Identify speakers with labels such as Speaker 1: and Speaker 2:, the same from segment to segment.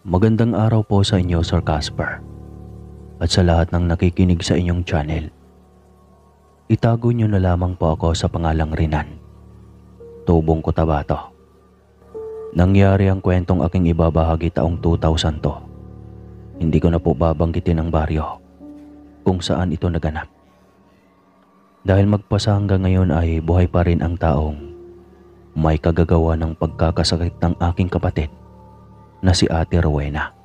Speaker 1: Magandang araw po sa inyo, Sir Casper, at sa lahat ng nakikinig sa inyong channel. Itago niyo na lamang po ako sa pangalang Rinan, Tubong Cotabato. Nangyari ang kwentong aking ibabahagi taong 2002. Hindi ko na po babanggitin ang baryo kung saan ito naganap. Dahil magpasa hanggang ngayon ay buhay pa rin ang taong may kagagawa ng pagkakasakit ng aking kapatid na si Ate Rowena.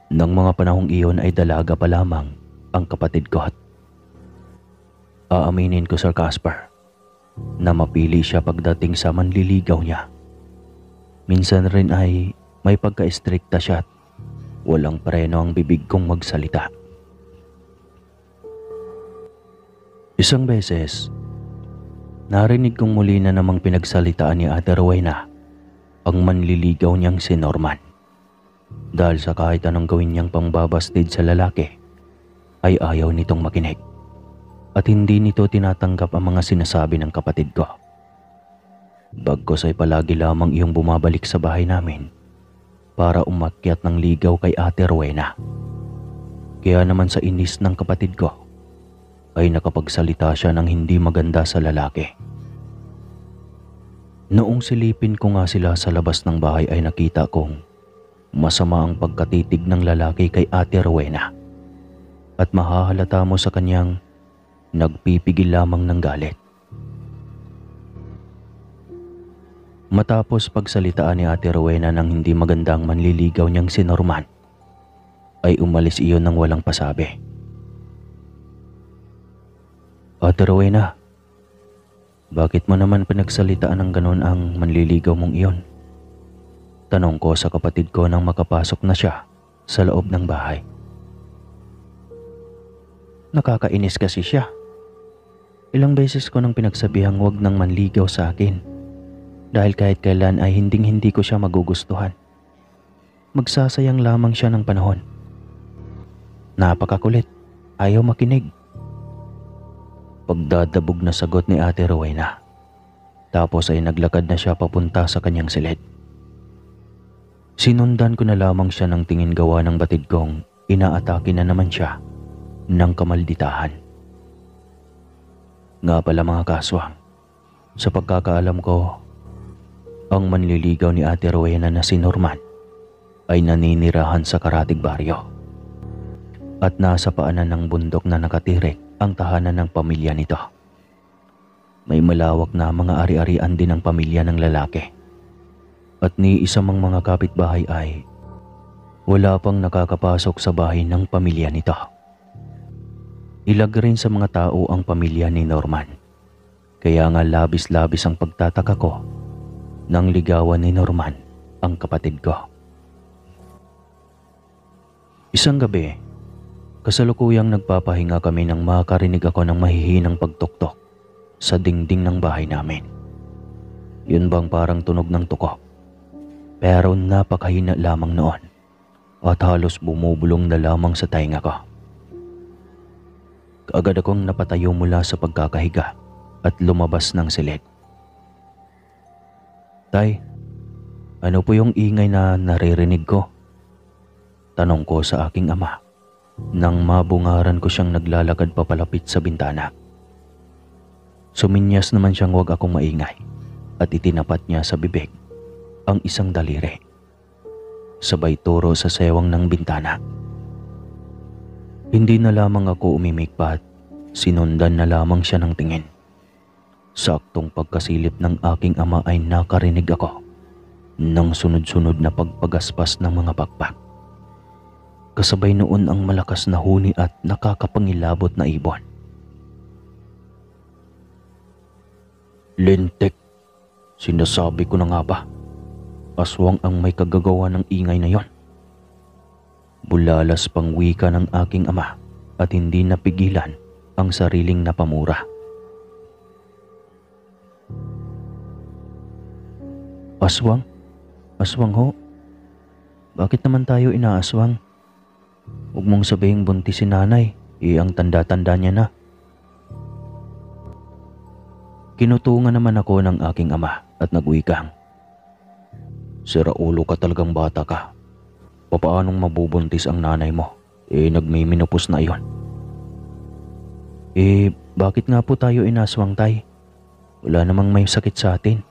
Speaker 1: Nang mga panahong iyon ay dalaga pa lamang ang kapatid ko at aaminin ko, Sir Casper, na mapili siya pagdating sa manliligaw niya. Minsan rin ay may pagka-istrikta siya at walang preno ang bibig kong magsalita. Isang beses, narinig kong muli na namang pinagsalitaan ni Ate Rowena ang manliligaw niyang si Norman. Dahil sa kahit anong gawin niyang pambabastid sa lalaki, ay ayaw nitong makinig at hindi nito tinatanggap ang mga sinasabi ng kapatid ko. Bagkus ay palagi lamang iyong bumabalik sa bahay namin para umakyat ng ligaw kay Ate Rowena. Kaya naman sa inis ng kapatid ko, ay nakapagsalita siya ng hindi maganda sa lalaki. Noong silipin ko nga sila sa labas ng bahay ay nakita kong masama ang pagkatitig ng lalaki kay Ate Rowena at mahahalata mo sa kanyang nagpipigil lamang ng galit. Matapos pagsalitaan ni Ate Rowena ng hindi magandang manliligaw niyang si Norman, ay umalis iyon ng walang pasabi. Ate Rowena, bakit mo naman pinagsalitaan ng ganon ang manliligaw mong iyon? Tanong ko sa kapatid ko nang makapasok na siya sa loob ng bahay. Nakakainis kasi siya. Ilang beses ko nang pinagsabihang huwag nang manligaw sa akin dahil kahit kailan ay hinding-hindi ko siya magugustuhan. Magsasayang lamang siya ng panahon. Napakakulit, ayaw makinig. Pagdadabog na sagot ni Ate Rowena. Tapos ay naglakad na siya papunta sa kanyang silid. Sinundan ko na lamang siya ng tingin gawa ng batid kong inaatake na naman siya ng kamalditahan. Nga pala mga kaswang, sa pagkakaalam ko, ang manliligaw ni Ate Rowena na si Norman ay naninirahan sa Karatig Baryo at nasa paanan ng bundok na nakatirik ang tahanan ng pamilya nito. May malawak na mga ari-arian din ang pamilya ng lalaki. At ni isa mang mga kapitbahay ay wala pang nakakapasok sa bahay ng pamilya nito. Ilag rin sa mga tao ang pamilya ni Norman. Kaya nga labis-labis ang pagtataka ko nang ligawan ni Norman ang kapatid ko. Isang gabi, kasalukuyang nagpapahinga kami nang makarinig ako ng mahihinang pagtuktok sa dingding ng bahay namin. Yun bang parang tunog ng tuko? Pero napakahina lamang noon at halos bumubulong na lamang sa tainga ko. Kaagad akong napatayo mula sa pagkakahiga at lumabas ng silid. Tay, ano po yung ingay na naririnig ko? Tanong ko sa aking ama nang mabungaran ko siyang naglalakad papalapit sa bintana. Suminyas naman siyang huwag akong maingay at itinapat niya sa bibig ang isang daliri. Sabay turo sa sewang ng bintana. Hindi na lamang ako umimik pa at sinundan na lamang siya ng tingin. Saktong pagkasilip ng aking ama ay nakarinig ako ng sunod-sunod na pagpagaspas ng mga pakpak. Kasabay noon ang malakas na huni at nakakapangilabot na ibon. Lintik, sinasabi ko na nga ba? Aswang ang may kagagawa ng ingay na yon. Bulalas pang wika ng aking ama at hindi napigilan ang sariling napamura. Aswang? Aswang ho? Bakit naman tayo inaaswang? Huwag mong sabihing buntis si nanay, ang tanda-tanda niya na. Kinutungan naman ako ng aking ama at nagwikang, "Sira ulo ka talagang bata ka. Papaanong mabubuntis ang nanay mo? Nagmiminopos na iyon. Bakit nga po tayo inaswang, tay? Wala namang may sakit sa atin.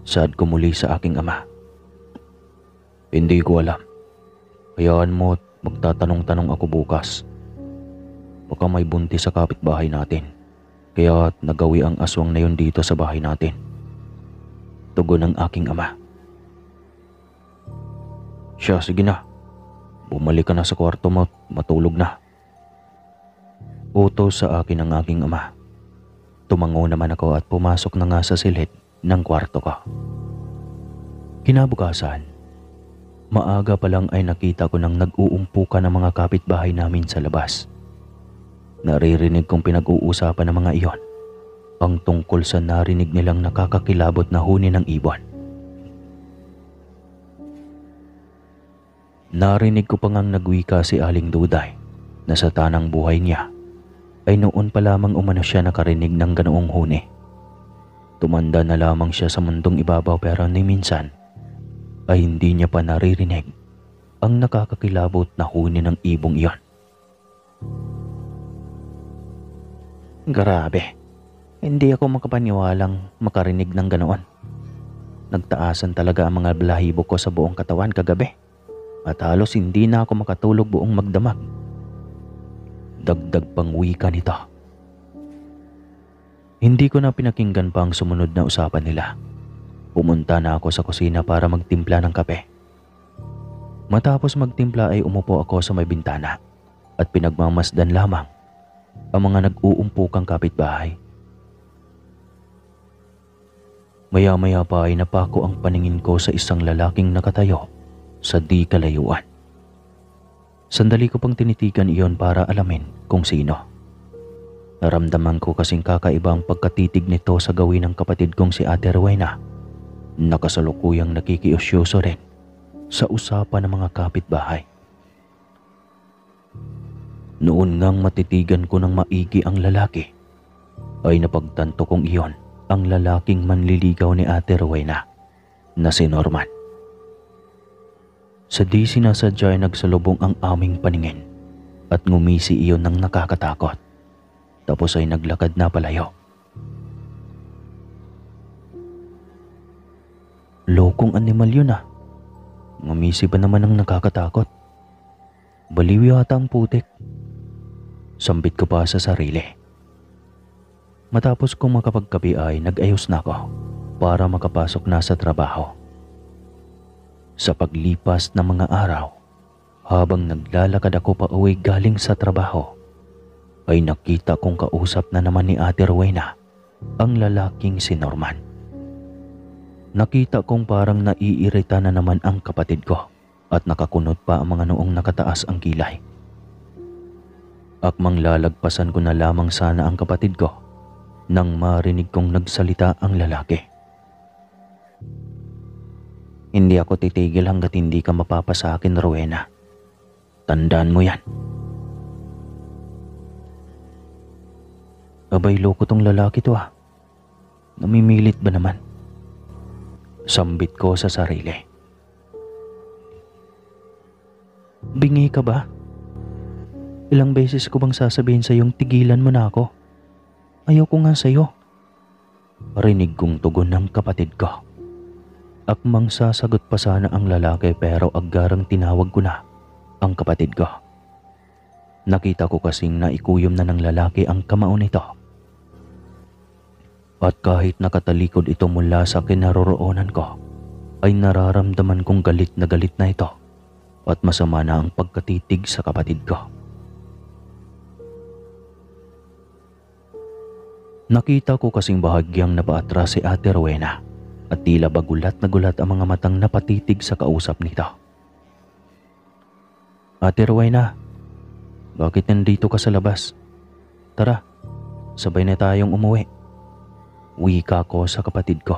Speaker 1: Saad ko muli sa aking ama. Hindi ko alam. Hayaan mo at magtatanong-tanong ako bukas. Baka may buntis sa kapitbahay natin. Kaya nagawi ang aswang na yun dito sa bahay natin. Tugon ng aking ama. Siya, sige na. Bumalik ka na sa kwarto mo at matulog na. Utos sa akin ng aking ama. Tumango naman ako at pumasok na nga sa silid ng kwarto ko. Kinabukasan, maaga pa lang ay nakita ko nang nag-uumpukan ng mga kapitbahay namin sa labas. Naririnig kong pinag-uusapan ng mga iyon ang tungkol sa narinig nilang nakakakilabot na huni ng ibon. Narinig ko pa ngang nagwika si Aling Duday na sa tanang buhay niya ay noon pa lamang umano siya nakarinig ng ganoong huni. Tumanda na lamang siya sa mundong ibabaw pero ni minsan ay hindi niya pa naririnig ang nakakakilabot na huni ng ibong iyon. Grabe, hindi ako makapaniwalang makarinig ng ganoon. Nagtaasan talaga ang mga balahibo ko sa buong katawan kagabi at halos hindi na ako makatulog buong magdamag. Dagdag pang wika nito. Hindi ko na pinakinggan pa ang sumunod na usapan nila. Pumunta na ako sa kusina para magtimpla ng kape. Matapos magtimpla ay umupo ako sa may bintana at pinagmamasdan lamang ang mga nag-uumpukang kapitbahay. Maya-maya pa ay napako ang paningin ko sa isang lalaking nakatayo sa di kalayuan. Sandali ko pang tinitigan iyon para alamin kung sino. Naramdaman ko kasing kakaiba ang pagkatitig nito sa gawin ng kapatid kong si Ate Rowena na kasalukuyang nakikiusyoso rin sa usapan ng mga kapitbahay. Noon ngang matitigan ko ng maigi ang lalaki, ay napagtanto kong iyon ang lalaking manliligaw ni Ate Rowena na si Norman. Sa di sinasadya ay nagsalubong ang aming paningin at ngumisi iyon ng nakakatakot. Tapos ay naglakad na palayo. Lokong animal yun ah. Ngumisi pa naman ang nakakatakot. Baliw yata ang putik. Sambit ko pa sa sarili. Matapos kong makapagkape ay nag-ayos na ako para makapasok na sa trabaho. Sa paglipas ng mga araw, habang naglalakad ako pa uwi galing sa trabaho, ay nakita kong kausap na naman ni Ate Rowena ang lalaking si Norman. Nakita kong parang naiirita na naman ang kapatid ko at nakakunot pa ang mga noong nakataas ang kilay. Akmang lalagpasan ko na lamang sana ang kapatid ko nang marinig kong nagsalita ang lalaki. Hindi ako titigil hanggat hindi ka mapapa sa akin, Rowena. Tandaan mo yan. Abay, loko tong lalaki to ah. Namimilit ba naman? Sambit ko sa sarili. Bingi ka ba? Ilang beses ko bang sasabihin sa iyong tigilan mo na ako? Ayaw ko nga sa'yo. Rinig kong tugon ng kapatid ko. Akmang sasagot pa sana ang lalaki pero agarang tinawag ko na ang kapatid ko. Nakita ko kasing naikuyom na ng lalaki ang kamao nito. At kahit nakatalikod ito mula sa kinaroroonan ko, ay nararamdaman kong galit na ito at masama na ang pagkatitig sa kapatid ko. Nakita ko kasing bahagyang napaatras si Ate Rowena at tila ba gulat na gulat ang mga matang napatitig sa kausap nito. Ate Rowena, bakit nandito ka sa labas? Tara, sabay na tayong umuwi. Wika ko sa kapatid ko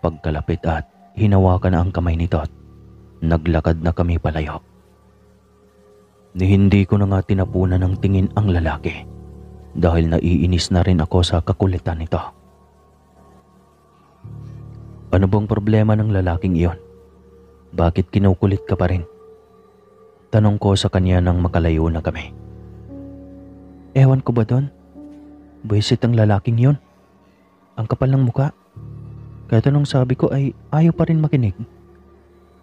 Speaker 1: pagkalapit at hinawakan na ang kamay nito at naglakad na kami palayo. Ni hindi ko na nga tinapunan ng tingin ang lalaki dahil naiinis na rin ako sa kakulitan nito. Ano bang problema ng lalaking iyon? Bakit kinukulit ka pa rin? Tanong ko sa kanya nang makalayo na kami. Ewan ko ba doon? Buwisit ang lalaking yon. Ang kapal ng muka. Kaya tanong sabi ko ay ayaw pa rin makinig.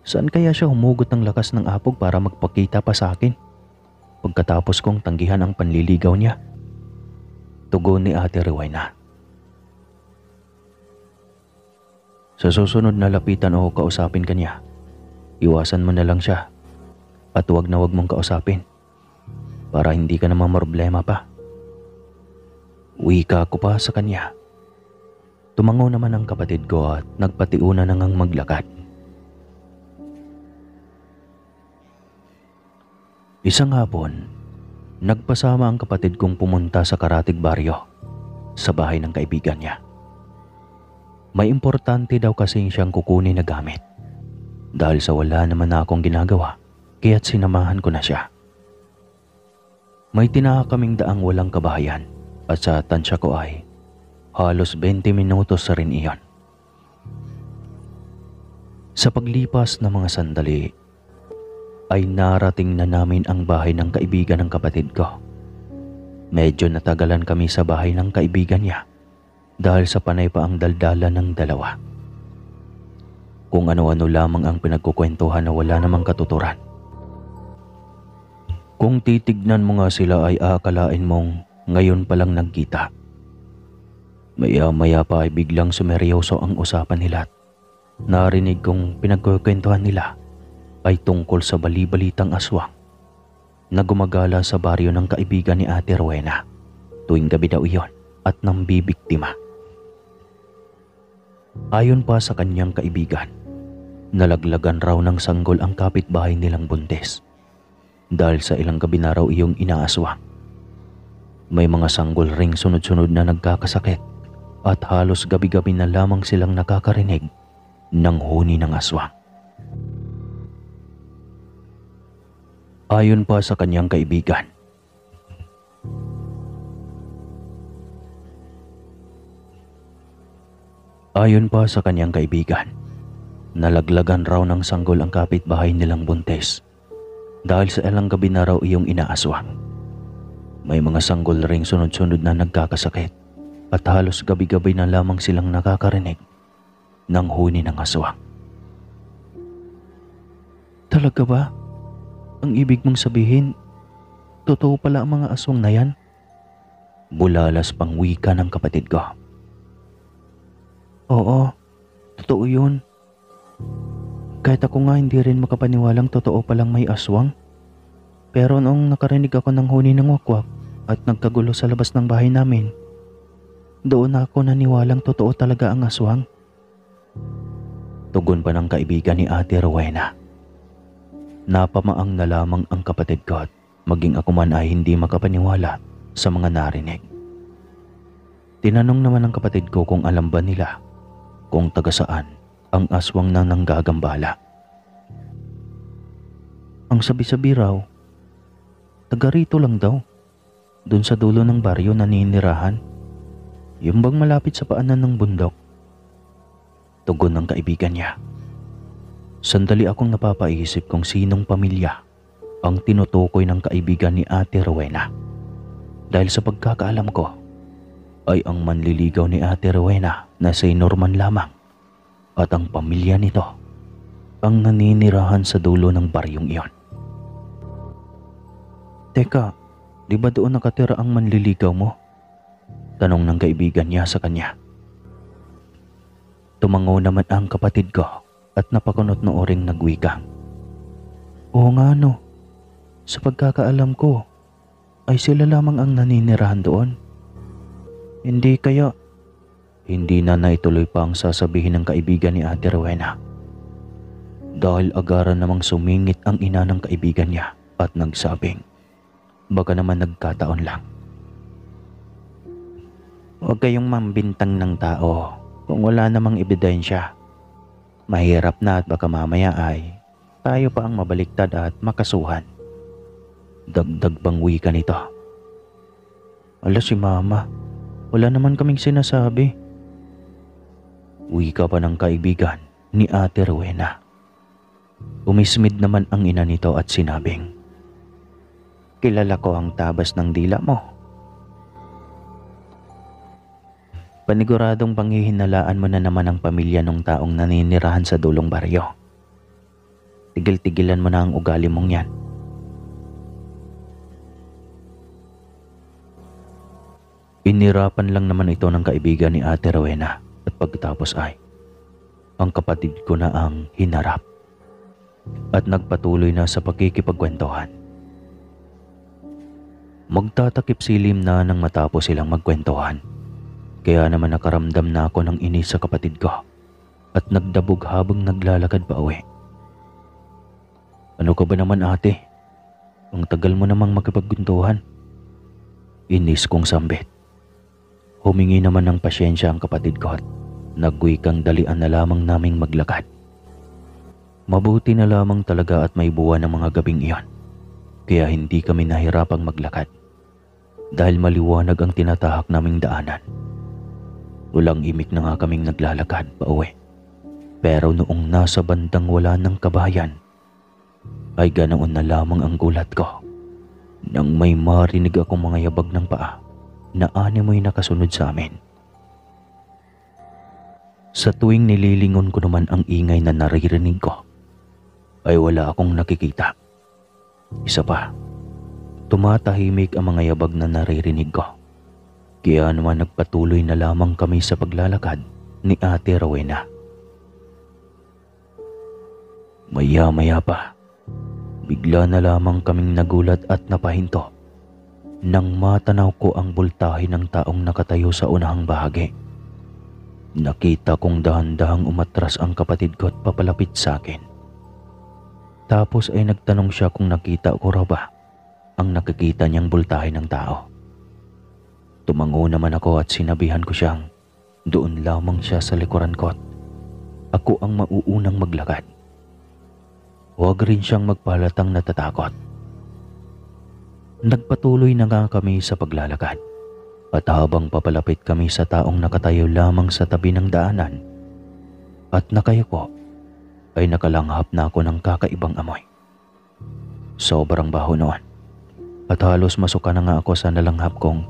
Speaker 1: Saan kaya siya humugot ng lakas ng apog para magpakita pa sa akin? Pagkatapos kong tanggihan ang panliligaw niya. Tugon ni Ate Rowena. Sa susunod na lapitan o kausapin kanya, iwasan mo na lang siya at huwag na huwag mong kausapin para hindi ka naman problema pa. Wika ko pa sa kanya. Tumango naman ang kapatid ko at nagpatiuna na ngang maglakad. Isang hapon, nagpasama ang kapatid kong pumunta sa Karatig Baryo sa bahay ng kaibigan niya. May importante daw kasing siyang kukunin na gamit. Dahil sa wala naman na akong ginagawa, kaya't sinamahan ko na siya. May tinaka kaming daang walang kabahayan at sa tansya ko ay halos 20 minutos rin iyon. Sa paglipas ng mga sandali, ay narating na namin ang bahay ng kaibigan ng kapatid ko. Medyo natagalan kami sa bahay ng kaibigan niya dahil sa panay pa ang daldalan ng dalawa. Kung ano-ano lamang ang pinagkukwentuhan na wala namang katuturan. Kung titignan mo nga sila ay aakalain mong ngayon pa lang nagkita. Maya-maya pa ay biglang sumeryoso ang usapan nila at narinig kong pinagkukwentuhan nila ay tungkol sa bali-balitang aswang na gumagala sa baryo ng kaibigan ni Ate Rowena tuwing gabi daw iyon at nambibiktima. Ayon pa sa kanyang kaibigan, nalaglagan raw ng sanggol ang kapitbahay nilang buntis dahil sa ilang gabi na raw iyong inaaswang. May mga sanggol ring sunod-sunod na nagkakasakit at halos gabi-gabi na lamang silang nakakarinig ng huni ng aswang. Ayon pa sa kanyang kaibigan, nalaglagan raw ng sanggol ang kapitbahay nilang buntis dahil sa ilang gabi na raw iyong inaaswang. May mga sanggol ring sunod-sunod na nagkakasakit at halos gabi-gabi na lamang silang nakakarinig ng huni ng aswang. Talaga ba? Ang ibig mong sabihin, totoo pala ang mga aswang na yan? Bulalas pang wika ng kapatid ko. Oo, totoo yun. Kahit ako nga hindi rin makapaniwalang totoo palang may aswang. Pero noong nakarinig ako ng huni ng wakwak at nagkagulo sa labas ng bahay namin, doon ako naniwalang totoo talaga ang aswang. Tugon pa ng kaibigan ni Ate Rowena. Napamaang na lamang ang kapatid ko at maging ako man ay hindi makapaniwala sa mga narinig. Tinanong naman ng kapatid ko kung alam ba nila kung taga saan ang aswang na nanggagambala. Ang sabi-sabi raw, taga rito lang daw, dun sa dulo ng baryo na ninirahan. Yung bang malapit sa paanan ng bundok? Tugon ng kaibigan niya. Sandali akong napapaisip kung sinong pamilya ang tinutukoy ng kaibigan ni Ate Rowena. Dahil sa pagkakaalam ko, ay ang manliligaw ni Ate Rowena na si Norman lamang at ang pamilya nito ang naninirahan sa dulo ng baryong iyon. Teka, di ba doon nakatira ang manliligaw mo? Tanong ng kaibigan niya sa kanya. Tumango naman ang kapatid ko at napakunot nooring nagwika. Oo nga no, sa pagkakaalam ko ay sila lamang ang naninirahan doon. Hindi kaya? Hindi na naituloy pa ang sasabihin ng kaibigan ni Ate Rowena. Dahil agaran namang sumingit ang ina ng kaibigan niya at nagsabing, baka naman nagkataon lang. Huwag kayong mambintang ng tao kung wala namang ebidensya. Mahirap na at baka mamaya ay tayo pa ang mabaliktad at makasuhan. Dagdag bang wika nito. Ala si Mama, wala naman kaming sinasabi. Wika pa ng kaibigan ni Ate Rowena. Umismid naman ang ina nito at sinabing, Kilala ko ang tabas ng dila mo. Paniguradong panghihinalaan mo na naman ang pamilya ng taong naninirahan sa dulong baryo. Tigil-tigilan mo na ang ugali mong yan. Inirapan lang naman ito ng kaibigan ni Ate Rowena at pagkatapos ay ang kapatid ko na ang hinarap at nagpatuloy na sa pagkikipagkwentuhan. Magtatakip silim na nang matapos silang magkwentuhan. Kaya naman nakaramdam na ako ng inis sa kapatid ko at nagdabog habang naglalakad pa uwi. Ano ka ba naman ate? Ang tagal mo namang makipagkwentuhan. Inis kong sambit. Humingi naman ng pasyensya ang kapatid ko at nagwikang dalian na lamang naming maglakad. Mabuti na lamang talaga at may buwan ng mga gabing iyon. Kaya hindi kami nahirapang maglakad dahil maliwanag ang tinatahak naming daanan. Walang imik na nga kaming naglalakad pa uwi. Pero noong nasa bandang wala ng kabayan, ay ganoon na lamang ang gulat ko nang may marinig akong mga yabag ng paa na animoy nakasunod sa amin. Sa tuwing nililingon ko naman ang ingay na naririnig ko, ay wala akong nakikita. Isa pa, tumatahimik ang mga yabag na naririnig ko. Kaya naman nagpatuloy na lamang kami sa paglalakad ni Ate Rowena. Maya-maya pa, bigla na lamang kaming nagulat at napahinto nang matanaw ko ang bultahe ng taong nakatayo sa unahang bahagi. Nakita kong dahan-dahang umatras ang kapatid ko at papalapit sa akin. Tapos ay nagtanong siya kung nakita ko raw ba ang nakikita niyang bultahe ng tao. Tumango naman ako at sinabihan ko siyang doon lamang siya sa likuran ko at ako ang mauunang maglakad. Huwag rin siyang magpahalatang natatakot. Nagpatuloy na nga kami sa paglalakad at habang papalapit kami sa taong nakatayo lamang sa tabi ng daanan at nakayuko ay nakalanghap na ako ng kakaibang amoy. Sobrang baho noon at halos masuka na nga ako sa nalanghap kong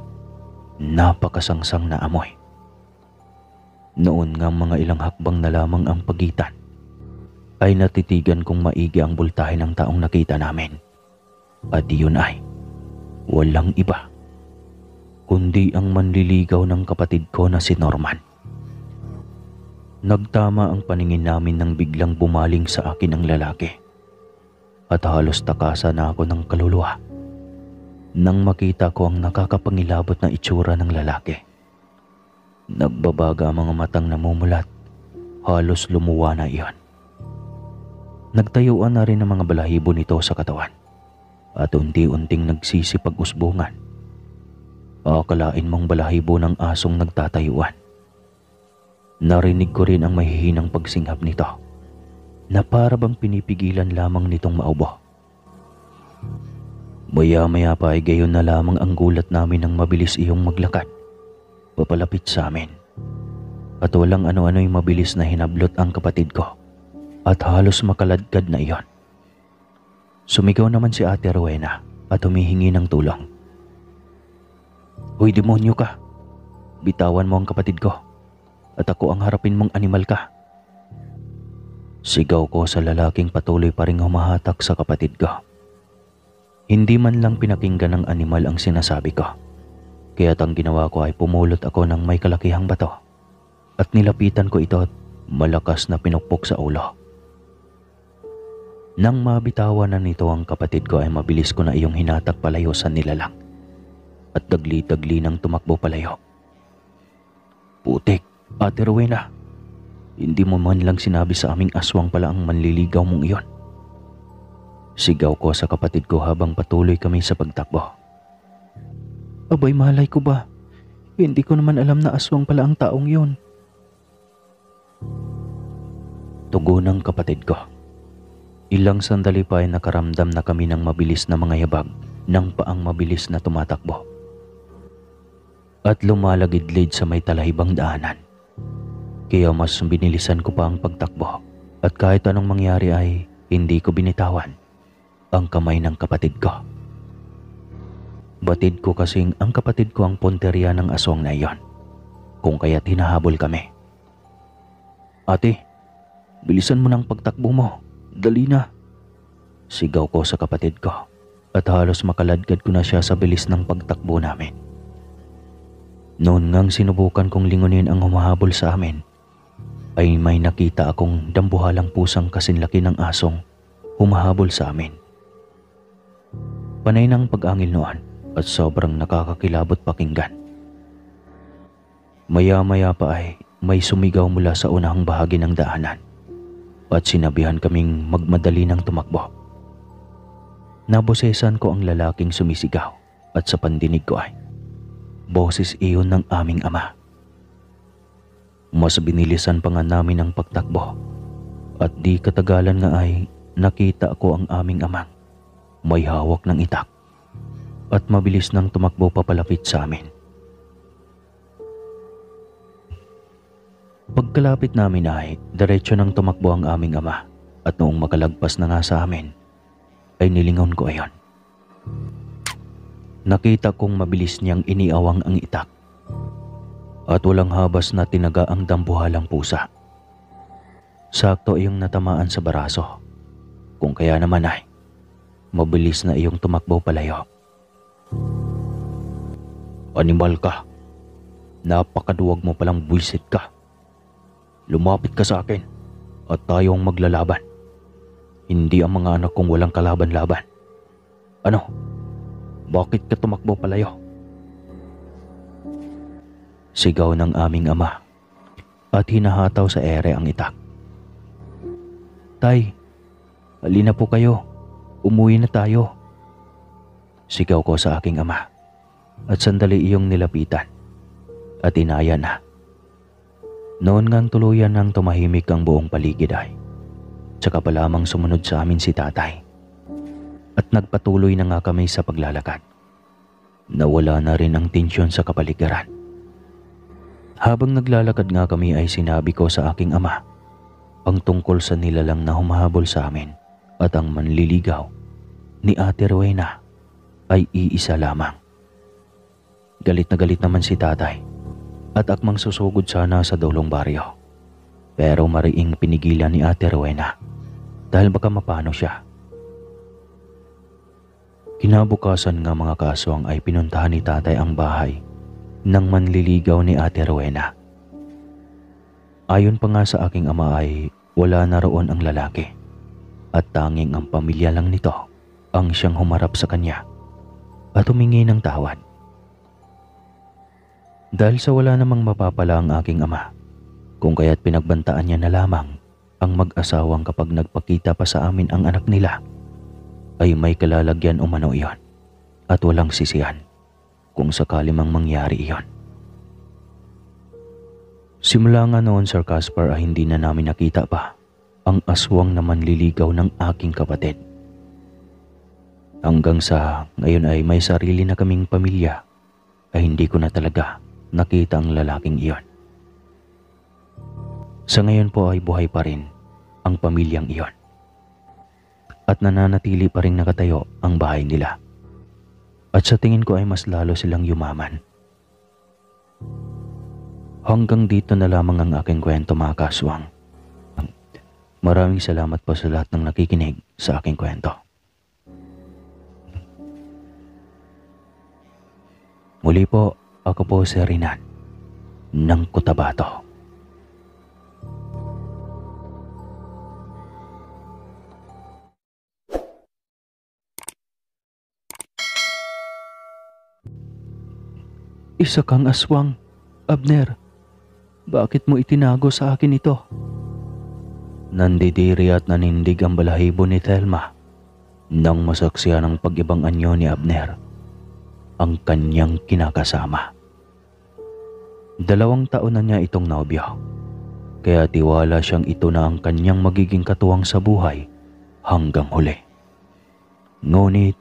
Speaker 1: napakasangsang na amoy. Noon nga mga ilang hakbang na lamang ang pagitan ay natitigan kong maigi ang bultahe ng taong nakita namin. At iyon ay walang iba kundi ang manliligaw ng kapatid ko na si Norman. Nagtama ang paningin namin nang biglang bumaling sa akin ang lalaki at halos takasan na ako ng kaluluwa nang makita ko ang nakakapangilabot na itsura ng lalaki. Nagbabaga ang mga matang namumulat, halos lumuwa na iyon. Nagtayuan na rin ang mga balahibo nito sa katawan at unti-unting nagsisipag-usbungan. Akalain mong balahibo ng asong nagtatayuan. Narinig ko rin ang mahihinang pagsinghap nito na para bang pinipigilan lamang nitong maubo. Maya-maya pa ay gayon na lamang ang gulat namin nang mabilis iyong maglakad papalapit sa amin. At walang ano-ano'y mabilis na hinablot ang kapatid ko at halos makaladkad na iyon. Sumigaw naman si Ate Rowena at humihingi ng tulong. Hoy demonyo ka! Bitawan mo ang kapatid ko at ako ang harapin mong animal ka. Sigaw ko sa lalaking patuloy pa ring humahatak sa kapatid ko. Hindi man lang pinakinggan ng animal ang sinasabi ko. Kaya't ang ginawa ko ay pumulot ako ng may kalakihang bato at nilapitan ko ito at malakas na pinukpok sa ulo. Nang mabitawan na nito ang kapatid ko ay mabilis ko na iyong hinatak palayo sa nilalang at dagli-dagli nang tumakbo palayo. Putik, Ate Rowena, hindi mo man lang sinabi sa aming aswang pala ang manliligaw mong iyon. Sigaw ko sa kapatid ko habang patuloy kami sa pagtakbo. Abay, malay ko ba? Hindi ko naman alam na aswang pala ang taong yun. Tugon ng kapatid ko. Ilang sandali pa ay nakaramdam na kami ng mabilis na mga yabag ng paang mabilis na tumatakbo at lumalagidlid sa may talahibang daanan. Kaya mas binilisan ko pa ang pagtakbo at kahit anong mangyari ay hindi ko binitawan ang kamay ng kapatid ko. Batid ko kasing ang kapatid ko ang punteriya ng aswang na iyon, kung kaya't hinahabol kami. "Ate, bilisan mo ng pagtakbo mo. Dali na!" Sigaw ko sa kapatid ko at halos makaladkad ko na siya sa bilis ng pagtakbo namin. Noon ngang sinubukan kong lingunin ang humahabol sa amin, ay may nakita akong dambuhalang pusang kasinlaki ng asong humahabol sa amin. Panay ng pag-angil noon at sobrang nakakakilabot pakinggan. Maya-maya pa ay may sumigaw mula sa unahang bahagi ng daanan at sinabihan kaming magmadali ng tumakbo. Nabosesan ko ang lalaking sumisigaw at sa pandinig ko ay boses iyon ng aming ama. Mas binilisan pa nga namin ang pagtakbo at di katagalan nga ay nakita ko ang aming amang may hawak ng itak at mabilis nang tumakbo papalapit sa amin. Pagkalapit namin ay diretso nang tumakbo ang aming ama at noong makalagpas na nga sa amin ay nilingon ko ayon. Nakita kong mabilis niyang iniawang ang itak at walang habas na tinaga ang dambuhalang pusa. Sakto iyong natamaan sa baraso, kung kaya naman ay mabilis na iyong tumakbo palayo. "Animal ka, napakaduwag mo palang buwisit ka. Lumapit ka sa akin at tayo ang maglalaban. Hindi ang mga anak kong walang kalaban-laban. Ano? Bakit ka tumakbo palayo?" Sigaw ng aming ama at hinahataw sa ere ang itak. "Tay, halina po kayo. Umuwi na tayo." Sigaw ko sa aking ama at sandali iyong nilapitan at inaya na. Noon ngang tuluyan nang tumahimik ang buong paligid ay tsaka pa lamang sumunod sa amin si tatay at nagpatuloy na nga kami sa paglalakad. Nawala na rin ang tensyon sa kapaligiran. Habang naglalakad nga kami ay sinabi ko sa aking ama ang tungkol sa nilalang na humahabol sa amin at ang manliligaw ni Ate Rowena ay iisa lamang. Galit na galit naman si tatay at akmang susugod sana sa dulong baryo. Pero mariing pinigilan ni Ate Rowena dahil baka mapano siya. Kinabukasan nga mga kaswang ay pinuntahan ni tatay ang bahay ng manliligaw ni Ate Rowena. Ayon pa nga sa aking ama ay wala na roon ang lalaki at tanging ang pamilya lang nito ang siyang humarap sa kanya at humingi ng tawad. Dahil sa wala namang mapapala ang aking ama, kung kaya't pinagbantaan niya na lamang ang mag-asawang kapag nagpakita pa sa amin ang anak nila, ay may kalalagyan umano iyon at walang sisihan kung sakali mang mangyari iyon. Simula nga noon, Sir Caspar, ay hindi na namin nakita pa ang aswang na manliligaw ng aking kapatid. Hanggang sa ngayon ay may sarili na kaming pamilya ay hindi ko na talaga nakita ang lalaking iyon. Sa ngayon po ay buhay pa rin ang pamilyang iyon at nananatili pa rin nakatayo ang bahay nila. At sa tingin ko ay mas lalo silang yumaman. Hanggang dito na lamang ang aking kwento, mga kaswang. Maraming salamat po sa lahat ng nakikinig sa aking kwento. Muli po, ako po si Rinan ng Cotabato. Isa kang aswang, Abner. Bakit mo itinago sa akin ito? Nandidiri at nanindig ang balahibo ni Thelma nang masaksihan ang pag-ibang anyo ni Abner, ang kanyang kinakasama. 2 taon na niya itong nobyo, kaya tiwala siyang ito na ang kanyang magiging katuwang sa buhay hanggang huli. Ngunit,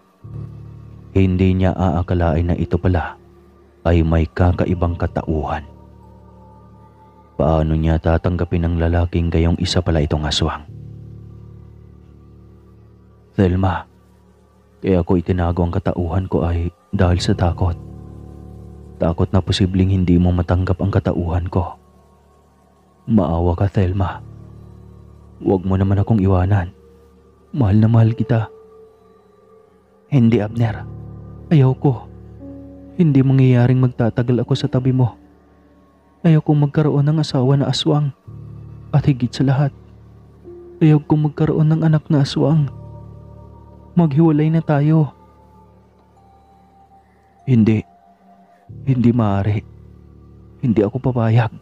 Speaker 1: hindi niya aakalain na ito pala ay may kakaibang katauhan. Paano niya tatanggapin ang lalaking gayong isa pala itong aswang? Thelma, Kaya ko itinago ang katauhan ko ay dahil sa takot. Takot na posibleng hindi mo matanggap ang katauhan ko. Maawa ka, Thelma. Huwag mo naman akong iwanan. Mahal na mahal kita. Hindi, Abner. Ayaw ko. Hindi mangyayaring magtatagal ako sa tabi mo. Ayaw kong magkaroon ng asawa na aswang. At higit sa lahat, ayaw kong magkaroon ng anak na aswang. Maghiwalay na tayo. Hindi. Hindi maaari. Hindi ako papayag.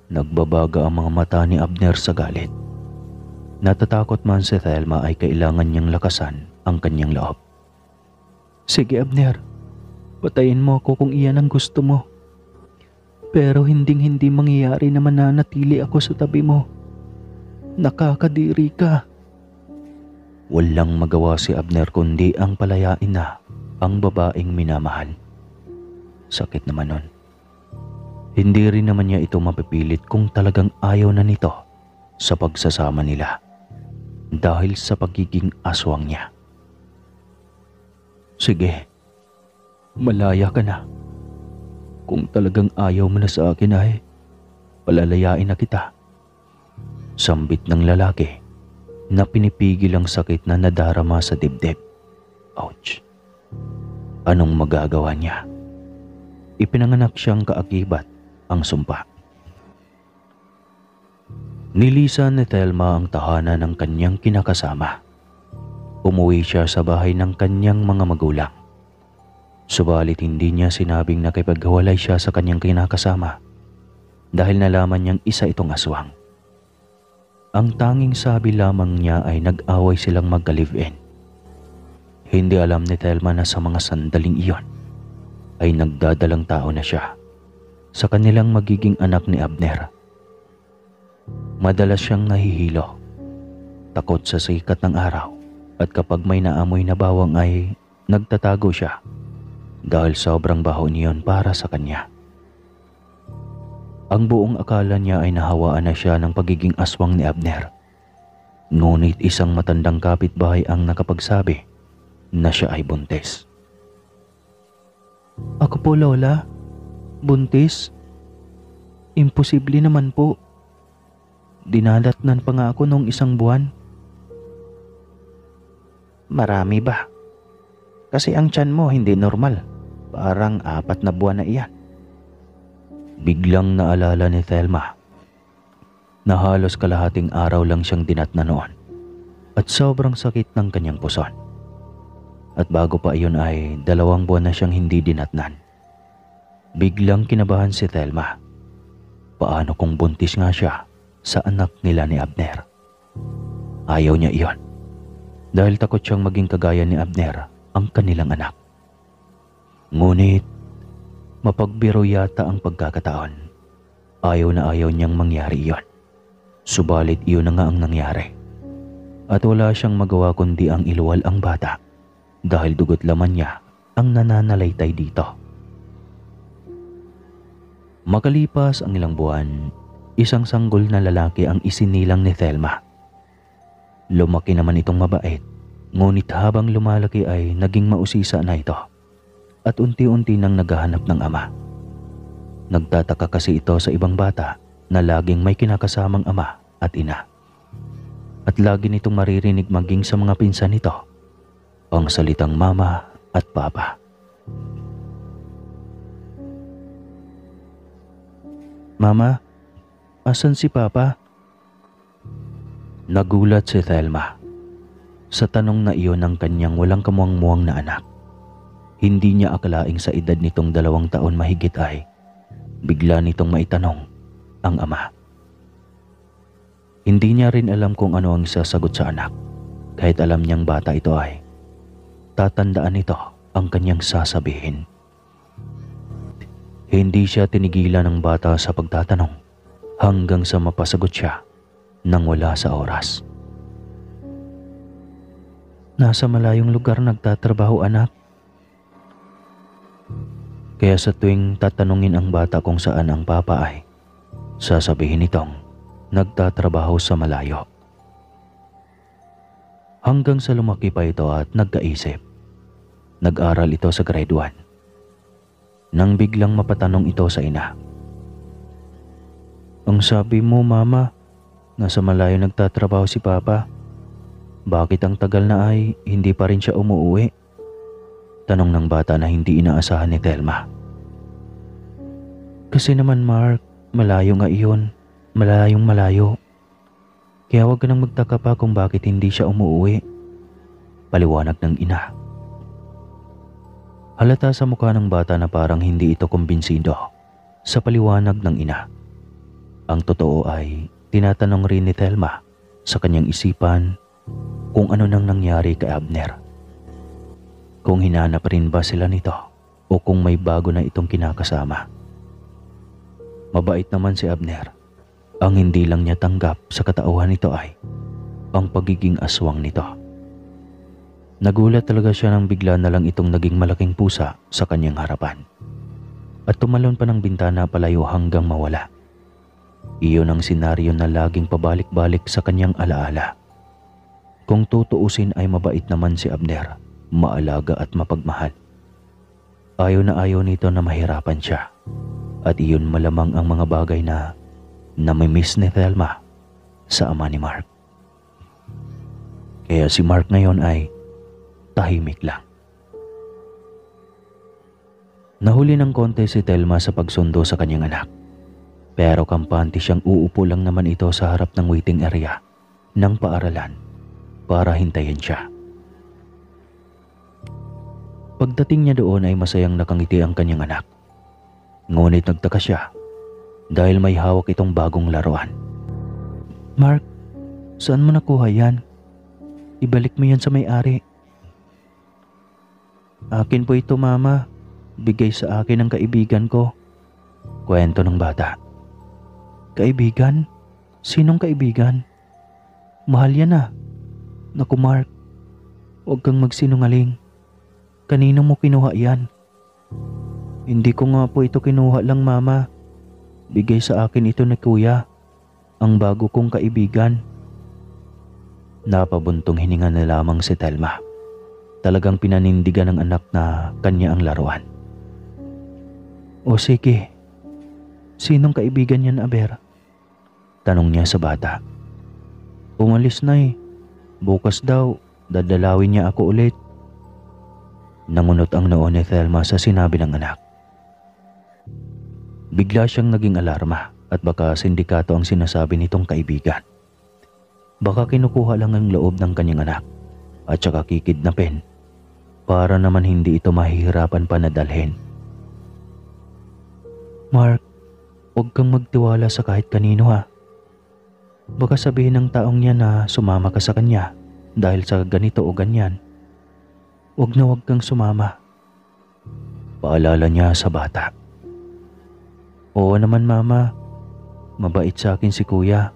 Speaker 1: Nagbabaga ang mga mata ni Abner sa galit. Natatakot man si Thelma ay kailangan niyang lakasan ang kanyang loob. Sige, Abner. Patayin mo ako kung iyan ang gusto mo. Pero hindi mangyayari na mananatili ako sa tabi mo. Nakakadiri ka. Walang magawa si Abner kundi ang palayain na ang babaeng minamahal. Sakit naman nun. Hindi rin naman niya ito mapipilit kung talagang ayaw na nito sa pagsasama nila dahil sa pagiging aswang niya. Sige, malaya ka na. Kung talagang ayaw mo na sa akin ay palalayain na kita. Sambit ng lalaki na pinipigil ang sakit na nadarama sa dibdib. Ouch! Anong magagawa niya? Ipinanganak siyang kaakibat ang sumpa. Nilisan ni Thelma ang tahanan ng kanyang kinakasama. Umuwi siya sa bahay ng kanyang mga magulang. Subalit hindi niya sinabing nakipaghiwalay siya sa kanyang kinakasama dahil nalaman niyang isa itong aswang. Ang tanging sabi lamang niya ay nag-away silang magka-live-in. Hindi alam ni Thelma na sa mga sandaling iyon ay nagdadalang tao na siya sa kanilang magiging anak ni Abner. Madalas siyang nahihilo, takot sa sikat ng araw, at kapag may naamoy na bawang ay nagtatago siya dahil sobrang baho niyon para sa kanya. Ang buong akala niya ay nahawaan na siya ng pagiging aswang ni Abner. Ngunit isang matandang kapitbahay ang nakapagsabi na siya ay buntis. Ako po, Lola. Buntis? Imposible naman po. Dinadatnan pa nga ako noong isang buwan. Marami ba? Kasi ang tiyan mo hindi normal. Parang 4 na buwan na iyan. Biglang naalala ni Thelma na halos kalahating araw lang siyang dinatnan noon at sobrang sakit ng kanyang puson. At bago pa iyon ay 2 buwan na siyang hindi dinatnan. Biglang kinabahan si Thelma. Paano kung buntis nga siya sa anak nila ni Abner? Ayaw niya iyon dahil takot siyang maging kagaya ni Abner ang kanilang anak. Ngunit mapagbiro yata ang pagkakataon. Ayaw na ayaw niyang mangyari iyon. Subalit iyon na nga ang nangyari. At wala siyang magawa kundi ang iluwal ang bata dahil dugot laman niya ang nananalaytay dito. Makalipas ang ilang buwan, isang sanggol na lalaki ang isinilang ni Thelma. Lumaki naman itong mabait, ngunit habang lumalaki ay naging mausisa na ito. At unti-unti nang naghahanap ng ama. Nagtataka kasi ito sa ibang bata na laging may kinakasamang ama at ina. At lagi nitong maririnig maging sa mga pinsan nito ang salitang mama at papa. Mama, asan si papa? Nagulat si Thelma sa tanong na iyon ng kanyang walang kamuang-muang na anak. Hindi niya akalaing sa edad nitong 2 taon mahigit ay bigla nitong maitanong ang ama. Hindi niya rin alam kung ano ang sasagot sa anak, kahit alam niyang bata ito ay tatandaan nito ang kanyang sasabihin. Hindi siya tinigilan ng bata sa pagtatanong hanggang sa mapasagot siya nang wala sa oras. Nasa malayong lugar nagtatrabaho, anak. Kaya sa tuwing tatanungin ang bata kung saan ang papa ay sasabihin nitong nagtatrabaho sa malayo. Hanggang sa lumaki pa ito at nagkaisip. Nag-aral ito sa grade 1. Nang biglang mapatanong ito sa ina. Ang sabi mo, Mama, nasa malayo nagtatrabaho si Papa. Bakit ang tagal na ay hindi pa rin siya umuwi? Tanong ng bata na hindi inaasahan ni Thelma. Kasi naman Mark, malayo nga iyon. Malayong malayo. Kaya huwag ka nang magtaka pa kung bakit hindi siya umuwi. Paliwanag ng ina. Halata sa mukha ng bata na parang hindi ito kumbinsido sa paliwanag ng ina. Ang totoo ay tinatanong rin ni Thelma sa kanyang isipan kung ano nang nangyari kay Abner. Kung hinanap rin ba sila nito o kung may bago na itong kinakasama. Mabait naman si Abner. Ang hindi lang niya tanggap sa katauhan nito ay ang pagiging aswang nito. Nagulat talaga siya nang bigla na lang itong naging malaking pusa sa kanyang harapan. At tumalon pa ng bintana palayo hanggang mawala. Iyon ang senaryo na laging pabalik-balik sa kanyang alaala. Kung tutuusin ay mabait naman si Abner, maalaga at mapagmahal. Ayaw na ayaw nito na mahirapan siya. At iyon malamang ang mga bagay na namimiss ni Thelma sa ama ni Mark. Kaya si Mark ngayon ay tahimik lang. Nahuli ng konti si Thelma sa pagsundo sa kanyang anak. Pero kampante siyang uupo lang naman ito sa harap ng waiting area ng paaralan para hintayin siya. Pagdating niya doon ay masayang nakangiti ang kanyang anak. Ngunit nagtaka siya dahil may hawak itong bagong laruan. Mark, saan mo nakuha yan? Ibalik mo yan sa may-ari. Akin po ito, Mama. Bigay sa akin ng kaibigan ko. Kwento ng bata. Kaibigan? Sinong kaibigan? Mahal yan ah. Naku Mark, huwag kang magsinungaling. Kanino mo kinuha yan? Hindi ko nga po ito kinuha lang, Mama. Bigay sa akin ito ni Kuya, ang bago kong kaibigan. Napabuntong hininga na lamang si Thelma. Talagang pinanindigan ng anak na kanya ang laruan. O sige, sinong kaibigan yan, Aber? Tanong niya sa bata. Umalis na eh. Bukas daw, dadalawin niya ako ulit. Nangunot ang noo ni Thelma sa sinabi ng anak. Bigla siyang naging alarma at baka sindikato ang sinasabi nitong kaibigan. Baka kinukuha lang ang loob ng kanyang anak at saka kikidnapin para naman hindi ito mahihirapan pa na dalhin. Mark, huwag kang magtiwala sa kahit kanino ha. Baka sabihin ng taong yan na sumama ka sa kanya dahil sa ganito o ganyan. Huwag na huwag kang sumama. Paalala niya sa bata. Oo naman Mama, mabait sa akin si Kuya.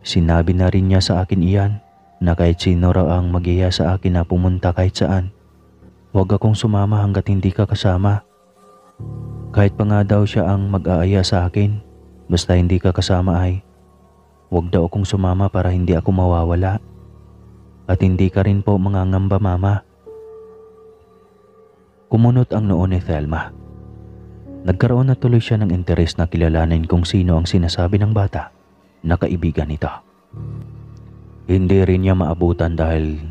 Speaker 1: Sinabi na rin niya sa akin iyan na kahit sino raw ang mag-iya sa akin na pumunta kahit saan. Huwag akong sumama hanggat hindi ka kasama. Kahit pa nga daw siya ang mag-aaya sa akin, basta hindi ka kasama ay huwag daw akong sumama para hindi ako mawawala. At hindi ka rin po mangangamba Mama. Kumunot ang noo ni Thelma. Nagkaroon na tuloy siya ng interes na kilalanin kung sino ang sinasabi ng bata na kaibigan nito. Hindi rin niya maabutan dahil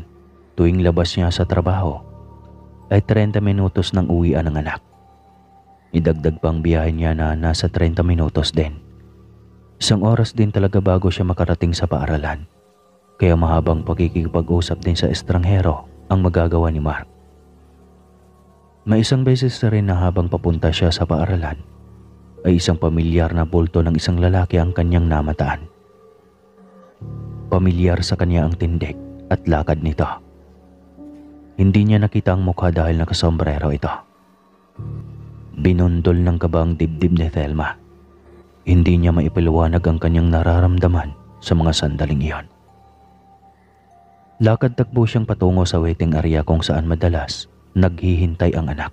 Speaker 1: tuwing labas niya sa trabaho ay 30 minutos ng uwian ng anak. Idagdag pang biyahe niya na nasa 30 minutos din. Isang oras din talaga bago siya makarating sa paaralan. Kaya mahabang pagkikipag-usap din sa estranghero ang magagawa ni Mark. May isang beses na rin na habang papunta siya sa paaralan ay isang pamilyar na bulto ng isang lalaki ang kanyang namataan. Pamilyar sa kanya ang tindig at lakad nito. Hindi niya nakita ang mukha dahil nakasombrero ito. Binundol ng kaba ang dibdib ni Thelma. Hindi niya maipaliwanag ang kanyang nararamdaman sa mga sandaling iyon. Lakad-takbo siyang patungo sa waiting area kung saan madalas naghihintay ang anak.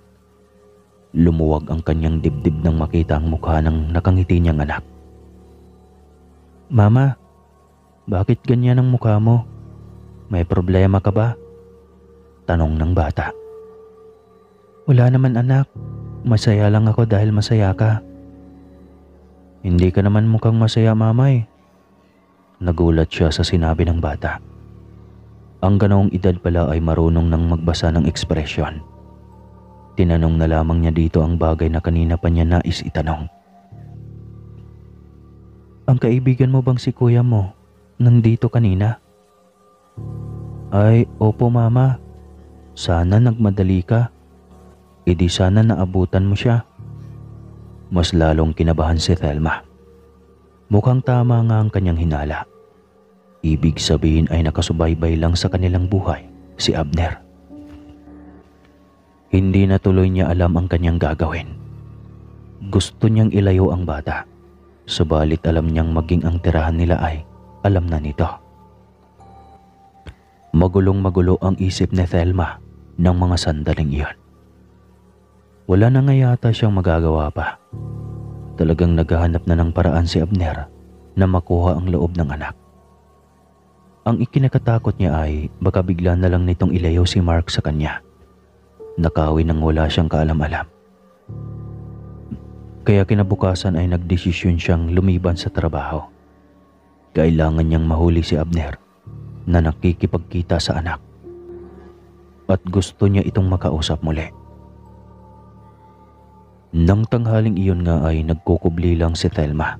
Speaker 1: Lumuwag ang kanyang dibdib nang makita ang mukha ng nakangiti niyang anak. Mama, bakit ganyan ang mukha mo? May problema ka ba? Tanong ng bata. Wala naman anak. Masaya lang ako dahil masaya ka. Hindi ka naman mukhang masaya mamay. Nagulat siya sa sinabi ng bata. Ang ganoong edad pala ay marunong nang magbasa ng ekspresyon. Tinanong na lamang niya dito ang bagay na kanina pa niya nais itanong. Ang kaibigan mo bang si kuya mo nandito kanina? Ay, opo mama. Sana nagmadali ka. E di sana naabutan mo siya. Mas lalong kinabahan si Thelma. Mukhang tama nga ang kanyang hinala. Ibig sabihin ay nakasubaybay lang sa kanilang buhay si Abner. Hindi na tuloy niya alam ang kanyang gagawin. Gusto niyang ilayo ang bata, subalit alam niyang maging ang tirahan nila ay alam na nito. Magulong-magulo ang isip ni Thelma ng mga sandaling iyon. Wala na nga yata siyang magagawa pa. Talagang naghahanap na ng paraan si Abner na makuha ang loob ng anak. Ang ikinakatakot niya ay baka bigla na lang nitong ilayo si Mark sa kanya. Nakawin nang wala siyang kaalam-alam. Kaya kinabukasan ay nagdesisyon siyang lumiban sa trabaho. Kailangan niyang mahuli si Abner na nakikipagkita sa anak. At gusto niya itong makausap muli. Nang tanghaling iyon nga ay nagkukubli lang si Thelma.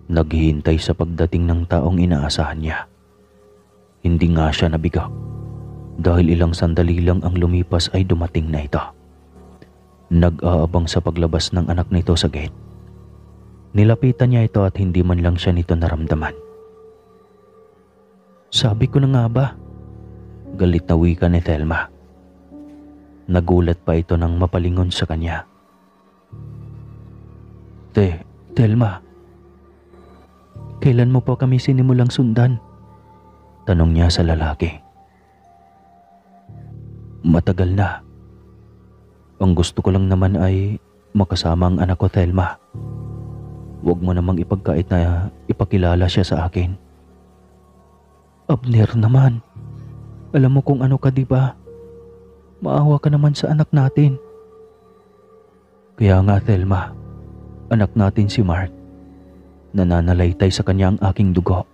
Speaker 1: Naghihintay sa pagdating ng taong inaasahan niya. Hindi nga siya nabigo dahil ilang sandali lang ang lumipas ay dumating na ito. Nag-aabang sa paglabas ng anak nito sa gate. Nilapitan niya ito at hindi man lang siya nito naramdaman. Sabi ko na nga ba? Galit na wika ni Thelma. Nagulat pa ito nang mapalingon sa kanya. Thelma, kailan mo pa kami sinimulang sundan? Tanong niya sa lalaki. Matagal na. Ang gusto ko lang naman ay makasama ang anak ko, Thelma. Huwag mo namang ipagkait na ipakilala siya sa akin. Abner naman, alam mo kung ano ka, di ba? Maawa ka naman sa anak natin. Kaya nga, Thelma, anak natin si Mark. Nananalaytay sa kanya ang aking dugo.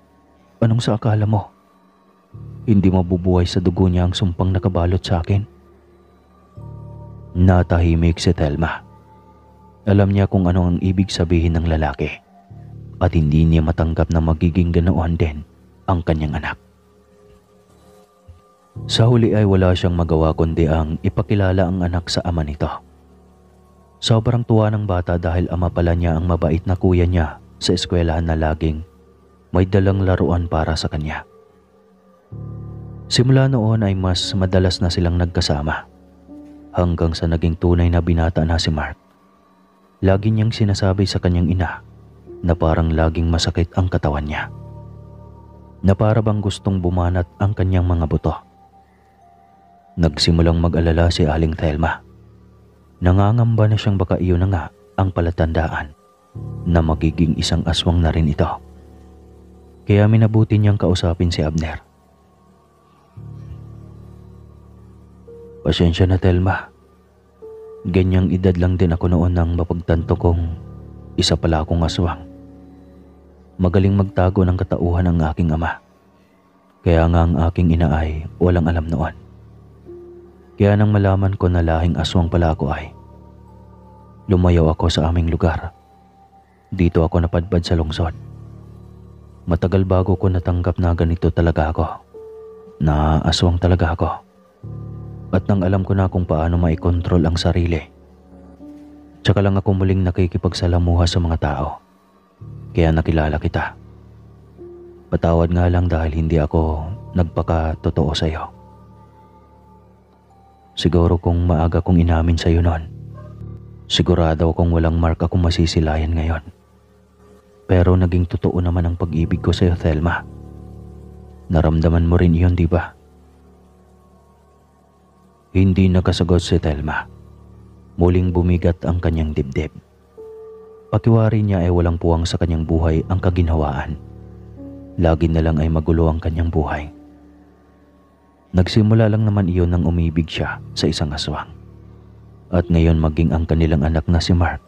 Speaker 1: Anong sa akala mo? Hindi mabubuhay sa dugo niya ang sumpang nakabalot sa akin. Natahimik si Thelma. Alam niya kung ano ang ibig sabihin ng lalaki at hindi niya matanggap na magiging ganoon din ang kanyang anak. Sa huli ay wala siyang magawa kundi ang ipakilala ang anak sa ama nito. Sobrang tuwa ng bata dahil ama pala niya ang mabait na kuya niya sa eskwelahan na laging may dalang laruan para sa kanya. Simula noon ay mas madalas na silang nagkasama hanggang sa naging tunay na binata na si Mark. Lagi niyang sinasabi sa kanyang ina na parang laging masakit ang katawan niya, na para bang gustong bumanat ang kanyang mga buto. Nagsimulang mag-alala si Aling Thelma. Nangangamba na siyang baka iyon na nga ang palatandaan na magiging isang aswang na rin ito. Kaya minabuti niyang kausapin si Abner. Pasensya na, Thelma. Ganyang edad lang din ako noon nang mapagtanto kong isa pala akong aswang. Magaling magtago ng katauhan ang aking ama. Kaya nga ang aking ina ay walang alam noon. Kaya nang malaman ko na lahing aswang pala ako ay lumayo ako sa aming lugar. Dito ako napadpad sa lungsod. Matagal bago ko natanggap na ganito talaga ako. Na aswang talaga ako. At nang alam ko na kung paano maikontrol ang sarili, tsaka lang ako muling nakikipagsalamuha sa mga tao. Kaya nakilala kita. Patawad nga lang dahil hindi ako nagpakatotoo sa iyo. Siguro kung maaga kong inamin sa iyo noon, sigurado akong walang Mark akong masisilayan ngayon. Pero naging totoo naman ang pag-ibig ko sa iyo, Thelma. Naramdaman mo rin iyon, di ba? Hindi nakasagot si Thelma. Muling bumigat ang kanyang dibdib. Pakiwari niya ay walang puwang sa kanyang buhay ang kaginhawaan. Lagi na lang ay magulo ang kanyang buhay. Nagsimula lang naman iyon nang umibig siya sa isang aswang. At ngayon maging ang kanilang anak na si Mark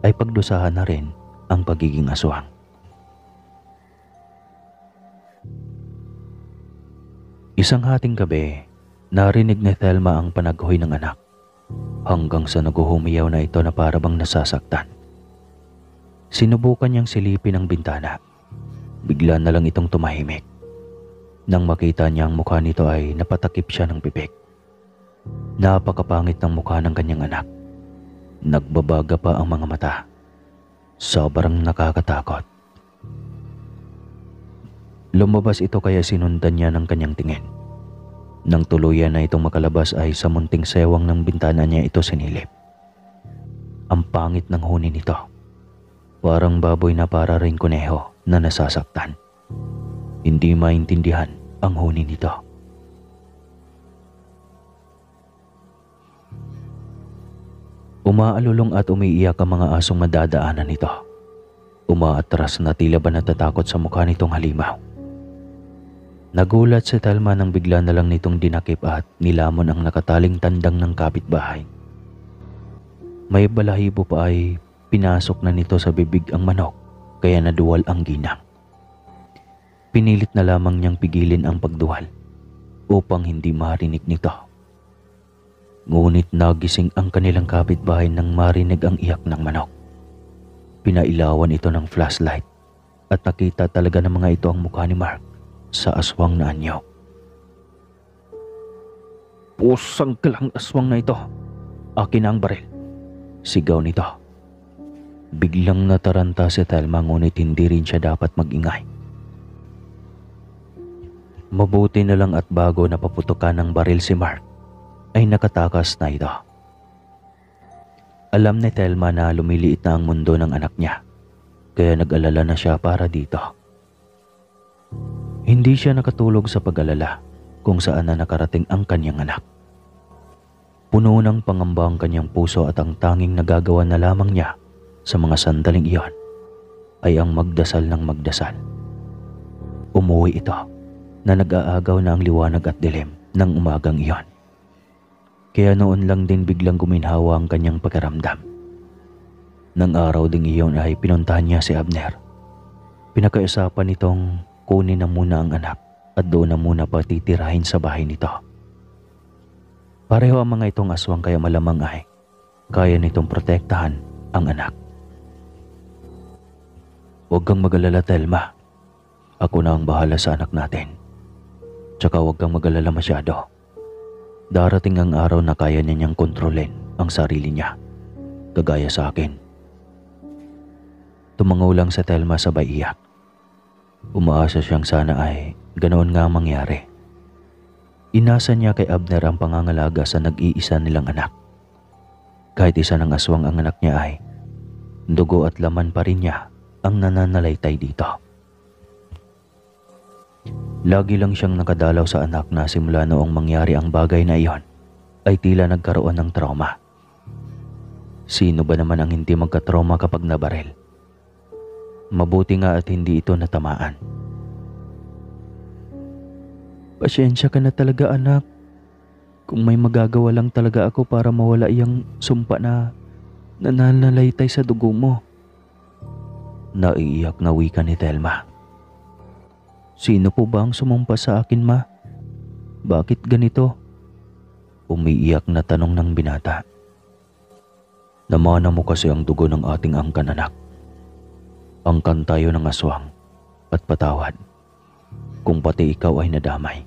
Speaker 1: ay pagdusahan na rin ang pagiging aswang. Isang hating gabi, narinig ni Thelma ang panaghoy ng anak hanggang sa naguhumiyaw na ito na parabang nasasaktan. Sinubukan niyang silipin ang bintana. Bigla na lang itong tumahimik. Nang makita niya ang mukha nito ay napatakip siya ng bibig. Napakapangit ng mukha ng kanyang anak. Nagbabaga pa ang mga mata. Sobrang nakakatakot. Lumabas ito kaya sinundan niya ng kanyang tingin. Nang tuluyan na itong makalabas ay sa munting sewang ng bintana niya ito sinilip. Ang pangit ng huni nito. Parang baboy na para rin kuneho na nasasaktan. Hindi maintindihan ang huni nito. Umaalulong at umiiyak ang mga asong madadaanan nito. Umaatras na tila ba natatakot sa mukha nitong halimaw. Nagulat si Thelma nang bigla na lang nitong dinakip at nilamon ang nakataling tandang ng kapitbahay. May balahibo pa ay pinasok na nito sa bibig ang manok kaya naduwal ang ginang. Pinilit na lamang niyang pigilin ang pagduwal upang hindi marinig nito. Ngunit nagising ang kanilang kapitbahay nang marinig ang iyak ng manok. Pinailawan ito ng flashlight at nakita talaga ng mga ito ang mukha ni Mark sa aswang na anyo. "Pusang kalang aswang na ito! Akin na ang baril!" sigaw nito. Biglang nataranta si Thelma ngunit hindi rin siya dapat mag-ingay. Mabuti na lang at bago napaputukan ng baril si Mark ay nakatakas na ito. Alam ni Thelma na lumiliit na ang mundo ng anak niya kaya nag-alala na siya para dito. Hindi siya nakatulog sa pag-alala kung saan na nakarating ang kanyang anak. Puno ng pangamba ang kanyang puso at ang tanging nagagawa na lamang niya sa mga sandaling iyon ay ang magdasal ng magdasal. Umuwi ito na nag-aagaw na ang liwanag at dilim ng umagang iyon. Kaya noon lang din biglang guminhawa ang kanyang pakiramdam. Nang araw ding iyon ay pinuntahan niya si Abner. Pinakausapan nitong kunin na muna ang anak at doon na muna patitirahin sa bahay nito. Pareho ang mga itong aswang kaya malamang ay kaya nitong protektahan ang anak. "Huwag kang mag-alala, Thelma. Ako na ang bahala sa anak natin. Tsaka huwag kang mag-alala masyado. Darating ang araw na kaya niyang kontrolin ang sarili niya, kagaya sa akin." Tumangaw lang sa Thelma sabay iyak. Umaasa siyang sana ay ganoon nga mangyari. Inasa niya kay Abner ang pangangalaga sa nag-iisa nilang anak. Kahit isa ng aswang ang anak niya ay dugo at laman pa rin niya ang nananalaytay dito. Lagi lang siyang nakadalaw sa anak na simula noong mangyari ang bagay na iyon ay tila nagkaroon ng trauma. Sino ba naman ang hindi magka-trauma kapag nabaril? Mabuti nga at hindi ito natamaan. "Pasyensya ka na talaga, anak. Kung may magagawa lang talaga ako para mawala iyang sumpa na nananalaytay sa dugo mo." Naiiyak na wika ni Thelma. "Sino po ba ang sumumpa sa akin, ma? Bakit ganito?" Umiiyak na tanong ng binata. "Namana mo kasi ang dugo ng ating angkan, anak. Angkan tayo ng aswang at patawad kung pati ikaw ay nadamay.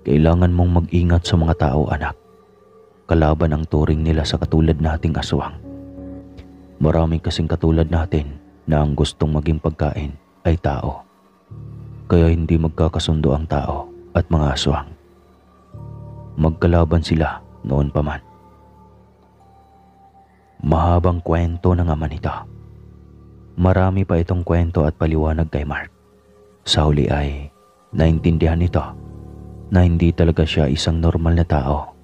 Speaker 1: Kailangan mong mag-ingat sa mga tao, anak. Kalaban ang turing nila sa katulad nating aswang. Maraming kasing katulad natin na ang gustong maging pagkain ay tao. Kaya hindi magkakasundo ang tao at mga aswang. Magkalaban sila noon pa man." Mahabang kwento ng ama nito. Marami pa itong kwento at paliwanag kay Mark. Sa huli ay naintindihan nito na hindi talaga siya isang normal na tao.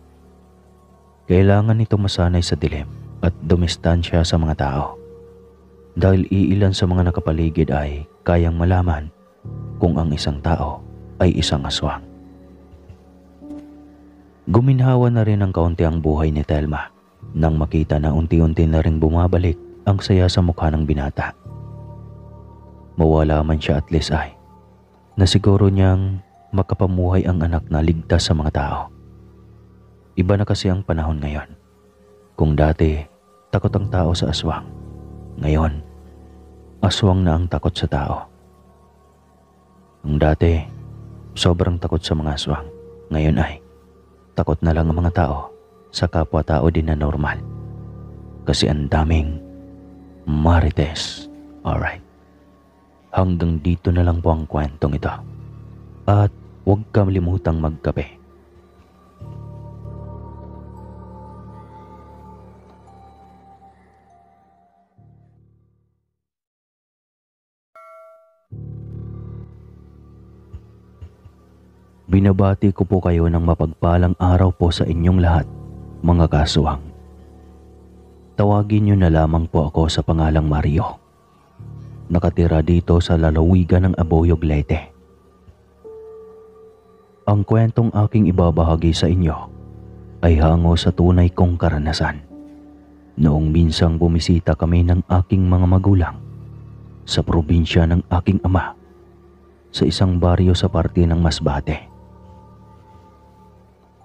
Speaker 1: Kailangan nito masanay sa dilim at dumistansya sa mga tao. Dahil iilan sa mga nakapaligid ay kayang malaman kung ang isang tao ay isang aswang. Guminhawa na rin ng kaunti ang buhay ni Telma nang makita na unti-unti na ring bumabalik ang saya sa mukha ng binata. Mawala man siya at least ay nasiguro niyang makapamuhay ang anak na ligtas sa mga tao. Iba na kasi ang panahon ngayon. Kung dati takot ang tao sa aswang, ngayon aswang na ang takot sa tao. Kung dati sobrang takot sa mga aswang, ngayon ay takot na lang ang mga tao sa kapwa-tao din na normal. Kasi ang daming marites. Alright. Hanggang dito na lang po ang kwentong ito. At huwag kalimutang magkape. Binabati ko po kayo ng mapagpalang araw po sa inyong lahat, mga kaswang. Tawagin niyo na lamang po ako sa pangalang Mario. Nakatira dito sa lalawigan ng Aboyog, Leyte. Ang kwentong aking ibabahagi sa inyo ay hango sa tunay kong karanasan. Noong minsang bumisita kami ng aking mga magulang sa probinsya ng aking ama sa isang baryo sa parte ng Masbate.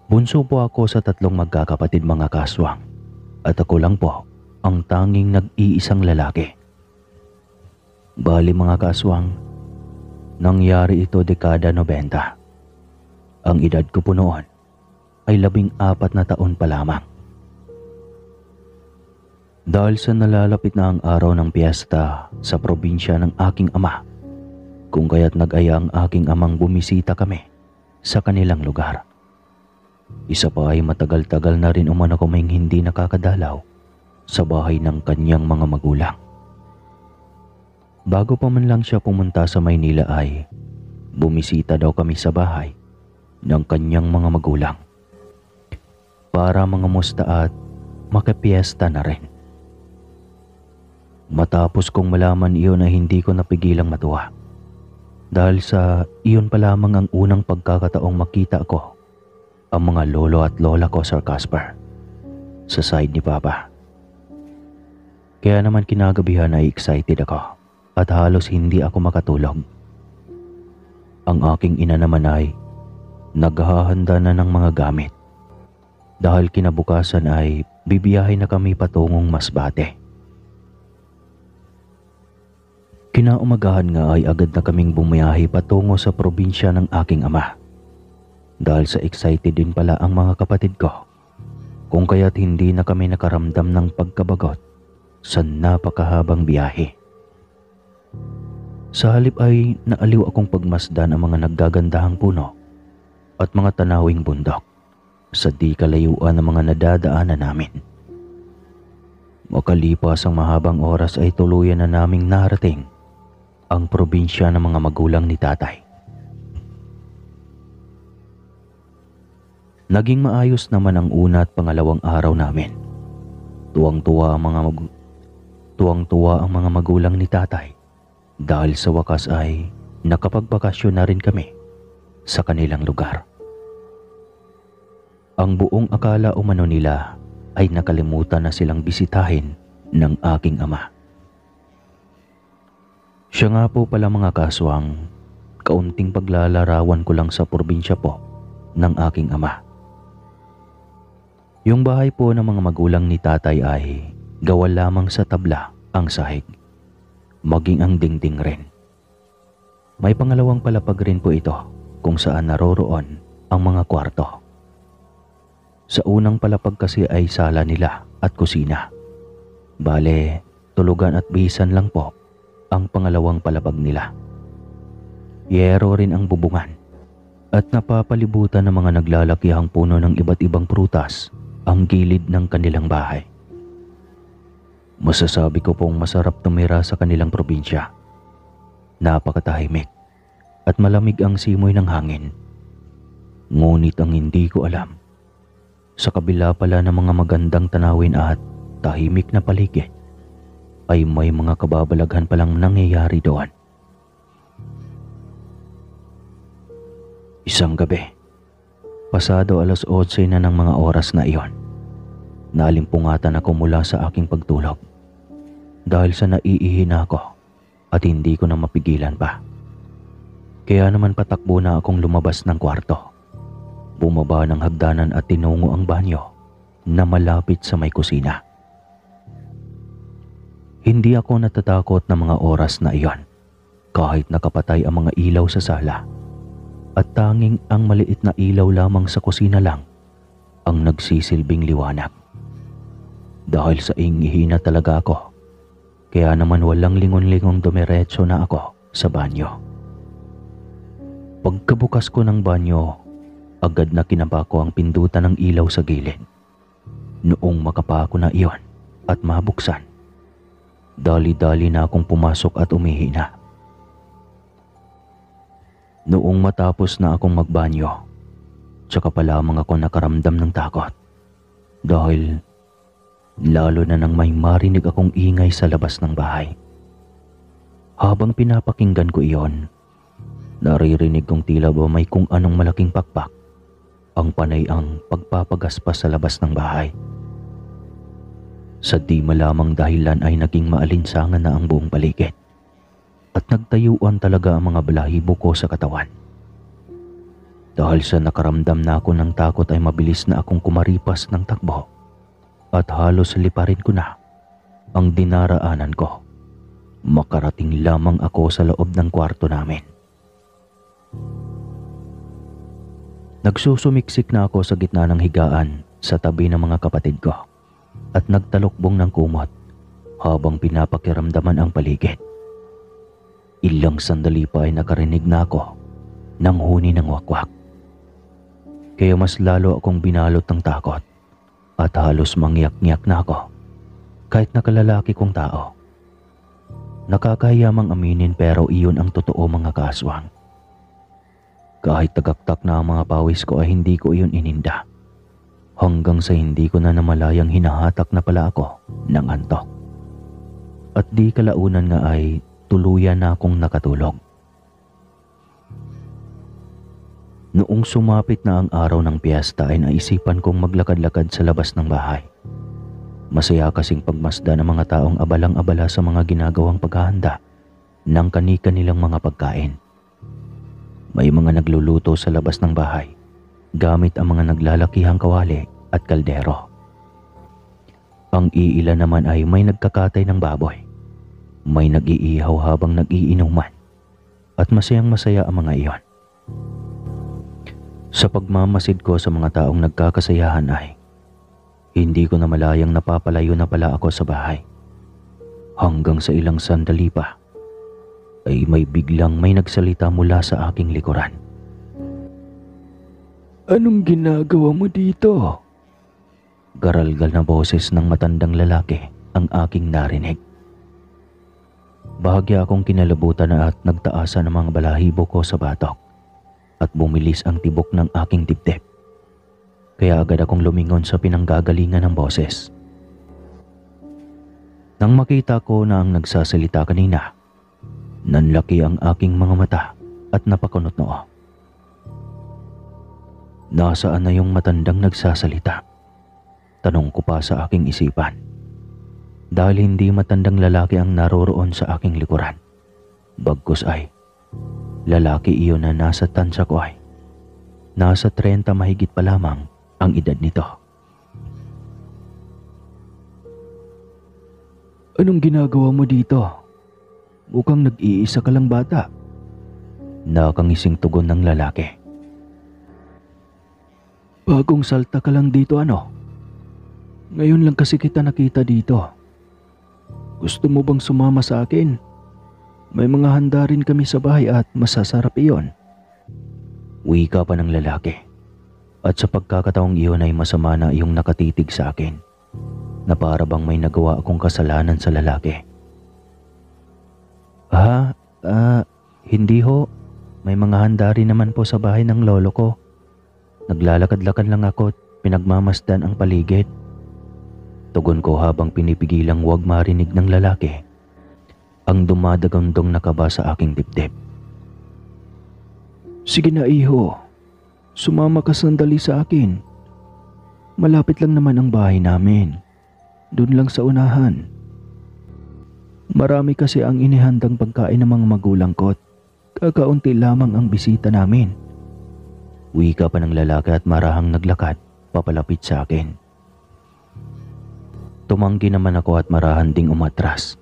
Speaker 1: Bunso po ako sa 3 magkakapatid, mga kaswang, at ako lang po ang tanging nag-iisang lalaki. Bali, mga kaswang, nangyari ito dekada 90. Ang edad ko po noon ay 14 na taon pa lamang. Dahil sa nalalapit na ang araw ng piyesta sa probinsya ng aking ama, kung kaya't nag-aya ang aking amang bumisita kami sa kanilang lugar. Isa pa ay matagal-tagal na rin umano kaming hindi nakakadalaw sa bahay ng kanyang mga magulang. Bago pa man lang siya pumunta sa Maynila ay bumisita daw kami sa bahay ng kanyang mga magulang para mangamusta at makapiesta na rin. Matapos kong malaman iyon ay hindi ko napigilang matuwa dahil sa iyon pa lamang ang unang pagkakataong makita ko ang mga lolo at lola ko, Sir Casper, sa side ni Papa. Kaya naman kinagabihan ay excited ako at halos hindi ako makatulog. Ang aking ina naman ay naghahanda na ng mga gamit dahil kinabukasan ay bibiyahe na kami patungong Masbate. Kinaumagahan nga ay agad na kaming bumiyahe patungo sa probinsya ng aking ama. Dahil sa excited din pala ang mga kapatid ko, kung kaya't hindi na kami nakaramdam ng pagkabagot sa napakahabang biyahe. Sa halip ay naaliw akong pagmasdan ang mga naggagandahang puno at mga tanawing bundok sa di kalayuan ng mga nadadaanan namin. Makalipas ang mahabang oras ay tuluyan na naming narating ang probinsya ng mga magulang ni tatay. Naging maayos naman ang una at pangalawang araw namin. Tuwang-tuwa ang mga magulang ni tatay dahil sa wakas ay nakapagbakasyon na rin kami sa kanilang lugar. Ang buong akala umano nila ay nakalimutan na silang bisitahin ng aking ama. Siya nga po pala, mga kaswang, kaunting paglalarawan ko lang sa probinsya po ng aking ama. Yung bahay po ng mga magulang ni tatay ay gawa lamang sa tabla ang sahig, maging ang dingding rin. May pangalawang palapag rin po ito kung saan naroroon ang mga kwarto. Sa unang palapag kasi ay sala nila at kusina. Bale, tulugan at bihisan lang po ang pangalawang palapag nila. Yero rin ang bubungan at napapalibutan ng mga naglalakihang puno ng iba't ibang prutas ang gilid ng kanilang bahay. Masasabi ko pong masarap tumira sa kanilang probinsya. Napakatahimik at malamig ang simoy ng hangin. Ngunit ang hindi ko alam, sa kabila pala ng mga magandang tanawin at tahimik na paligid, ay may mga kababalaghan palang nangyayari doon. Isang gabi, Pasado 8:00 na ng mga oras na iyon. Nalimpungatan ako mula sa aking pagtulog dahil sa naiihi na ako at hindi ko na mapigilan pa. Kaya naman patakbo na akong lumabas ng kwarto. Bumaba ng hagdanan at tinungo ang banyo na malapit sa may kusina. Hindi ako natatakot ng mga oras na iyon kahit nakapatay ang mga ilaw sa sala at tanging ang maliit na ilaw lamang sa kusina lang ang nagsisilbing liwanag. Dahil sa ingihi na talaga ako, kaya naman walang lingon-lingong dumiretso na ako sa banyo. Pagkabukas ko ng banyo, agad na kinaba ko ang pindutan ng ilaw sa gilid. Noong makapako na iyon at mabuksan, dali-dali na akong pumasok at umihi na. Noong matapos na akong magbanyo, tsaka pa lamang ako nakaramdam ng takot dahil lalo na nang may marinig akong ingay sa labas ng bahay. Habang pinapakinggan ko iyon, naririnig kong tila ba may kung anong malaking pakpak ang panay ang pagpapagaspas sa labas ng bahay. Sa di malamang dahilan ay naging maalinsangan na ang buong paligid at nagtayuan talaga ang mga balahibo ko sa katawan. Dahil sa nakaramdam na ako ng takot ay mabilis na akong kumaripas ng takbo at halos liparin ko na ang dinaraanan ko. Makarating lamang ako sa loob ng kwarto namin. Nagsusumiksik na ako sa gitna ng higaan sa tabi ng mga kapatid ko at nagtalukbong ng kumot habang pinapakiramdaman ang paligid. Ilang sandali pa ay nakarinig na ako ng huni ng wakwak. Kaya mas lalo akong binalot ng takot at halos mangyak-ngyak na ako kahit nakalalaki kong tao. Nakakahiyamang aminin pero iyon ang totoo mga kaaswang. Kahit tagaktak na ang mga pawis ko ay hindi ko iyon ininda hanggang sa hindi ko na namalayang hinahatak na pala ako ng antok. At di kalaunan nga ay tuluyan na akong nakatulog. Noong sumapit na ang araw ng piyesta ay naisipan kong maglakad-lakad sa labas ng bahay. Masaya kasing pagmasda ng mga taong abalang-abala sa mga ginagawang paghahanda ng kani-kanilang mga pagkain. May mga nagluluto sa labas ng bahay gamit ang mga naglalakihang kawali at kaldero. Ang iilan naman ay may nagkakatay ng baboy. May nag-iihaw habang nag-iinuman at masayang-masaya ang mga iyon. Sa pagmamasid ko sa mga taong nagkakasayahan ay hindi ko na malayang napapalayo na pala ako sa bahay. Hanggang sa ilang sandali pa ay may biglang may nagsalita mula sa aking likuran. "Anong ginagawa mo dito?" Garalgal na boses ng matandang lalaki ang aking narinig. Bahagya akong kinalabutan na at nagtaasan ng mga balahibo ko sa batok at bumilis ang tibok ng aking dibdib. Kaya agad akong lumingon sa pinanggagalingan ng boses. Nang makita ko na ang nagsasalita kanina, nanlaki ang aking mga mata at napakunot noo. Nasaan na yung matandang nagsasalita? Tanong ko pa sa aking isipan. Dahil hindi matandang lalaki ang naroroon sa aking likuran. Bagkus ay lalaki iyon na nasa tansya ko ay nasa 30 mahigit pa lamang ang edad nito. "Anong ginagawa mo dito? Mukhang nag-iisa ka lang bata." Nakangising tugon ng lalaki. "Bagong salta ka lang dito ano? Ngayon lang kasi kita nakita dito. Gusto mo bang sumama sa akin? May mga handa rin kami sa bahay at masasarap iyon." Wika pa ng lalaki. At sa pagkakataong iyon ay masama na iyong nakatitig sa akin na para bang may nagawa akong kasalanan sa lalaki. Hindi ho. May mga handa rin naman po sa bahay ng lolo ko. Naglalakad-lakad lang ako at pinagmamasdan ang paligid." Tugon ko habang pinipigilang huwag marinig ng lalaki ang dumadagandong na kaba sa aking dibdib. "Sige na iho, Sumama ka sandali sa akin. Malapit lang naman ang bahay namin. Doon lang sa unahan. Marami kasi ang inihandang pagkain ng mga magulang ko at kakaunti lamang ang bisita namin. Wika pa ng lalaki at marahang naglakad papalapit sa akin. Tumanggi naman ako at marahan ding umatras.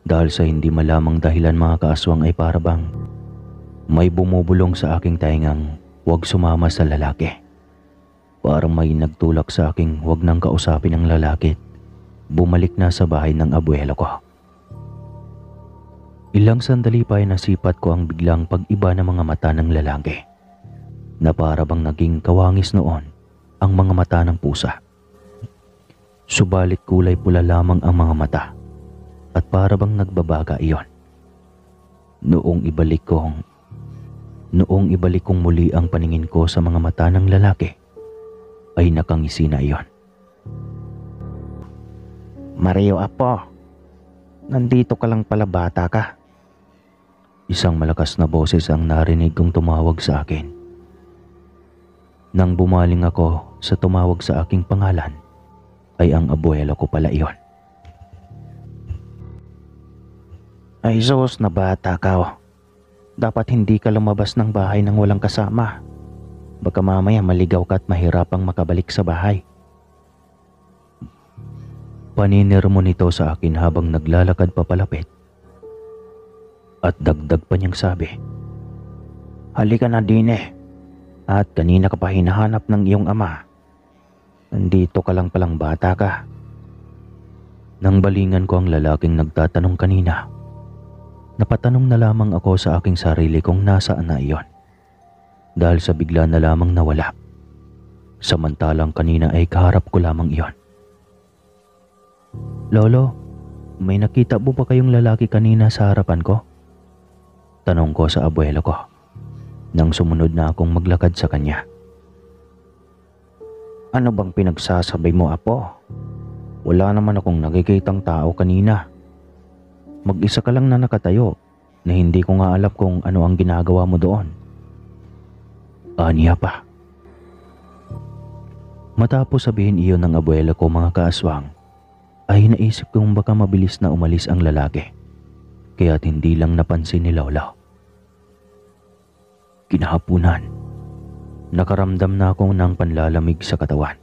Speaker 1: Dahil sa hindi malamang dahilan mga kaaswang ay parabang may bumubulong sa aking taingang huwag sumama sa lalaki. Parang may nagtulak sa aking huwag nang kausapin ang lalaki. Bumalik na sa bahay ng abuelo ko. Ilang sandali pa ay nasipat ko ang biglang pag-iba ng mga mata ng lalaki na parabang naging kawangis noon ang mga mata ng pusa. Subalit kulay pula lamang ang mga mata at parabang nagbabaga iyon. Noong ibalik kong muli ang paningin ko sa mga mata ng lalaki, ay nakangisi na iyon.
Speaker 2: Mario apo, nandito ka lang pala, bata ka.
Speaker 1: Isang malakas na boses ang narinig kong tumawag sa akin. Nang bumaling ako sa tumawag sa aking pangalan, ay ang abuelo ko pala iyon.
Speaker 2: Ay sus, na bata ka oh. Dapat hindi ka lumabas ng bahay nang walang kasama. Baka mamaya maligaw ka at mahirapang makabalik sa bahay.
Speaker 1: Paninirmo nito sa akin habang naglalakad papalapit. At dagdag pa niyang sabi,
Speaker 2: Halika na din eh. At kanina ka pa hinahanap ng iyong ama. Nandito ka lang palang, bata ka.
Speaker 1: Nang balingan ko ang lalaking nagtatanong kanina, napatanong na lamang ako sa aking sarili kung nasaan na iyon. Dahil sa bigla na lamang nawala. Samantalang kanina ay kaharap ko lamang iyon. Lolo, may nakita po ba kayong lalaki kanina sa harapan ko? Tanong ko sa abuelo ko nang sumunod na akong maglakad sa kanya.
Speaker 2: Ano bang pinagsasabi mo, apo? Wala naman akong nakikitang tao kanina. Mag-isa ka lang na nakatayo na hindi ko nga alam kung ano ang ginagawa mo doon.
Speaker 1: Aniya pa. Matapos sabihin iyon ng abuelo ko mga kaaswang, ay naisip kong baka mabilis na umalis ang lalaki, kaya't hindi lang napansin ni Lola. Kinahapunan, nakaramdam na ako ng panlalamig sa katawan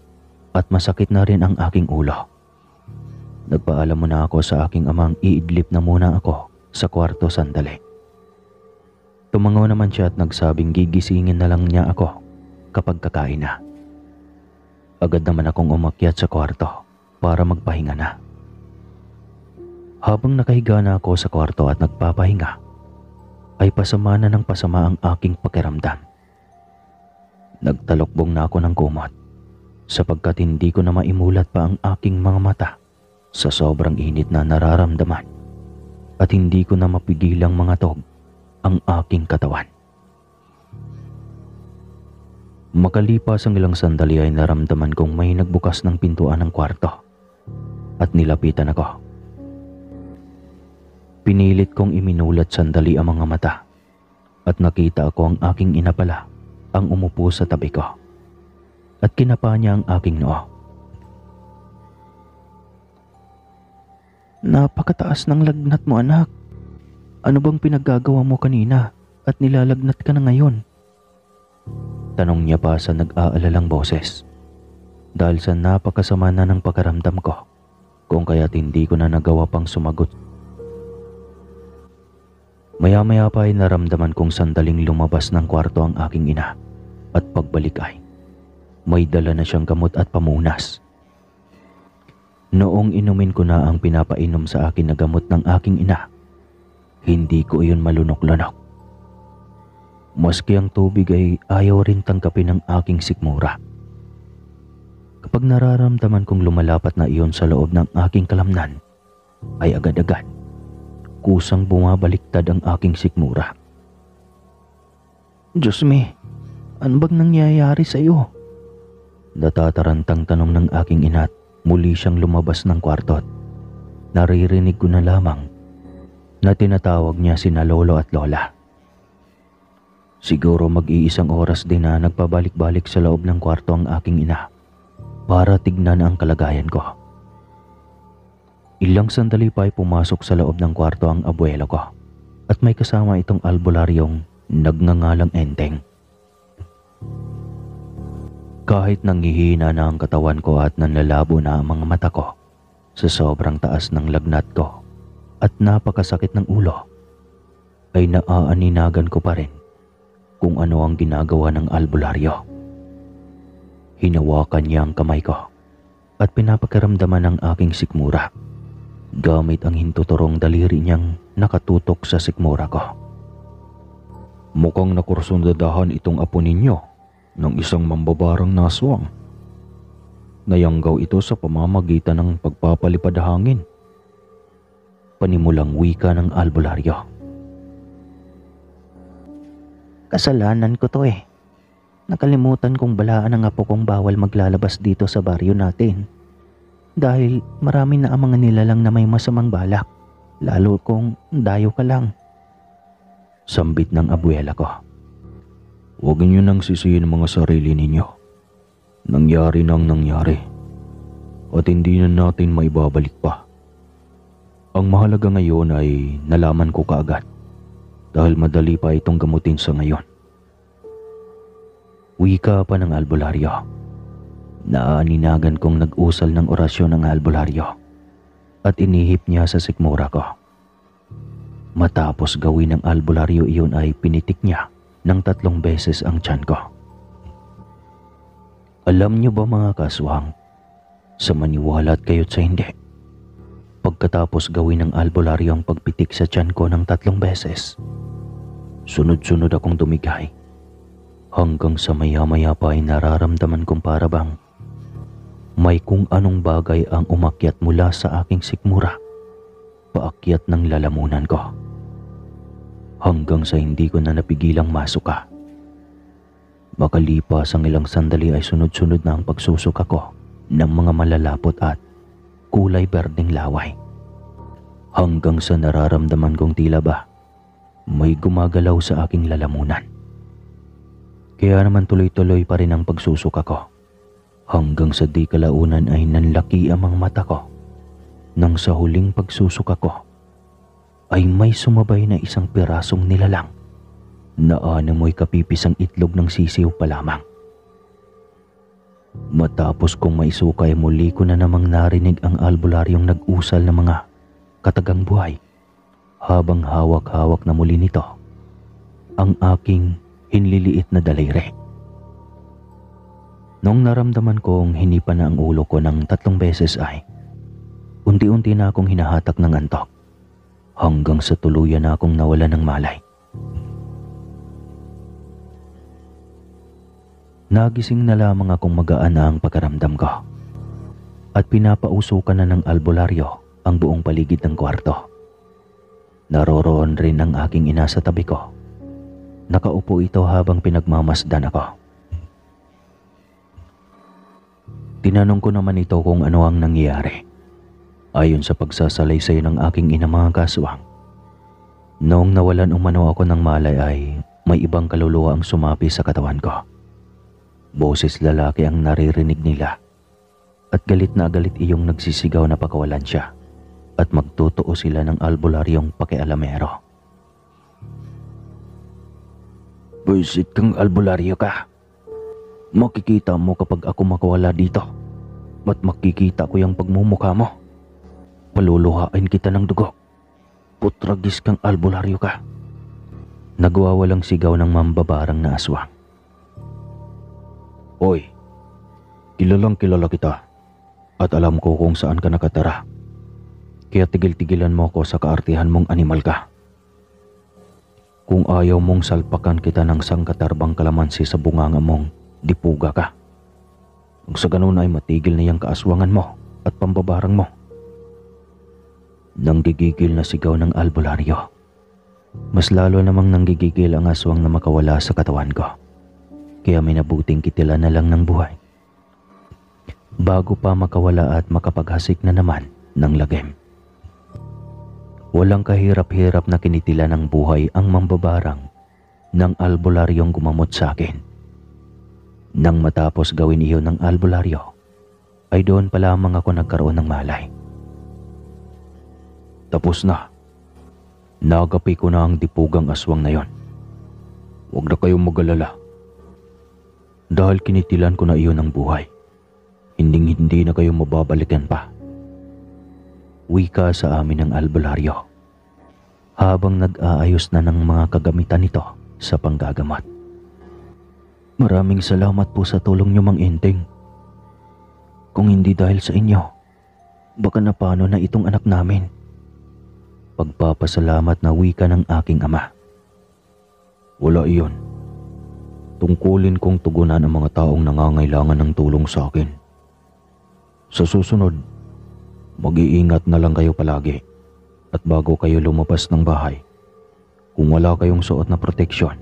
Speaker 1: at masakit na rin ang aking ulo. Nagpaalam muna ako sa aking amang iidlip na muna ako sa kwarto sandali. Tumango naman siya at nagsabing gigisingin na lang niya ako kapag kakain na. Agad naman akong umakyat sa kwarto para magpahinga na. Habang nakahiga na ako sa kwarto at nagpapahinga, ay pasama na ng pasama ang aking pakiramdam. Nagtalokbong na ako ng kumot sapagkat hindi ko na maimulat pa ang aking mga mata sa sobrang init na nararamdaman at hindi ko na mapigilang mangatog ang aking katawan. Makalipas ang ilang sandali ay naramdaman kong may nagbukas ng pintuan ng kwarto at nilapitan ako. Pinilit kong iminulat sandali ang mga mata at nakita ako ang aking ina pala ang umupo sa tabi ko at kinapa niya ang aking noo.
Speaker 2: Napakataas ng lagnat mo, anak. Ano bang pinaggagawa mo kanina at nilalagnat ka na ngayon?
Speaker 1: Tanong niya pa sa nag-aalalang boses. Dahil sa napakasama na ng pakaramdam ko, kung kaya't hindi ko na nagawa pang sumagot. Maya-maya pa ay naramdaman kong sandaling lumabas ng kwarto ang aking ina at pagbalik ay may dala na siyang gamot at pamunas. Noong inumin ko na ang pinapainom sa akin na gamot ng aking ina, hindi ko iyon malunok-lunok. Maski ang tubig ay ayaw rin tanggapin ng aking sikmura. Kapag nararamdaman kong lumalapat na iyon sa loob ng aking kalamnan, ay agad-agad kusang bumabaliktad ang aking sikmura.
Speaker 2: Diyos me, ano bang nangyayari sa iyo?
Speaker 1: Natatarantang tanong ng aking ina at muli siyang lumabas ng kwarto. Naririnig ko na lamang na tinatawag niya sina lolo at lola.
Speaker 2: Siguro mag-iisang oras din na nagpabalik-balik sa loob ng kwarto ang aking ina para tignan ang kalagayan ko. Ilang sandali pa ay pumasok sa loob ng kwarto ang abuelo ko at may kasama itong albularyong nagngangalang Enteng. Kahit nanghihina na ang katawan ko at nanlalabo na ang mga mata ko sa sobrang taas ng lagnat ko at napakasakit ng ulo, ay naaaninagan ko pa rin kung ano ang ginagawa ng albularyo. Hinawakan niya ang kamay ko at pinapakiramdaman ang aking sikmura gamit ang hintuturong daliri niyang nakatutok sa sikmura ko. Mukhang nakursundadahan itong apo ninyo ng isang mambabarang naswang. Nayanggaw ito sa pamamagitan ng pagpapalipad hangin. Panimulang wika ng albularyo. Kasalanan ko to eh. Nakalimutan kong balaan ang apo kong bawal maglalabas dito sa baryo natin. Dahil marami na ang mga nilalang na may masamang balak, lalo kung dayo ka lang. Sambit ng abuela ko. Huwag niyo nang sisihin ang mga sarili ninyo. Nangyari nang nangyari. At hindi na natin maibabalik pa. Ang mahalaga ngayon ay nalaman ko kaagad. Dahil madali pa itong gamutin sa ngayon. Wika pa ng albularyo. Naaaninagan kong nag-usal ng orasyon ng albularyo at inihip niya sa sikmura ko. Matapos gawin ng albularyo iyon ay pinitik niya ng 3 beses ang tiyan ko. Alam niyo ba mga kaswang, sa maniwala at kayo't sa hindi, pagkatapos gawin ng albularyo ang pagpitik sa tiyan ko ng 3 beses, sunod-sunod akong dumigay hanggang sa maya-maya pa ay nararamdaman kong para bang may kung anong bagay ang umakyat mula sa aking sikmura paakyat ng lalamunan ko hanggang sa hindi ko na napigilang masuka. Makalipas ang ilang sandali ay sunod-sunod na ang pagsusuka ko ng mga malalapot at kulay berdeng laway hanggang sa nararamdaman kong tila ba may gumagalaw sa aking lalamunan. Kaya naman tuloy-tuloy pa rin ang pagsusuka ko hanggang sa di kalaunan ay nanlaki ang mga mata ko nang sa huling pagsusuka ko ay may sumabay na isang pirasong nilalang na anamoy kapipisang itlog ng sisiw pa lamang. Matapos kong maisuka ay muli ko na namang narinig ang albularyong nag-usal ng mga katagang buhay habang hawak-hawak na muli nito ang aking hinliliit na daliri. Noong naramdaman kong hinipan na ang ulo ko ng 3 beses ay unti-unti na akong hinahatak ng antok hanggang sa tuluyan na akong nawala ng malay. Nagising na lamang akong magaan na ang pagkaramdam ko at pinapausukan na ng albularyo ang buong paligid ng kwarto. Naroroon rin ang aking ina sa tabi ko. Nakaupo ito habang pinagmamasdan ako. Tinanong ko naman ito kung ano ang nangyayari. Ayon sa pagsasalaysay ng aking ina mga kaswang, noong nawalan umano ako ng malay ay may ibang kaluluwa ang sumapi sa katawan ko. Boses lalaki ang naririnig nila at galit na galit iyong nagsisigaw na pakawalan siya at magtotoo sila ng albularyong pakialamero. Buisit kang albularyo ka. Makikita mo kapag ako makawala dito. Ba't makikita ko yung pagmumukha mo? Paluluhain kita ng dugo. Putragis kang albularyo ka. Nagwawalang sigaw ng mambabarang na aswang. Hoy, kilalang kilala kita at alam ko kung saan ka nakatara. Kaya tigil-tigilan mo ko sa kaartihan mong animal ka. Kung ayaw mong salpakan kita ng sangkatarbang kalamansi sa bunganga mong dipuga ka. Kung sa ganun ay matigil na yung kaaswangan mo at pambabarang mo. Nanggigigil na sigaw ng albularyo. Mas lalo namang nanggigigil ang aswang na makawala sa katawan ko. Kaya minabuting kitila na lang ng buhay. Bago pa makawala at makapaghasik na naman ng lagim. Walang kahirap-hirap na kinitila ng buhay ang mambabarang
Speaker 1: ng albularyong gumamot sa akin. Nang matapos gawin iyon ng albularyo, ay doon pa lamang ako nagkaroon ng malay. Tapos na. Nagapi ko na ang dipugang aswang na yon. Huwag na kayong mag-alala. Dahil kinitilan ko na iyon ng buhay, hindi na kayo mababalikan pa. Wika sa amin ng albularyo habang nag-aayos na ng mga kagamitan nito sa panggagamot. Maraming salamat po sa tulong niyo, Mang Enteng. Kung hindi dahil sa inyo, baka napano na itong anak namin. Pagpapasalamat na wika ng aking ama. Wala iyon. Tungkulin kong tugunan ang mga taong nangangailangan ng tulong sa akin. Sa susunod, mag-iingat na lang kayo palagi at bago kayo lumabas ng bahay, kung wala kayong suot na proteksyon,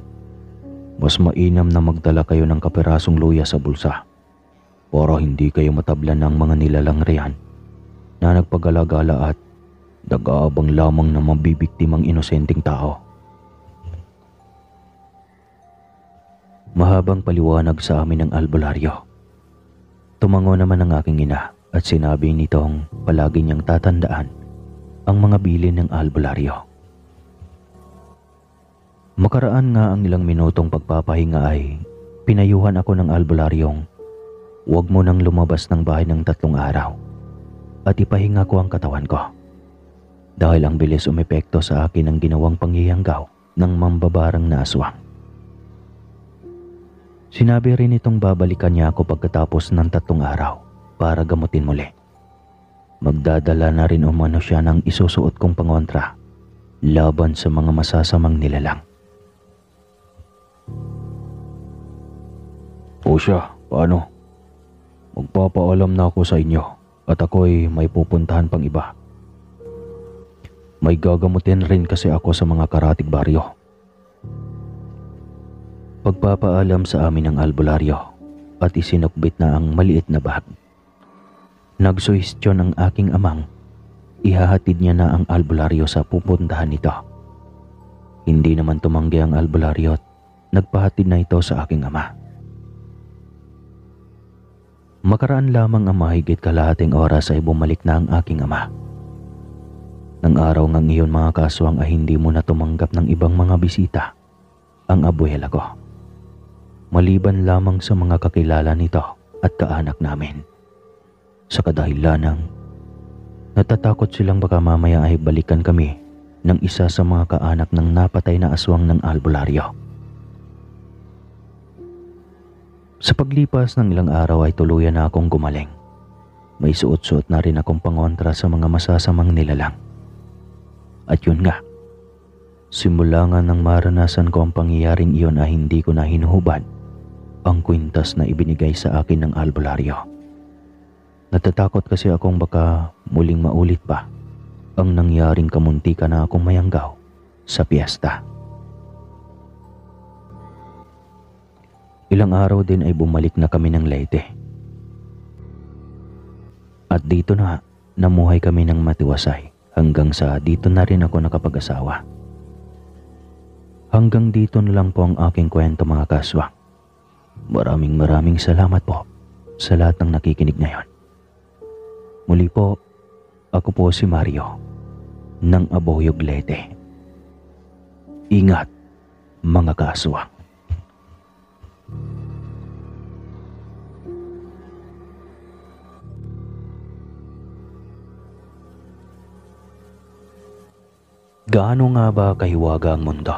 Speaker 1: mas mainam na magdala kayo ng kapirasong luya sa bulsa para hindi kayo matablan ng mga nilalang riyan na nagpagalagala at nag-aabang lamang na mabibiktimang inosenteng tao. Mahabang paliwanag sa amin ng albularyo. Tumango naman ang aking ina at sinabi nitong palagi niyang tatandaan ang mga bilin ng albularyo. Makaraan nga ang ilang minutong pagpapahinga ay pinayuhan ako ng albularyong huwag mo nang lumabas ng bahay ng 3 araw at ipahinga ko ang katawan ko. Dahil ang bilis umepekto sa akin ang ginawang pangyayanggaw ng mambabarang na aswang. Sinabi rin itong babalikan niya ako pagkatapos ng 3 araw para gamutin muli. Magdadala na rin umano siya ng isusuot kong pangontra laban sa mga masasamang nilalang. O siya, paano? Magpapaalam na ako sa inyo at ako'y may pupuntahan pang iba. May gagamutin rin kasi ako sa mga karatig baryo. Pagpapaalam sa amin ng albularyo at isinukbit na ang maliit na bag. Nagsuhestyon ang aking amang ihahatid niya na ang albularyo sa pupuntahan nito. Hindi naman tumanggi ang albularyo at nagpahatid na ito sa aking ama. Makaraan lamang ang mahigit kalahating oras ay bumalik na ang aking ama. Nang araw ngang iyon mga kaswang ay hindi mo na tumanggap ng ibang mga bisita ang abuela ko. Maliban lamang sa mga kakilala nito at kaanak namin. Sa kadahilanang natatakot silang baka mamaya ay balikan kami ng isa sa mga kaanak ng napatay na aswang ng albularyo. Sa paglipas ng ilang araw ay tuluyan na akong gumaling. May suot-suot na rin akong pangontra sa mga masasamang nilalang. At yun nga, simula nga nang maranasan ko ang pangyayaring iyon ay hindi ko na hinuhubad ang kwintas na ibinigay sa akin ng albularyo. Natatakot kasi akong baka muling maulit pa ang nangyaring kamuntika na akong mayanggaw sa piyesta. Ilang araw din ay bumalik na kami ng Leyte. At dito na namuhay kami ng matiwasay. Hanggang sa dito na rin ako nakapag-asawa. Hanggang dito na lang po ang aking kwento mga kaswang. Maraming salamat po sa lahat ng nakikinig ngayon. Muli po, ako po si Mario ng Aboyog Leyte. Ingat mga kaswang. Gaano nga ba kahiwaga ang mundo?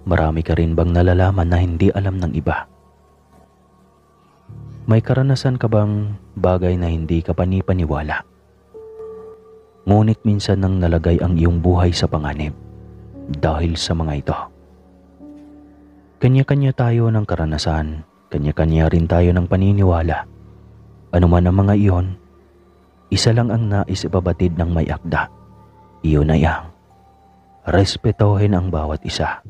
Speaker 1: Marami ka rin bang nalalaman na hindi alam ng iba? May karanasan ka bang bagay na hindi ka panipaniwala? Ngunit minsan nang nalagay ang iyong buhay sa panganib dahil sa mga ito. Kanya-kanya tayo ng karanasan, kanya-kanya rin tayo ng paniniwala. Ano man ang mga iyon, isa lang ang nais ipabatid ng may akda. Iyon ay ang respetohin ang bawat isa.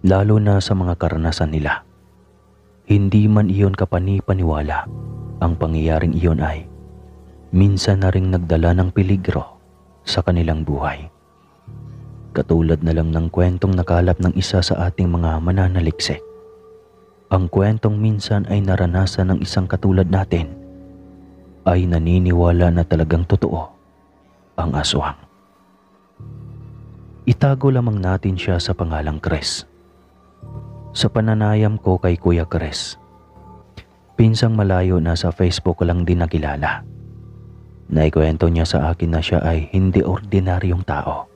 Speaker 1: Lalo na sa mga karanasan nila. Hindi man iyon kapani-paniwala, ang pangyayaring iyon ay minsan na ring nagdala ng peligro sa kanilang buhay. Katulad na lang ng kwentong nakalap ng isa sa ating mga mananaliksik. Ang kwentong minsan ay naranasan ng isang katulad natin ay naniniwala na talagang totoo ang aswang. Itago lamang natin siya sa pangalang Chris. Sa pananayam ko kay Kuya Chris, pinsang malayo na sa Facebook ko lang din nakilala. Naikwento niya sa akin na siya ay hindi ordinaryong tao.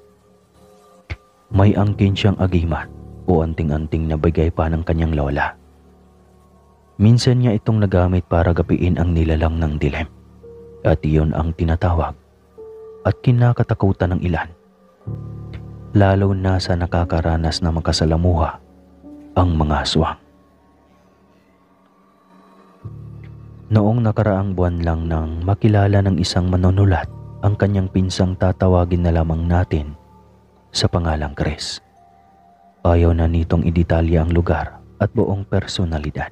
Speaker 1: May angkin siyang agimat o anting-anting na bigay pa ng kanyang lola. Minsan niya itong nagamit para gapiin ang nilalang ng dilim. At iyon ang tinatawag at kinakatakutan ng ilan. Lalo na sa nakakaranas na makasalamuha ang mga aswang. Noong nakaraang buwan lang nang makilala ng isang manunulat ang kanyang pinsang tatawagin na lamang natin sa pangalang Chris. Ayaw na nitong idetalya ang lugar at buong personalidad.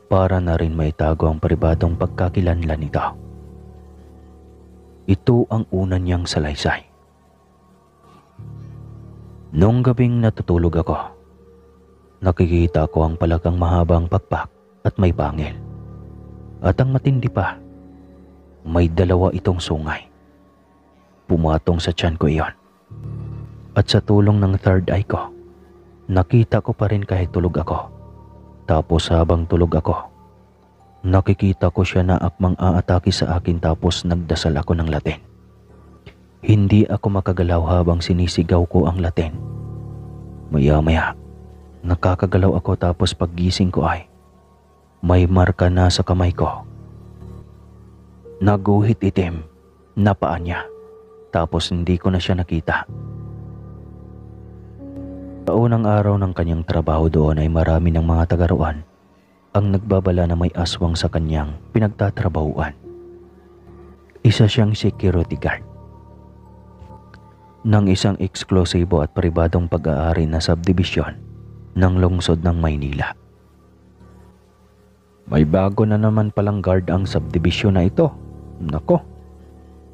Speaker 1: Para na rin maitago ang pribadong pagkakilanlan nito. Ito ang una niyang salaysay. Noong gabing natutulog ako, nakikita ko ang palagang mahabang pakpak at may pangil. At ang matindi pa, may dalawa itong sungay. Pumatong sa tiyan ko iyon. At sa tulong ng third eye ko, nakita ko pa rin kahit tulog ako. Tapos habang tulog ako, nakikita ko siya na akmang aatake sa akin tapos nagdasal ako ng Latin. Hindi ako makagalaw habang sinisigaw ko ang Latin. Maya-maya, nakakagalaw ako tapos paggising ko ay may marka na sa kamay ko. Naguhit itim na paa niya tapos hindi ko na siya nakita. Sa unang araw ng kanyang trabaho doon ay marami ng mga tagaroan ang nagbabala na may aswang sa kanyang pinagtatrabahuan. Isa siyang security guard ng isang eksklusibo at pribadong pag-aari na subdivision ng lungsod ng Maynila. May bago na naman palang guard ang subdivision na ito. Nako,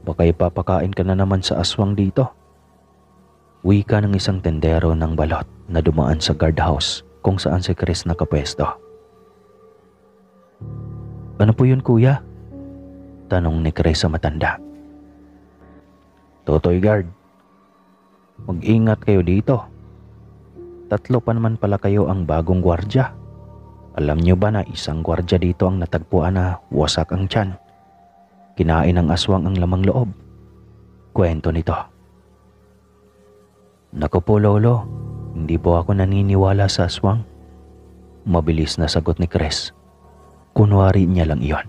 Speaker 1: baka ipapakain ka na naman sa aswang dito. Wika ng isang tendero ng balot na dumaan sa guardhouse kung saan si Chris nakapwesto. Ano po yun, kuya? Tanong ni Chris sa matanda. Totoy guard, mag-ingat kayo dito. 3 pa naman pala kayo ang bagong gwardya. Alam niyo ba na isang gwardya dito ang natagpuan na wasak ang tiyan? Kinain ng aswang ang lamang loob. Kwento nito. Naku po lolo, hindi po ako naniniwala sa aswang. Mabilis na sagot ni Chris. Kunwari niya lang iyon.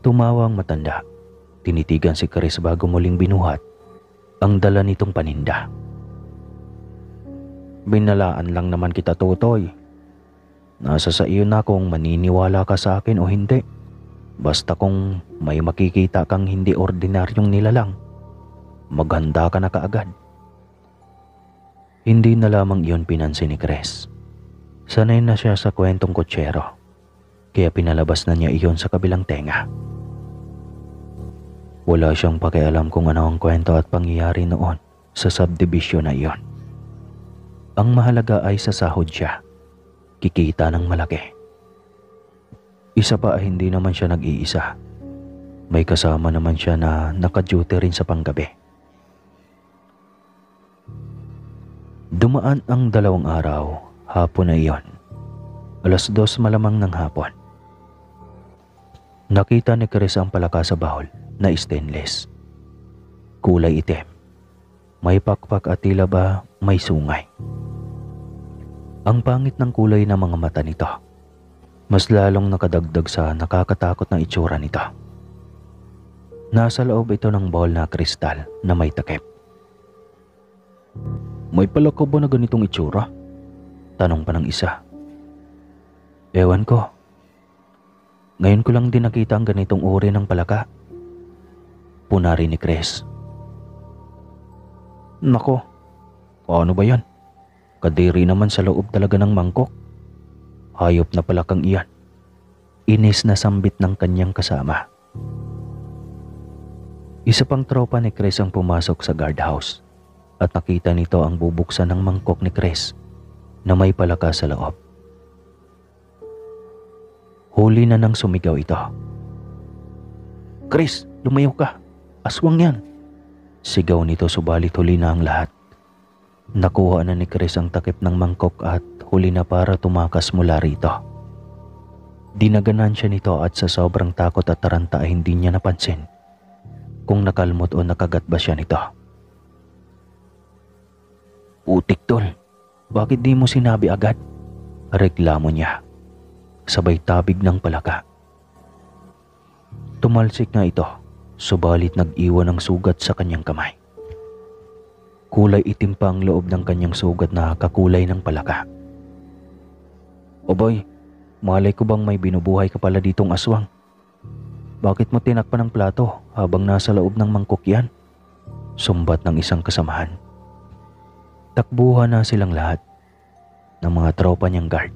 Speaker 1: Tumawa ang matanda. Tinitigan si Chris bago muling binuhat ang dala nitong paninda. Binalaan lang naman kita, Totoy. Nasa sa iyo na kung maniniwala ka sa akin o hindi. Basta kung may makikita kang hindi ordinaryong nilalang, maghanda ka na kaagad. Hindi na lamang iyon pinansin ni Chris. Sanay na siya sa kwentong kutsero, kaya pinalabas na niya iyon sa kabilang tenga. Wala siyang pakialam kung ano ang kwento at pangyayari noon sa subdivision na iyon. Ang mahalaga ay sa sahod siya. Kikita ng malaki. Isa pa ay hindi naman siya nag-iisa. May kasama naman siya na naka-duty rin sa panggabi. Dumaan ang 2 araw, hapon na iyon. 2:00 malamang ng hapon. Nakita ni Chris ang palaka sa bahol na stainless. Kulay itim. May pakpak at tila ba may sungay. Ang pangit ng kulay ng mga mata nito. Mas lalong nakadagdag sa nakakatakot na itsura nito. Nasa loob ito ng bowl na kristal na may takip. May palaka ba na ganitong itsura? Tanong pa ng isa. Ewan ko. Ngayon ko lang din nakita ang ganitong uri ng palaka. Punari ni Chris. Nako, ano ba yan? Kadiri naman sa loob talaga ng mangkok. Hayop na palakang iyan. Inis na sambit ng kanyang kasama. Isa pang tropa ni Chris ang pumasok sa guardhouse. at nakita nito ang bubuksan ng mangkok ni Chris na may palaka sa loob. Huli na nang sumigaw ito. "Chris, lumayo ka! Aswang yan!" Sigaw nito subalit huli na ang lahat. Nakuha na ni Chris ang takip ng mangkok at huli na para tumakas mula rito. Dinaganan siya nito at sa sobrang takot at taranta ay hindi niya napansin kung nakalmot o nakagat ba siya nito. "Putik tol, bakit di mo sinabi agad?" Reklamo niya. Sabay tabig ng palaka. Tumalsik na ito, subalit nag-iwan ng sugat sa kanyang kamay. Kulay itim pa ang loob ng kanyang sugat na kakulay ng palaka. "O boy, malay ko bang may binubuhay ka pala ditong aswang? Bakit mo tinakpan ng plato habang nasa loob ng mangkok yan?" Sumbat ng isang kasamahan. Takbuhan na silang lahat ng mga tropa niyang guard.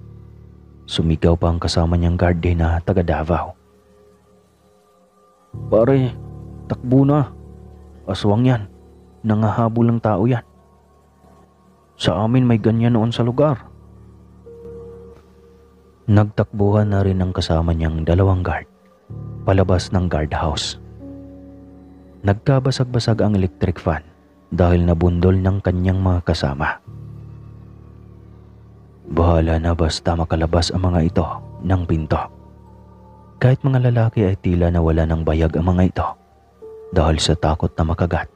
Speaker 1: Sumigaw pa ang kasama niyang guard din na taga Davao. "Pare, takbo na. Aswang yan. Nangahabol ng tao yan. Sa amin may ganyan noon sa lugar." Nagtakbuhan na rin ang kasama niyang dalawang guard palabas ng guardhouse. Nagkabasag-basag ang electric fan dahil nabundol ng kanyang mga kasama. Bahala na basta makalabas ang mga ito ng pinto. Kahit mga lalaki ay tila nawala ng bayag ang mga ito dahil sa takot na makagat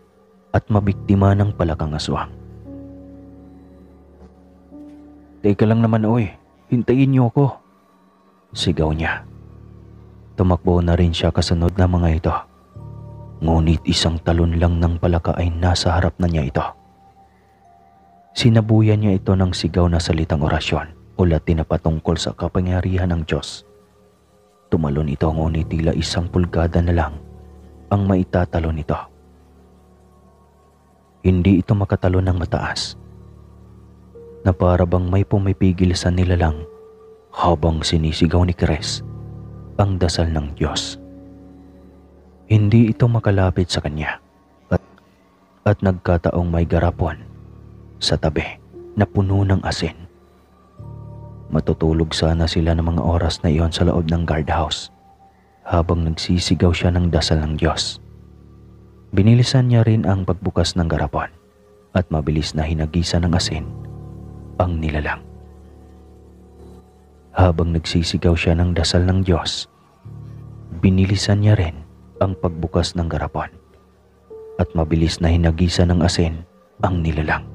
Speaker 1: at mabiktima ng palakang aswang. "Teka lang naman oy, hintayin niyo ako," sigaw niya. Tumakbo na rin siya kasunod ng mga ito. Ngunit isang talon lang ng palaka ay nasa harap na niya ito. Sinabuyan niya ito ng sigaw na salitang orasyon o Latin na patungkol sa kapangyarihan ng Diyos. Tumalon ito ngunit tila isang pulgada na lang ang maitatalon nito. Hindi ito makatalon ng mataas, na para bang may pumipigil sa nilalang habang sinisigaw ni Chris ang dasal ng Diyos. Hindi ito makalapit sa kanya at nagkataong may garapon sa tabi na puno ng asin. Matutulog sana sila ng mga oras na iyon sa loob ng guardhouse habang nagsisigaw siya ng dasal ng Diyos. Binilisan niya rin ang pagbukas ng garapon at mabilis na hinagisan ng asin ang nilalang. Habang nagsisigaw siya ng dasal ng Diyos, binilisan niya rin ang pagbukas ng garapon at mabilis na hinagisan ng asin ang nilalang.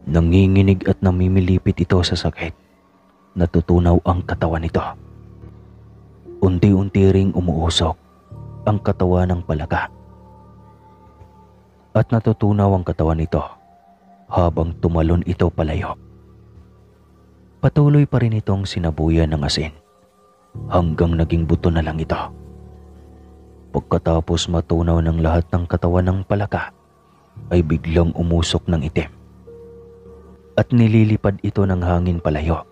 Speaker 1: Nanginginig at namimilipit ito sa sakit. Natutunaw ang katawan nito. Unti-unti ring umuusok ang katawan ng palaka. At natutunaw ang katawan nito habang tumalon ito palayo. Patuloy pa rin itong sinabuyan ng asin hanggang naging buto na lang ito. Pagkatapos matunaw ng lahat ng katawan ng palaka, ay biglang umusok ng itim. At nililipad ito ng hangin palayo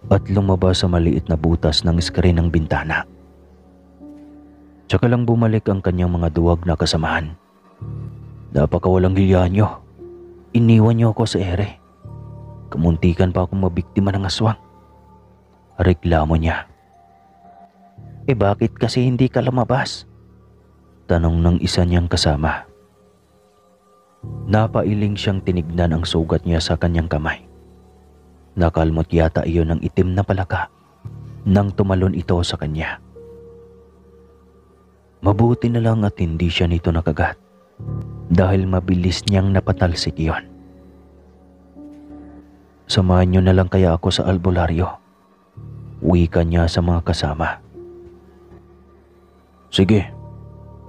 Speaker 1: at lumabas sa maliit na butas ng iskrin ng bintana. Tsaka lang bumalik ang kanyang mga duwag na kasamahan. "Napakawalang hiya nyo. Iniwan nyo ako sa ere. Kamuntikan pa akong mabiktima ng aswang," reklamo niya.
Speaker 2: Bakit kasi hindi ka lumabas?"
Speaker 1: tanong ng isa niyang kasama. Napailing siyang tinignan ang sugat niya sa kanyang kamay. Nakalmot yata iyon ng itim na palaka nang tumalon ito sa kanya. Mabuti na lang at hindi siya nito nakagat dahil mabilis niyang napatalsik iyon. "Samahan niyo na lang kaya ako sa albularyo," wika niya sa mga kasama. "Sige,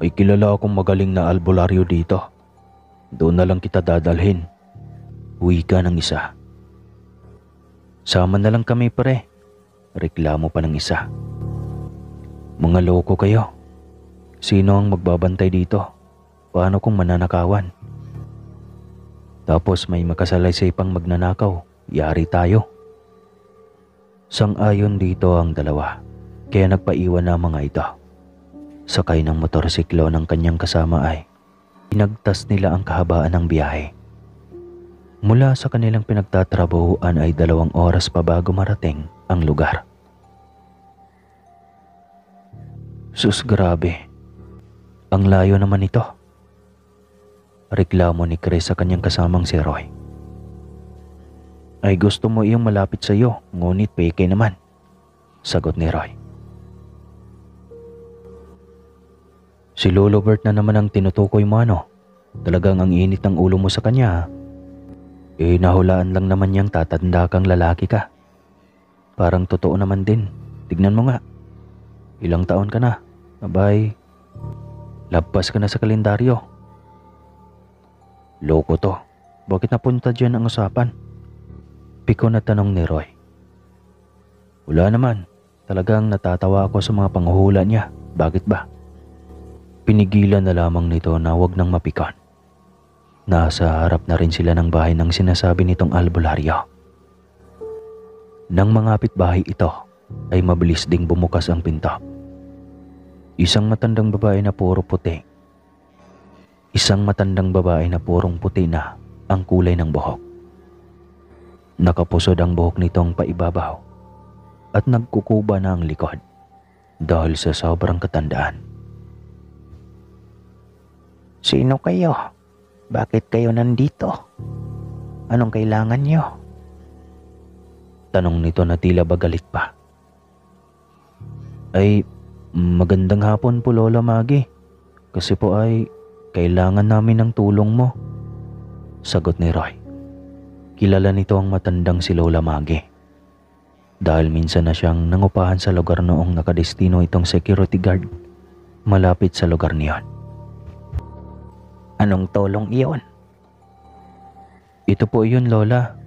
Speaker 1: may kilala akong magaling na albularyo dito. Doon na lang kita dadalhin," wika ng isa. "Sama na lang kami pre," reklamo pa ng isa. "Mga loko kayo. Sino ang magbabantay dito? Paano kung mananakawan? Tapos may makasalaysay pang magnanakaw, yari tayo." Sang-ayon dito ang dalawa, kaya nagpaiwan na mga ito. Sakay ng motorsiklo ng kanyang kasama ay Pinagtas nila ang kahabaan ng biyahe. Mula sa kanilang pinagtatrabahuan ay 2 oras pa bago marating ang lugar. Sus, grabe. Ang layo naman ito. Reklamo ni Chris sa kanyang kasamang si Roy. Ay gusto mo iyong malapit sa iyo, ngunit peke naman. Sagot ni Roy. Si Lolo Bert na naman ang tinutukoy mo ano. Talagang ang init ng ulo mo sa kanya. Nahulaan lang naman niyang tatanda kang lalaki ka. Parang totoo naman din. Tignan mo nga. Ilang taon ka na? Abay, labpas ka na sa kalendaryo. Loko to. Bakit napunta dyan ang usapan? Piko na tanong ni Roy. Wala naman. Talagang natatawa ako sa mga panghuhula niya. Bakit ba? Pinigilan na lamang nito na wag nang mapikon. Nasa harap na rin sila ng bahay ng sinasabi nitong albularyo. Nang mangapit bahay ito, ay mabilis ding bumukas ang pinto. Isang matandang babae na puro puti. Isang matandang babae na purong puti na ang kulay ng buhok. Nakapusod ang buhok nitong paibabaw at nagkukuba na ang likod dahil sa sobrang katandaan.
Speaker 2: Sino kayo? Bakit kayo nandito? Anong kailangan niyo?
Speaker 1: Tanong nito na tila ba galit pa. Ay, magandang hapon po Lola Maggie. Kasi po ay kailangan namin ng tulong mo. Sagot ni Roy. Kilala nito ang matandang si Lola Maggie. Dahil minsan na siyang nangupahan sa lugar noong nakadestino itong security guard malapit sa lugar niyon.
Speaker 2: Anong tulong iyon?
Speaker 1: Ito po yun Lola.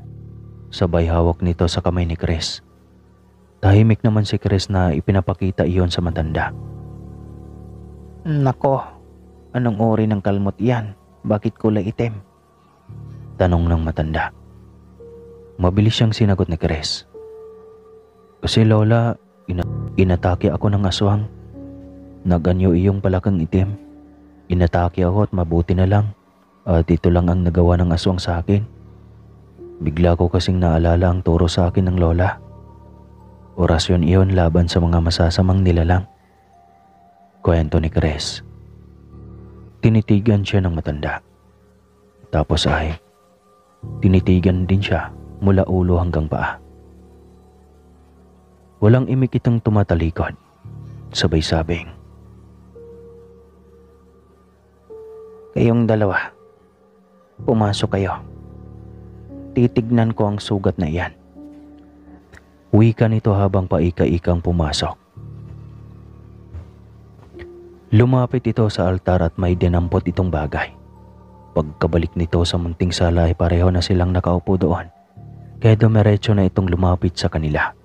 Speaker 1: Sabay hawak nito sa kamay ni Chris. Tahimik naman si Chris na ipinapakita iyon sa matanda.
Speaker 2: Nako, anong uri ng kalmot yan? Bakit kulay itim?
Speaker 1: Tanong ng matanda. Mabilis siyang sinagot ni Chris. Kasi Lola, inatake ako ng aswang. Naganyo iyong palakang itim. Inatake ako at mabuti na lang. At ito lang ang nagawa ng aswang sa akin. Bigla ko kasing naalala ang turo sa akin ng Lola. Orasyon iyon laban sa mga masasamang nilalang. Kwento ni Chris. Tinitigan siya ng matanda. Tapos ay tinitigan din siya mula ulo hanggang paa. Walang imikitang tumatalikod. Sabay sabing,
Speaker 2: Kayong dalawa, pumasok kayo. Titignan ko ang sugat na iyan.
Speaker 1: wika nito habang paika-ikang pumasok. Lumapit ito sa altar at may dinampot itong bagay. Pagkabalik nito sa munting sala ay pareho na silang nakaupo doon. Kaya dumiretso na itong lumapit sa kanila.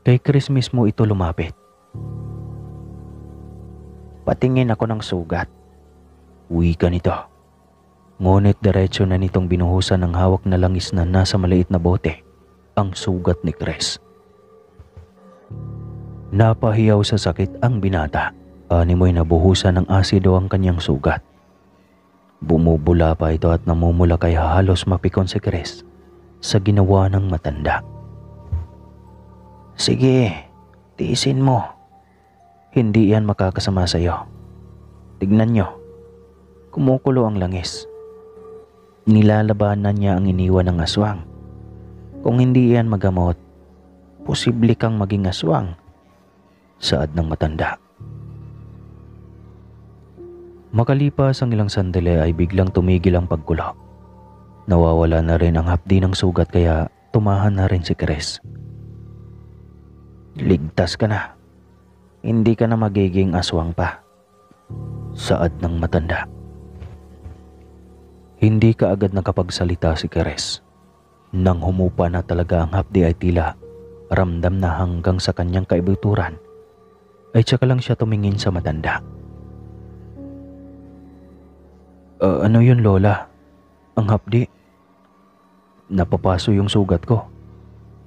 Speaker 1: Kay Chris mismo ito lumapit.
Speaker 2: Patingin ako ng sugat.
Speaker 1: Wika nito. Ngunit diretso na nitong binuhusan ng hawak na langis na nasa maliit na bote ang sugat ni Chris. Napahiyaw sa sakit ang binata. Animoy nabuhusan ng asido ang kanyang sugat. Bumubula pa ito at namumula kaya halos mapikon si Chris sa ginawa ng matanda.
Speaker 2: Sige, tiisin mo.
Speaker 1: Hindi yan makakasama sa iyo. Tignan nyo. Kumukulo ang langis. Nilalabanan niya ang iniwan ng aswang. Kung hindi yan magamot, posible kang maging aswang. Saad ng matanda. Makalipas ang ilang sandali ay biglang tumigil ang pagkulo. Nawawala na rin ang hapdi ng sugat kaya tumahan na rin si Chris.
Speaker 2: Ligtas ka na. Hindi ka na magiging aswang pa.
Speaker 1: Saad ng matanda. Hindi ka agad nakapagsalita si Chris. Nang humupa na talaga ang hapdi ay tila ramdam na hanggang sa kanyang kaibuturan ay tsaka lang siya tumingin sa matanda. Ano yun Lola? Ang hapdi. Napapaso yung sugat ko.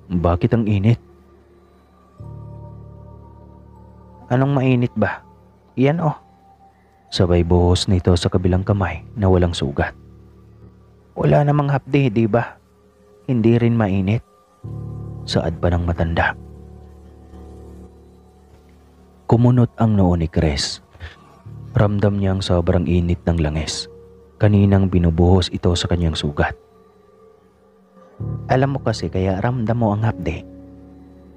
Speaker 1: Bakit ang init?
Speaker 2: Anong mainit ba? Iyan oh.
Speaker 1: Sabay buhos nito sa kabilang kamay na walang sugat.
Speaker 2: Wala namang hapdi, di ba? Hindi rin mainit.
Speaker 1: Saad pa ng matanda. Kumunot ang noo ni Chris. Ramdam niya ang sobrang init ng langis. Kaninang binubuhos ito sa kanyang sugat.
Speaker 2: Alam mo kasi kaya ramdam mo ang hapdi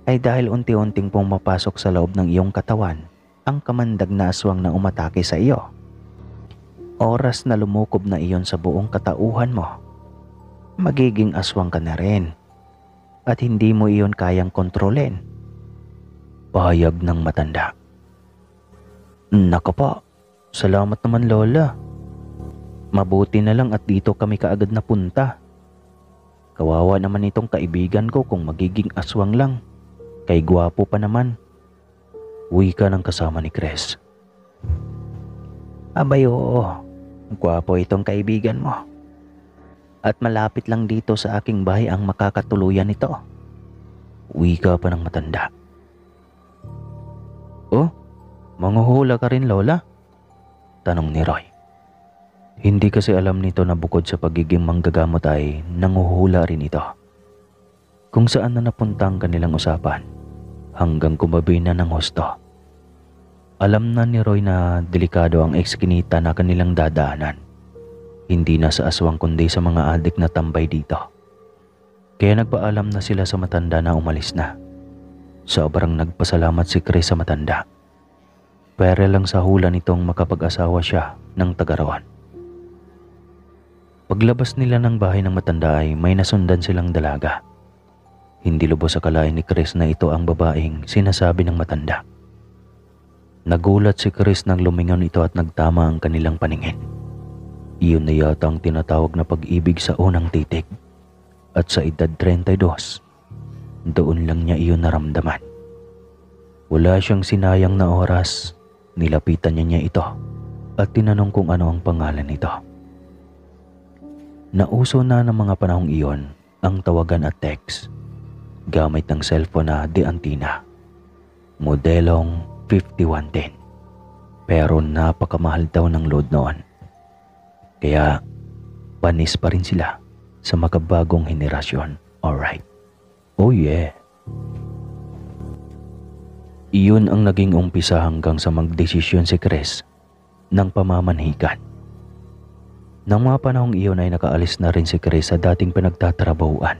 Speaker 2: ay dahil unti-unting pumapasok sa loob ng iyong katawan ang kamandag na aswang na umatake sa iyo. Oras na lumukob na iyon sa buong katauhan mo, magiging aswang ka na rin at hindi mo iyon kayang kontrolin.
Speaker 1: Pahayag ng matanda.
Speaker 2: Nako po, salamat naman lola. Mabuti na lang at dito kami kaagad napunta. Kawawa naman itong kaibigan ko kung magiging aswang lang. Kay gwapo pa naman.
Speaker 1: Wika ng kasama ni Chris.
Speaker 2: Abay oo, gwapo itong kaibigan mo. At malapit lang dito sa aking bahay ang makakatuluyan nito.
Speaker 1: Wika pa ng matanda.
Speaker 2: Oh, manghuhula ka rin lola?
Speaker 1: Tanong ni Roy. Hindi kasi alam nito na bukod sa pagiging manggagamot ay nanguhula rin ito. Kung saan na napunta ang kanilang usapan hanggang kumabi na ng husto. Alam na ni Roy na delikado ang ekskinita na kanilang dadaanan. Hindi na sa aswang kundi sa mga adik na tambay dito. Kaya nagpaalam na sila sa matanda na umalis na. Sobrang nagpasalamat si Chris sa matanda. Pere lang sa hula nitong makapag-asawa siya ng tagarawan. Paglabas nila ng bahay ng matanda ay may nasundan silang dalaga. Hindi lubos akalain ni Chris na ito ang babaeng sinasabi ng matanda. Nagulat si Chris nang lumingon ito at nagtama ang kanilang paningin. Iyon na yata ang tinatawag na pag-ibig sa unang titig. At sa edad 32, doon lang niya iyon naramdaman. Wala siyang sinayang na oras. Nilapitan niya ito at tinanong kung ano ang pangalan nito. Nauso na ng mga panahong iyon ang tawagan at text gamit ng cellphone na De Antina, modelong 5110. Pero napakamahal daw ng load noon. Kaya panis pa rin sila sa makabagong henerasyon. Alright. Oh yeah. Iyon ang naging umpisa hanggang sa magdesisyon si Chris ng pamamanhikan. Nang mga panahong iyon ay nakaalis na rin si Chris sa dating pinagtatrabahuan.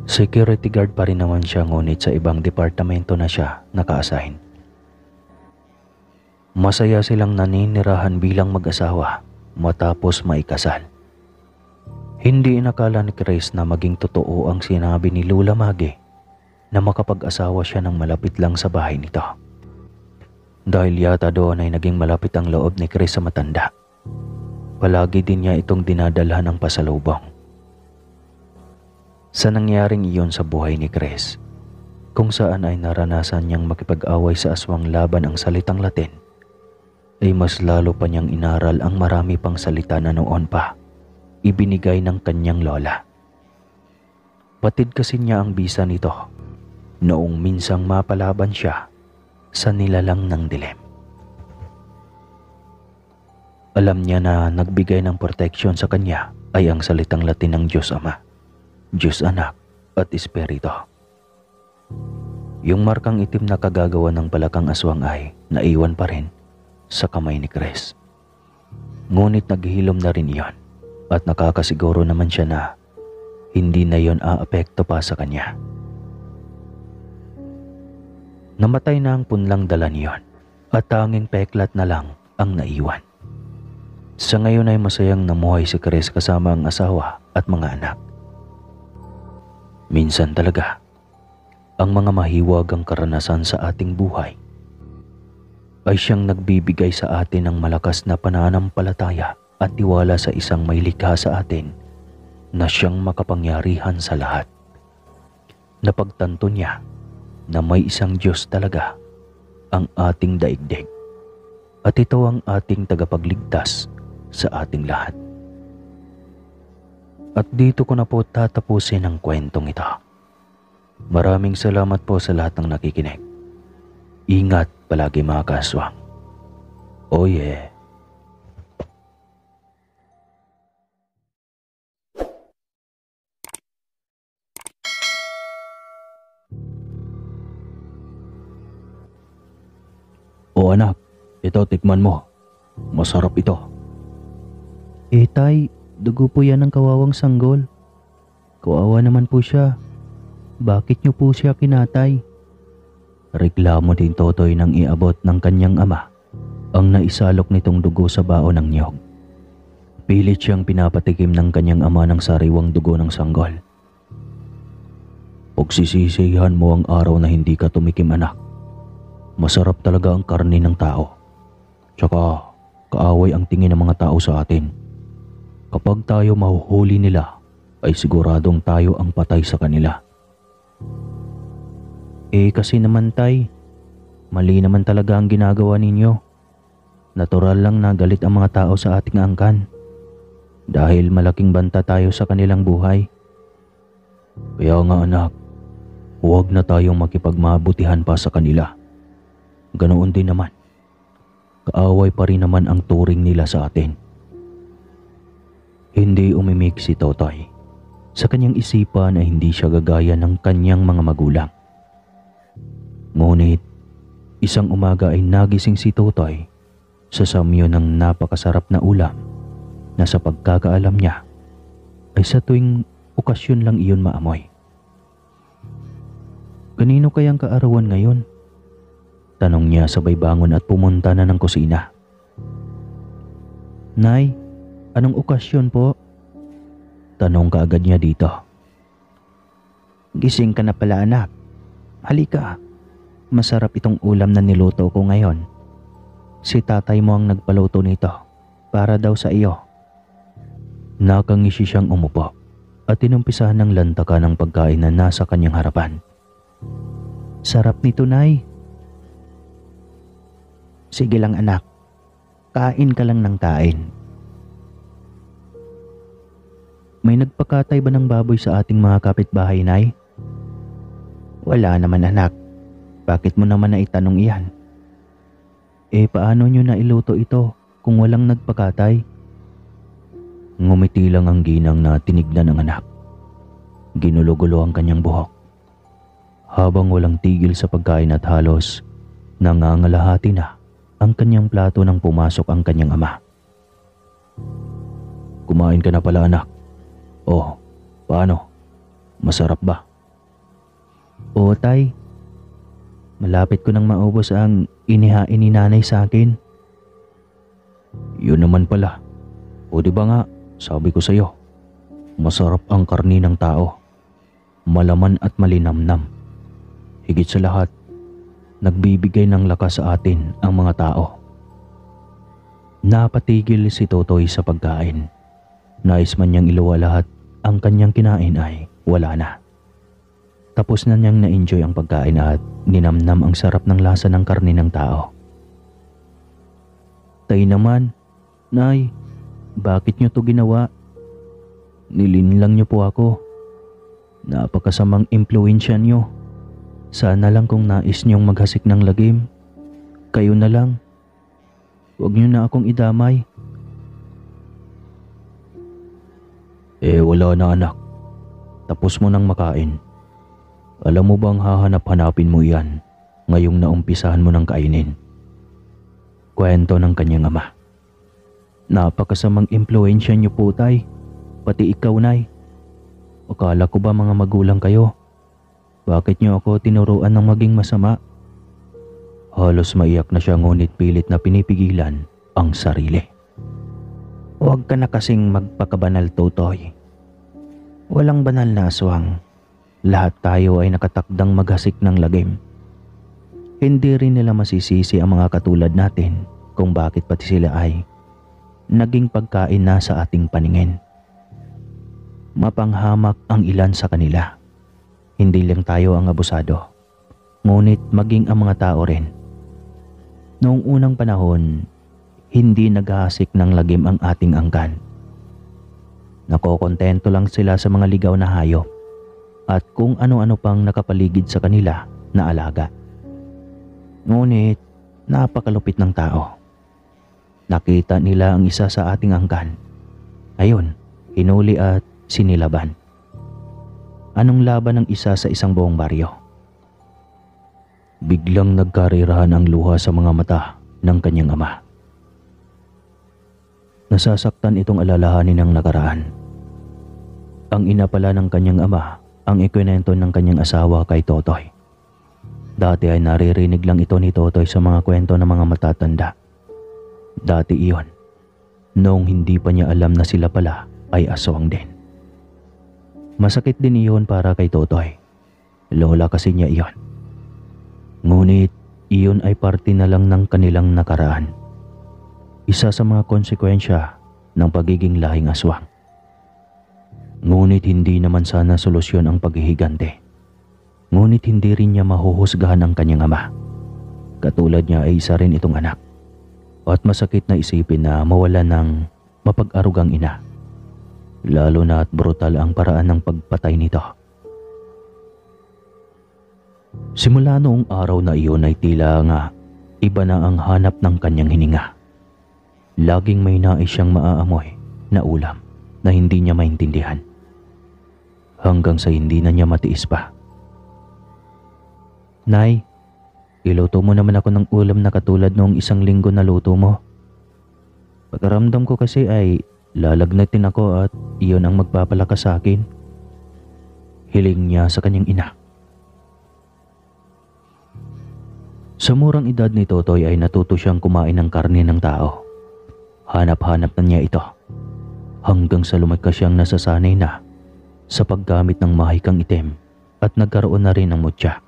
Speaker 1: Security guard pa rin naman siya ngunit sa ibang departamento na siya naka-assign. Masaya silang naninirahan bilang mag-asawa matapos maikasal. Hindi inakala ni Chris na maging totoo ang sinabi ni Lula Maggie na makapag-asawa siya ng malapit lang sa bahay nito. Dahil yata doon ay naging malapit ang loob ni Chris sa matanda. Palagi din niya itong dinadalhan ng pasalubong. Sa nangyaring iyon sa buhay ni Chris, kung saan ay naranasan niyang makipag-away sa aswang laban ang salitang Latin, ay mas lalo pa niyang inaral ang marami pang salita na noon pa ibinigay ng kanyang lola. Patid kasi niya ang bisa nito noong minsang mapalaban siya sa nilalang ng dilim. Alam niya na nagbigay ng proteksyon sa kanya ay ang salitang Latin ng Diyos Ama, Diyos Anak at Espiritu. Yung markang itim na kagagawa ng palakang aswang ay naiwan pa rin sa kamay ni Chris. Ngunit naghihilom na rin iyon at nakakasiguro naman siya na hindi na iyon aapekto pa sa kanya. Namatay na ang punlang dala niyon at tanging peklat na lang ang naiwan. Sa ngayon ay masayang namuhay si Chris kasama ang asawa at mga anak. Minsan talaga, ang mga mahiwagang karanasan sa ating buhay ay siyang nagbibigay sa atin ng malakas na pananampalataya at tiwala sa isang may likha sa atin na siyang makapangyarihan sa lahat. Napagtanto niya na may isang Diyos talaga ang ating daigdig at ito ang ating tagapagligtas sa ating lahat. At dito ko na po tatapusin ang kwentong ito. Maraming salamat po sa lahat ng nakikinig. Ingat palagi mga kaswang. Oh yeah. O anak, ito tikman mo. Masarap ito.
Speaker 2: Tay, dugo po yan ng kawawang sanggol. Kawawa naman po siya. Bakit niyo po siya kinatay?
Speaker 1: Reklamo din Totoy nang iabot ng kanyang ama ang naisalok nitong dugo sa baon ng niyog. Pilit siyang pinapatikim ng kanyang ama ng sariwang dugo ng sanggol. Pagsisisihan mo ang araw na hindi ka tumikim, anak. Masarap talaga ang karne ng tao. Tsaka kaaway ang tingin ng mga tao sa atin. Kapag tayo mahuhuli nila, ay siguradong tayo ang patay sa kanila.
Speaker 2: Kasi naman tay, mali naman talaga ang ginagawa ninyo. Natural lang na galit ang mga tao sa ating angkan. Dahil malaking banta tayo sa kanilang buhay.
Speaker 1: Kaya nga anak, huwag na tayong makipagmabutihan pa sa kanila. Ganoon din naman. Kaaway pa rin naman ang turing nila sa atin. Hindi umimik si Totoy. Sa kanyang isipan ay hindi siya gagaya ng kanyang mga magulang. Ngunit, isang umaga ay nagising si Totoy sa samyo ng napakasarap na ulam na sa pagkakaalam niya ay sa tuwing okasyon lang iyon maamoy.
Speaker 2: Kanino kayang kaarawan ngayon?
Speaker 1: Tanong niya sabay bangon at pumunta na ng kusina.
Speaker 2: Nay, anong okasyon po?
Speaker 1: Tanong kaagad niya dito.
Speaker 2: Gising ka na pala anak. Halika, masarap itong ulam na niluto ko ngayon. Si tatay mo ang nagpaluto nito para daw sa iyo.
Speaker 1: Nakangisi siyang umupo at tinumpisahan ng lantaka ng pagkain na nasa kanyang harapan.
Speaker 2: Sarap nito, Nay. Sige lang anak, kain ka lang ng kain. May nagpakatay ba ng baboy sa ating mga kapitbahay, Nay? Wala naman anak. Bakit mo naman naitanong iyan? Paano nyo na iluto ito kung walang nagpakatay?
Speaker 1: Ngumiti lang ang ginang na tinignan ng anak. Ginulo-gulo ang kanyang buhok. Habang walang tigil sa pagkain at halos nangangalahati na ang kanyang plato nang pumasok ang kanyang ama. Kumain ka na pala anak. Oh, paano? Masarap ba?
Speaker 2: Oo tay. Malapit ko nang maubos ang inihain ni nanay sa akin.
Speaker 1: Yun naman pala. O di ba nga, sabi ko sa'yo, masarap ang karni ng tao. Malaman at malinamnam. Higit sa lahat, nagbibigay ng lakas sa atin ang mga tao. Napatigil si Totoy sa pagkain. Nais man niyang iluwa lahat ang kanyang kinain ay wala na. Tapos na niyang na-enjoy ang pagkain at ninamnam ang sarap ng lasa ng karne ng tao.
Speaker 2: Tay naman, Nay, bakit niyo to ginawa? Nilinlang niyo po ako. Napakasamang impluwensya niyo. Sana lang kung nais niyong maghasik ng lagim, kayo na lang. Huwag niyo na akong idamay.
Speaker 1: Wala na anak. Tapos mo nang makain. Alam mo bang hahanap-hanapin mo iyan ngayong naumpisahan mo ng kainin? Kwento ng kanyang ama.
Speaker 2: Napakasamang impluwensya niyo po tay. Pati ikaw nay. Akala ko ba mga magulang kayo? Bakit niyo ako tinuruan ng maging masama?
Speaker 1: Halos maiyak na siya ngunit pilit na pinipigilan ang sarili.
Speaker 2: Huwag ka na kasing magpakabanal, Totoy. Walang banal na aswang. Lahat tayo ay nakatakdang maghasik ng lagim. Hindi rin nila masisisi ang mga katulad natin kung bakit pati sila ay naging pagkain na sa ating paningin. Mapanghamak ang ilan sa kanila. Hindi lang tayo ang abusado, ngunit maging ang mga tao rin. Noong unang panahon, hindi naghahasik ng lagim ang ating angkan. Nakokontento lang sila sa mga ligaw na hayop at kung ano-ano pang nakapaligid sa kanila na alaga. Ngunit napakalupit ng tao. Nakita nila ang isa sa ating angkan. Ayun, hinuli at sinilaban. Anong laban ng isa sa isang buong baryo?
Speaker 1: Biglang nagkarirahan ang luha sa mga mata ng kanyang ama. Nasasaktan itong alalahanin ng nakaraan. Ang ina pala ng kanyang ama ang ikwento ng kanyang asawa kay Totoy. Dati ay naririnig lang ito ni Totoy sa mga kwento ng mga matatanda. Dati iyon, noong hindi pa niya alam na sila pala ay aswang din. Masakit din iyon para kay Totoy. Lola kasi niya iyon. Ngunit iyon ay parte na lang ng kanilang nakaraan. Isa sa mga konsekwensya ng pagiging lahing aswang. Ngunit hindi naman sana solusyon ang paghihigante. Ngunit hindi rin niya mahuhusgahan ang kanyang ama. Katulad niya ay isa rin itong anak. At masakit na isipin na mawala ng mapag-arugang ina. Lalo na at brutal ang paraan ng pagpatay nito. Simula noong araw na iyon ay tila nga iba na ang hanap ng kanyang hininga. Laging may nais siyang maaamoy na ulam na hindi niya maintindihan. Hanggang sa hindi na niya matiis pa. Nay, iluto mo naman ako ng ulam na katulad noong isang linggo na luto mo. Pagkaramdam ko kasi ay lalagnatin ako at iyon ang magpapalakas sa akin. Hiling niya sa kanyang ina. Sa murang edad ni Totoy ay natuto siyang kumain ng karne ng tao. Hanap-hanap na niya ito. Hanggang sa lumaki siyang nasasanay na sa paggamit ng mahikang itim at nagkaroon na rin ng mutya.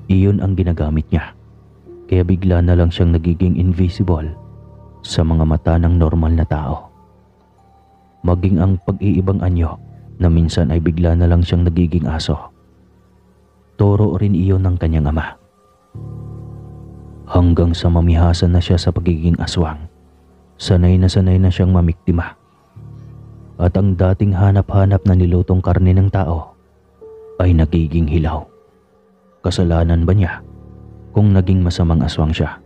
Speaker 1: Iyon ang ginagamit niya. Kaya bigla na lang siyang nagiging invisible sa mga mata ng normal na tao. Maging ang pag-iibang anyo na minsan ay bigla na lang siyang nagiging aso. Turo rin iyon ng kanyang ama. Hanggang sa mamihasan na siya sa pagiging aswang. Sanay na siyang mamiktima. At ang dating hanap-hanap na nilutong karne ng tao ay nagiging hilaw. Kasalanan ba niya kung naging masamang aswang siya?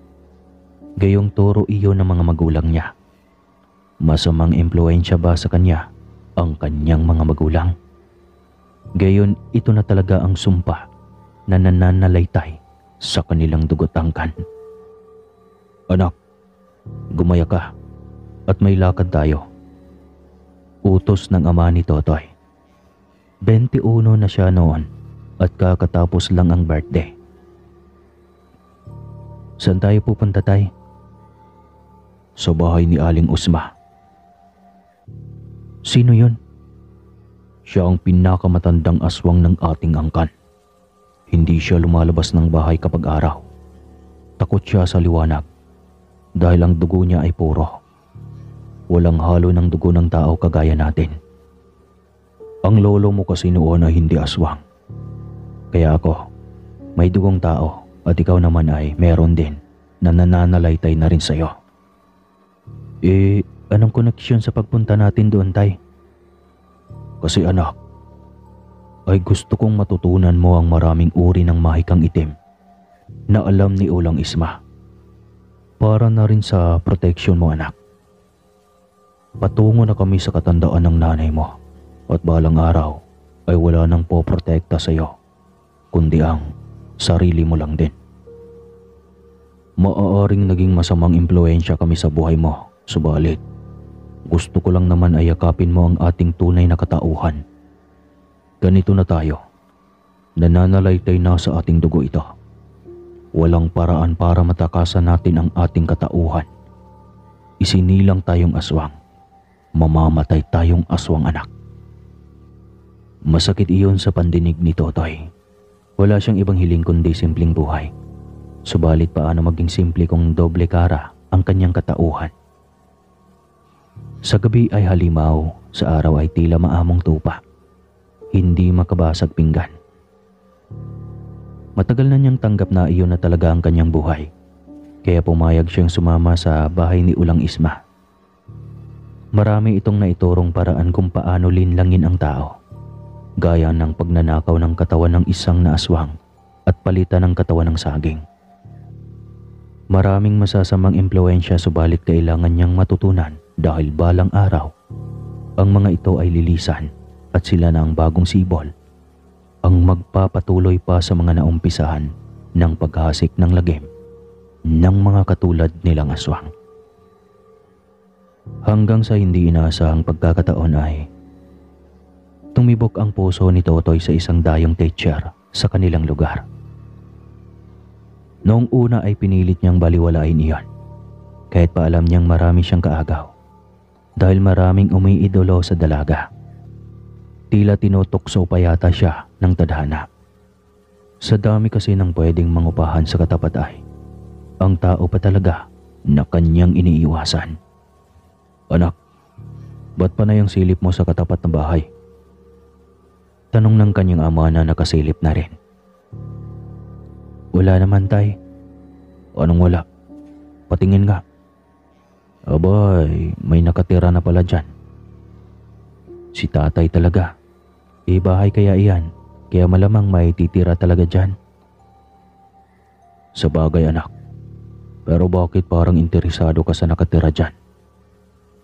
Speaker 1: Gayong turo iyon ng mga magulang niya. Masamang impluensya ba sa kanya ang kanyang mga magulang? Gayon ito na talaga ang sumpa na nananalaytay sa kanilang dugot angkan. Anak, gumaya ka at may lakad tayo. Utos ng ama ni Totoy. 21 na siya noon at kakatapos lang ang birthday. Saan tayo pupunta, tay? Sa bahay ni Aling Usma. Sino yun? Siya ang pinakamatandang aswang ng ating angkan. Hindi siya lumalabas ng bahay kapag araw. Takot siya sa liwanag dahil ang dugo niya ay puro. Walang halo ng dugo ng tao kagaya natin. Ang lolo mo kasi noon ay hindi aswang. Kaya ako, may dugong tao at ikaw naman ay meron din na nananalaytay na rin sa'yo. Anong koneksyon sa pagpunta natin doon, tay? Kasi anak, ay gusto kong matutunan mo ang maraming uri ng mahikang itim na alam ni Ulang Isma. Para na rin sa protection mo, anak. Patungo na kami sa katandaan ng nanay mo at balang araw ay wala nang poprotekta sa iyo, kundi ang sarili mo lang din. Maaaring naging masamang impluensya kami sa buhay mo, subalit gusto ko lang naman ay yakapin mo ang ating tunay na katauhan. Ganito na tayo. Nananalaytay na sa ating dugo ito. Walang paraan para matakasan natin ang ating katauhan. Isinilang tayong aswang. Mamamatay tayong aswang, anak. Masakit iyon sa pandinig ni Totoy. Wala siyang ibang hiling kundi simpleng buhay. Subalit paano maging simple kung doble kara ang kanyang katauhan? Sa gabi ay halimaw, sa araw ay tila maamong tupa. Hindi makabasag pinggan. Matagal na niyang tanggap na iyon na talaga ang kanyang buhay. Kaya pumayag siyang sumama sa bahay ni Ulang Isma. Marami itong naiturong paraan kung paano linlangin ang tao. Gaya ng pagnanakaw ng katawan ng isang na aswang at palitan ng katawan ng saging. Maraming masasamang impluensya subalit kailangan niyang matutunan dahil balang araw, ang mga ito ay lilisan at sila na ang bagong sibol, ang magpapatuloy pa sa mga naumpisahan ng paghasik ng lagim ng mga katulad nilang aswang. Hanggang sa hindi inaasahang pagkakataon ay tumibok ang puso ni Totoy sa isang dayong teacher sa kanilang lugar. Noong una ay pinilit niyang baliwalain iyon, kahit pa alam niyang marami siyang kaagaw, dahil maraming umiidolo sa dalaga. Tila tinutokso pa yata siya ng tadhana. Sa dami kasi ng pwedeng mangupahan sa katapat ay, ang tao pa talaga na kanyang iniiwasan. Anak, ba't pa na yung silip mo sa katapat ng bahay? Tanong ng kanyang ama na nakasilip na rin. Wala naman, tay. Anong wala? Patingin nga. Abay, may nakatira na pala dyan. Si tatay talaga. Bahay kaya iyan, kaya malamang may titira talaga dyan. Sa bagay, anak. Pero bakit parang interesado ka sa nakatira dyan?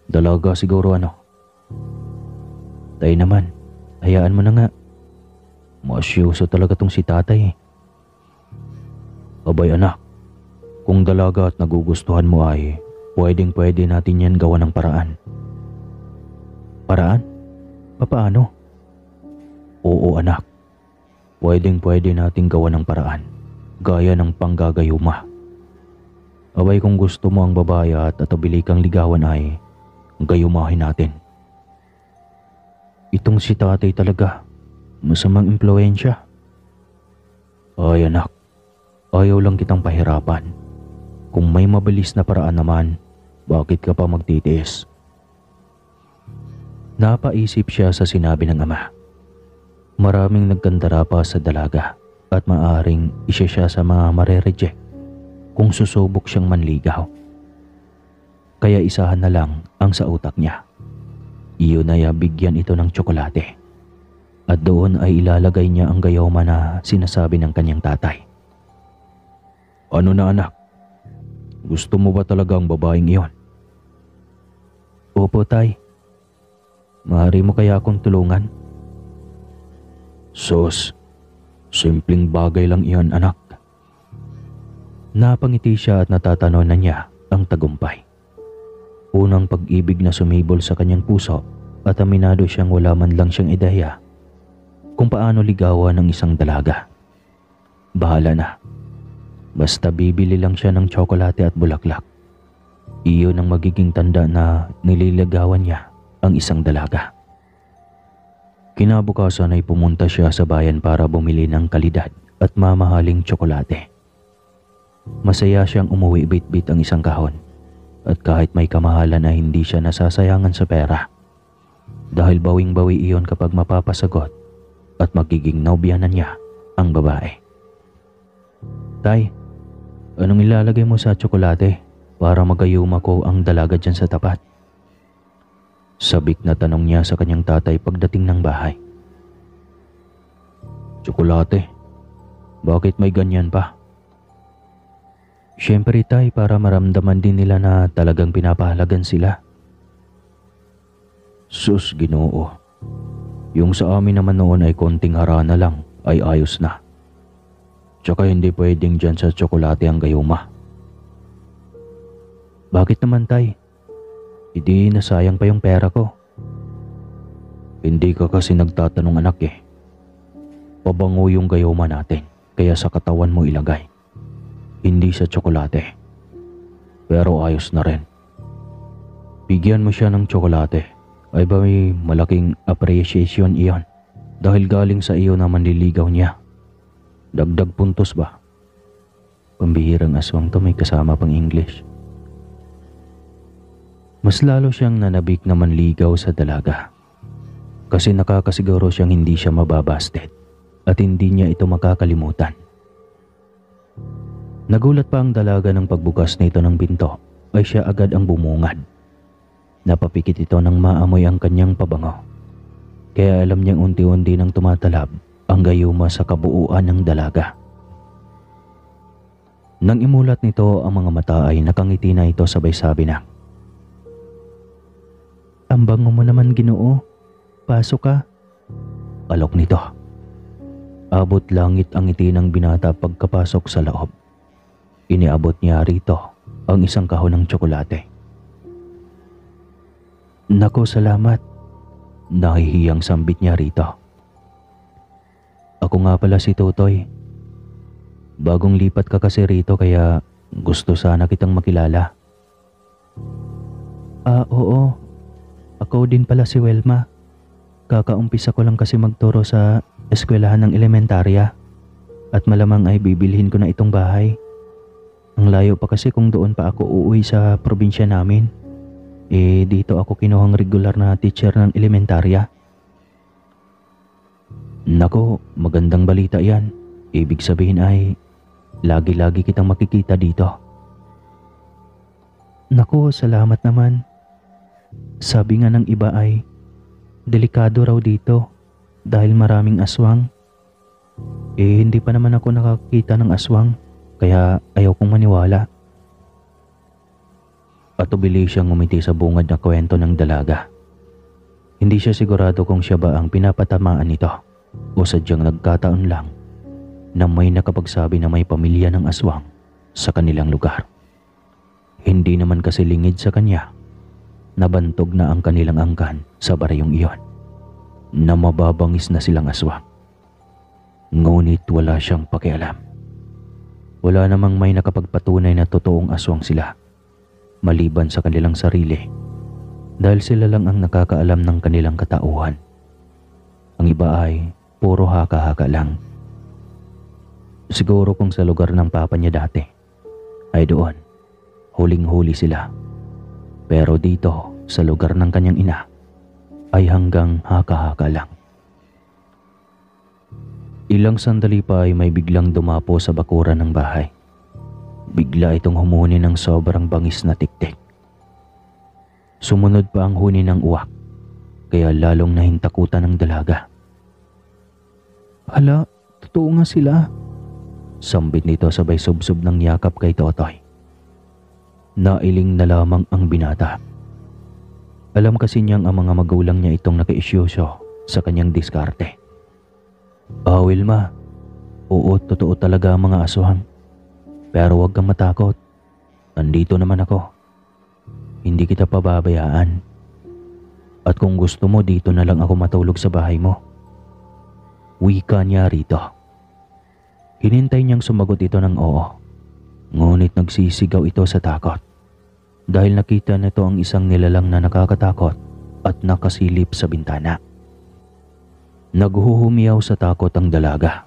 Speaker 1: Dalaga siguro ano? Tay naman, hayaan mo na nga. Masyuso talaga tong si tatay eh. Abay anak, kung dalaga at nagugustuhan mo ay pwedeng-pwede natin yan gawa ng paraan. Paraan? Papaano? Oo anak, pwedeng-pwede natin gawa ng paraan, gaya ng panggagayuma. Abay kung gusto mo ang babae at atabili kang ligawan ay gayumahin natin. Itong si tatay talaga, masamang impluensya. Ay anak, ayaw lang kitang pahirapan. Kung may mabilis na paraan naman, bakit ka pa magtitiis? Napaisip siya sa sinabi ng ama. Maraming nagkandara pa sa dalaga at maaaring isa siya sa mga marereject kung susubok siyang manligaw. Kaya isahan na lang ang sa utak niya. Iyon ay bigyan ito ng tsokolate at doon ay ilalagay niya ang gayoma na sinasabi ng kanyang tatay. Ano na anak? Gusto mo ba talaga ang babaeng iyon? Opo tay. Maaari mo kaya akong tulungan? Sus, simpleng bagay lang iyon anak. Napangiti siya at natatanaw na niya ang tagumpay. Unang pag-ibig na sumibol sa kanyang puso at aminado siyang wala man lang siyang ideya kung paano ligawan ng isang dalaga. Bahala na. Basta bibili lang siya ng tsokolate at bulaklak. Iyon ang magiging tanda na nililigawan niya ang isang dalaga. Kinabukasan ay pumunta siya sa bayan para bumili ng kalidad at mamahaling tsokolate. Masaya siyang umuwi bit-bit ang isang kahon at kahit may kamahalan na hindi siya nasasayangan sa pera. Dahil bawing-bawi iyon kapag mapapasagot at magiging nobyanan niya ang babae. Tay, anong ilalagay mo sa tsokolate para magayuma ko ang dalaga dyan sa tapat? Sabik na tanong niya sa kanyang tatay pagdating ng bahay. Tsokolate? Bakit may ganyan pa? Siyempre tay, para maramdaman din nila na talagang pinapahalagan sila. Sus, Ginoo. Yung sa amin naman noon ay konting harana lang ay ayos na. Tsaka hindi pwedeng dyan sa tsokolate ang gayuma. Bakit naman tay? Hindi nasayang pa yung pera ko. Hindi ka kasi nagtatanong anak eh. Pabango yung gayuma natin, kaya sa katawan mo ilagay. Hindi sa tsokolate. Pero ayos na rin. Bigyan mo siya ng tsokolate, ay ba may malaking appreciation iyon dahil galing sa iyo na manliligaw niya. Dagdag puntos ba? Pambihirang aswang to, may kasama pang English. Mas lalo siyang nanabik na manligaw sa dalaga. Kasi nakakasiguro siyang hindi siya mababasted at hindi niya ito makakalimutan. Nagulat pa ang dalaga ng pagbukas nito ng pinto ay siya agad ang bumungad. Napapikit ito nang maamoy ang kanyang pabango. Kaya alam niyang unti-unti nang tumatalab ang gayuma sa kabuuan ng dalaga. Nang imulat nito ang mga mata ay nakangiti na ito sabay sabi na,
Speaker 2: Ang bango mo naman, Ginoo. Pasok ka.
Speaker 1: alok nito. Abot langit ang ngiti ng binata pagkapasok sa loob. Iniabot niya rito ang isang kahon ng tsokolate.
Speaker 2: Nako, salamat.
Speaker 1: Nahihiyang sambit niya rito. Ako nga pala si Totoy. Bagong lipat ka kasi rito kaya gusto sana kitang makilala.
Speaker 2: Oo. Ako din pala si Welma. Kakaumpisa ko lang kasi magturo sa eskwelahan ng elementarya. At malamang ay bibilhin ko na itong bahay. Ang layo pa kasi kung doon pa ako uuwi sa probinsya namin. Dito ako kinuhang regular na teacher ng elementarya.
Speaker 1: Nako, magandang balita yan. Ibig sabihin ay lagi-lagi kitang makikita dito.
Speaker 2: Nako, salamat naman. Sabi nga ng iba ay delikado raw dito dahil maraming aswang. Hindi pa naman ako nakakita ng aswang kaya ayaw kong maniwala.
Speaker 1: Patubili siyang ngumiti sa bungad na kwento ng dalaga. Hindi siya sigurado kung siya ba ang pinapatamaan nito o sadyang nagkataon lang na may nakapagsabi na may pamilya ng aswang sa kanilang lugar. Hindi naman kasi lingid sa kanya. Nabantog na ang kanilang angkan sa baryong iyon na mababangis na silang aswang. Ngunit wala siyang pakialam. Wala namang may nakapagpatunay na totoong aswang sila maliban sa kanilang sarili dahil sila lang ang nakakaalam ng kanilang katauhan. Ang iba ay puro haka-haka lang. Siguro kung sa lugar ng papa niya dati ay doon, huling-huli sila. Pero dito sa lugar ng kanyang ina ay hanggang haka-haka lang. Ilang sandali pa ay may biglang dumapo sa bakuran ng bahay. Bigla itong humuni ng sobrang bangis na tiktik. Sumunod pa ang huni ng uwak, kaya lalong nahintakutan ng dalaga.
Speaker 2: Hala, totoo nga sila.
Speaker 1: Sambit nito sabay subsob ng yakap kay Totoy. Nailing na lamang ang binata. Alam kasi niyang ang mga magulang niya itong naka-isyosyo sa kanyang diskarte. Wilma, oo, totoo talaga ang mga aswang. Pero huwag kang matakot. Nandito naman ako. Hindi kita pababayaan. At kung gusto mo, dito na lang ako matulog sa bahay mo. Wika niya rito. Hinintay niyang sumagot ito ng oo. Ngunit nagsisigaw ito sa takot. Dahil nakita nito ang isang nilalang na nakakatakot at nakasilip sa bintana. Naghuhumiyaw sa takot ang dalaga.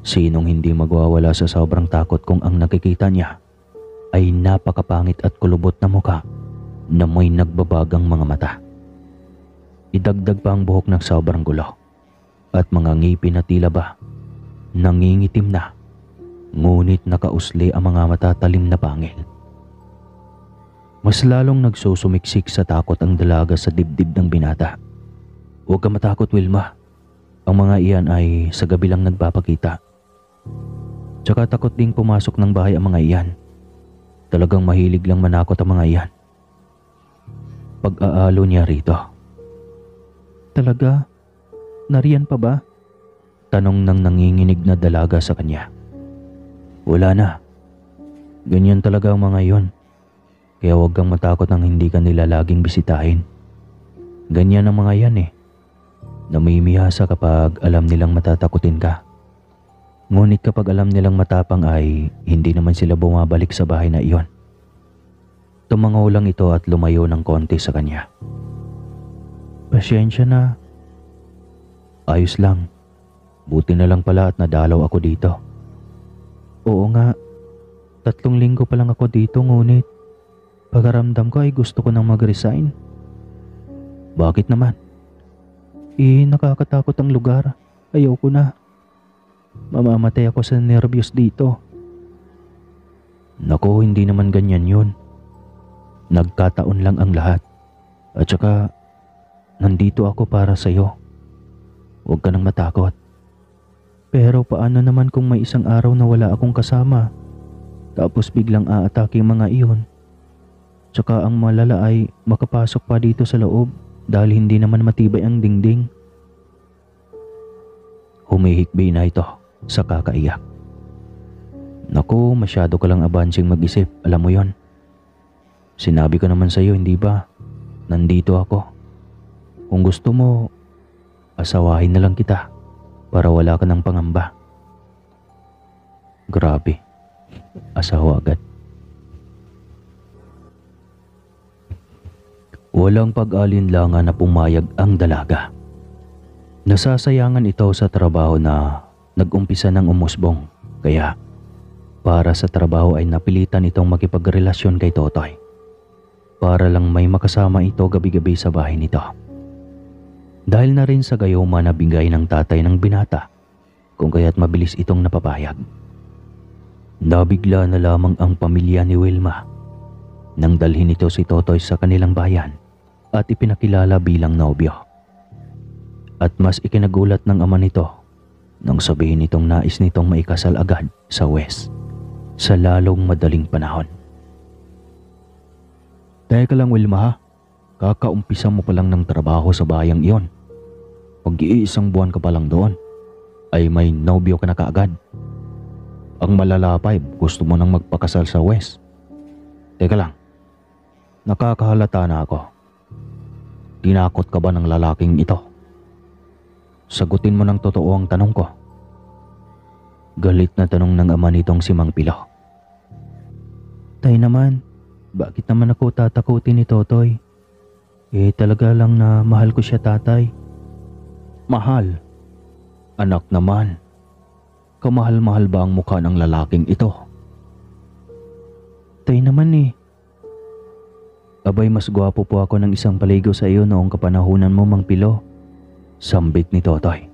Speaker 1: Sinong hindi magwawala sa sobrang takot kung ang nakikita niya ay napakapangit at kulubot na muka na may nagbabagang mga mata. Idagdag pa ang buhok ng sobrang gulo at mga ngipin na tila ba nangingitim na, ngunit nakausli ang mga matatalim na pangil. Mas lalong nagsusumiksik sa takot ang dalaga sa dibdib ng binata. Huwag ka matakot, Wilma. Ang mga iyan ay sa gabi lang nagpapakita. Tsaka takot ding pumasok ng bahay ang mga iyan. Talagang mahilig lang manakot ang mga iyan. Pag-aalo niya rito.
Speaker 2: Talaga? Nariyan pa ba?
Speaker 1: Tanong ng nanginginig na dalaga sa kanya. Wala na. Ganyan talaga ang mga iyon. Kaya huwag kang matakot nang hindi ka nila laging bisitahin. Ganyan ang mga yan Namimihasa kapag alam nilang matatakutin ka. Ngunit kapag alam nilang matapang ay hindi naman sila bumabalik sa bahay na iyon. Tumangaw lang ito at lumayo ng konti sa kanya.
Speaker 2: Pasensya na.
Speaker 1: Ayos lang. Buti na lang pala at nadalaw ako dito.
Speaker 2: Oo nga. 3 linggo pa lang ako dito ngunit pagkaramdam ko ay gusto ko nang mag-resign.
Speaker 1: Bakit naman?
Speaker 2: Nakakatakot ang lugar. Ayoko na. Mamamatay ako sa nervyos dito.
Speaker 1: Naku, hindi naman ganyan yun. Nagkataon lang ang lahat. At saka, nandito ako para sa'yo. Huwag ka nang matakot.
Speaker 2: Pero paano naman kung may isang araw na wala akong kasama? Tapos biglang aatake ang mga iyon. Tsaka ang malala ay makapasok pa dito sa loob dahil hindi naman matibay ang dingding.
Speaker 1: Humihikbi na ito sa kakaiyak. Naku, masyado ka lang abansing mag-isip, alam mo yon. Sinabi ko naman sa iyo, hindi ba? Nandito ako. Kung gusto mo, asawahin na lang kita para wala ka ng pangamba. Grabe, asawa agad. Walang pag-alinlangan na pumayag ang dalaga. Nasasayangan ito sa trabaho na nag-umpisa ng umusbong, kaya para sa trabaho ay napilitan itong makipagrelasyon kay Totoy para lang may makasama ito gabi-gabi sa bahay nito. Dahil na rin sa gayuma na bigay ng tatay ng binata, kung kaya't mabilis itong napapayag. Nabigla na lamang ang pamilya ni Wilma nang dalhin ito si Totoy sa kanilang bayan at ipinakilala bilang nobyo. At mas ikinagulat ng ama nito nang sabihin nitong nais nitong maikasal agad sa West sa lalong madaling panahon. Teka lang Wilma ha, kakaumpisa mo pa lang ng trabaho sa bayang iyon. Mag-iisang buwan ka pa lang doon, ay may nobyo ka na kaagad. Ang malalapay, gusto mo nang magpakasal sa West. Teka lang, nakakahalata na ako. Tinakot ka ba ng lalaking ito? Sagutin mo ng totoo ang tanong ko. Galit na tanong ng ama nitong si Mang Pilo.
Speaker 2: Tay naman, bakit naman ako tatakutin ni Totoy? Talaga lang na mahal ko siya, tatay.
Speaker 1: Mahal? Anak naman. Kamahal-mahal ba ang mukha ng lalaking ito?
Speaker 2: Tay naman Abay, mas gwapo po ako ng isang paligo sa iyo noong kapanahunan mo, Mang Pilo.
Speaker 1: Sambit ni Totoy.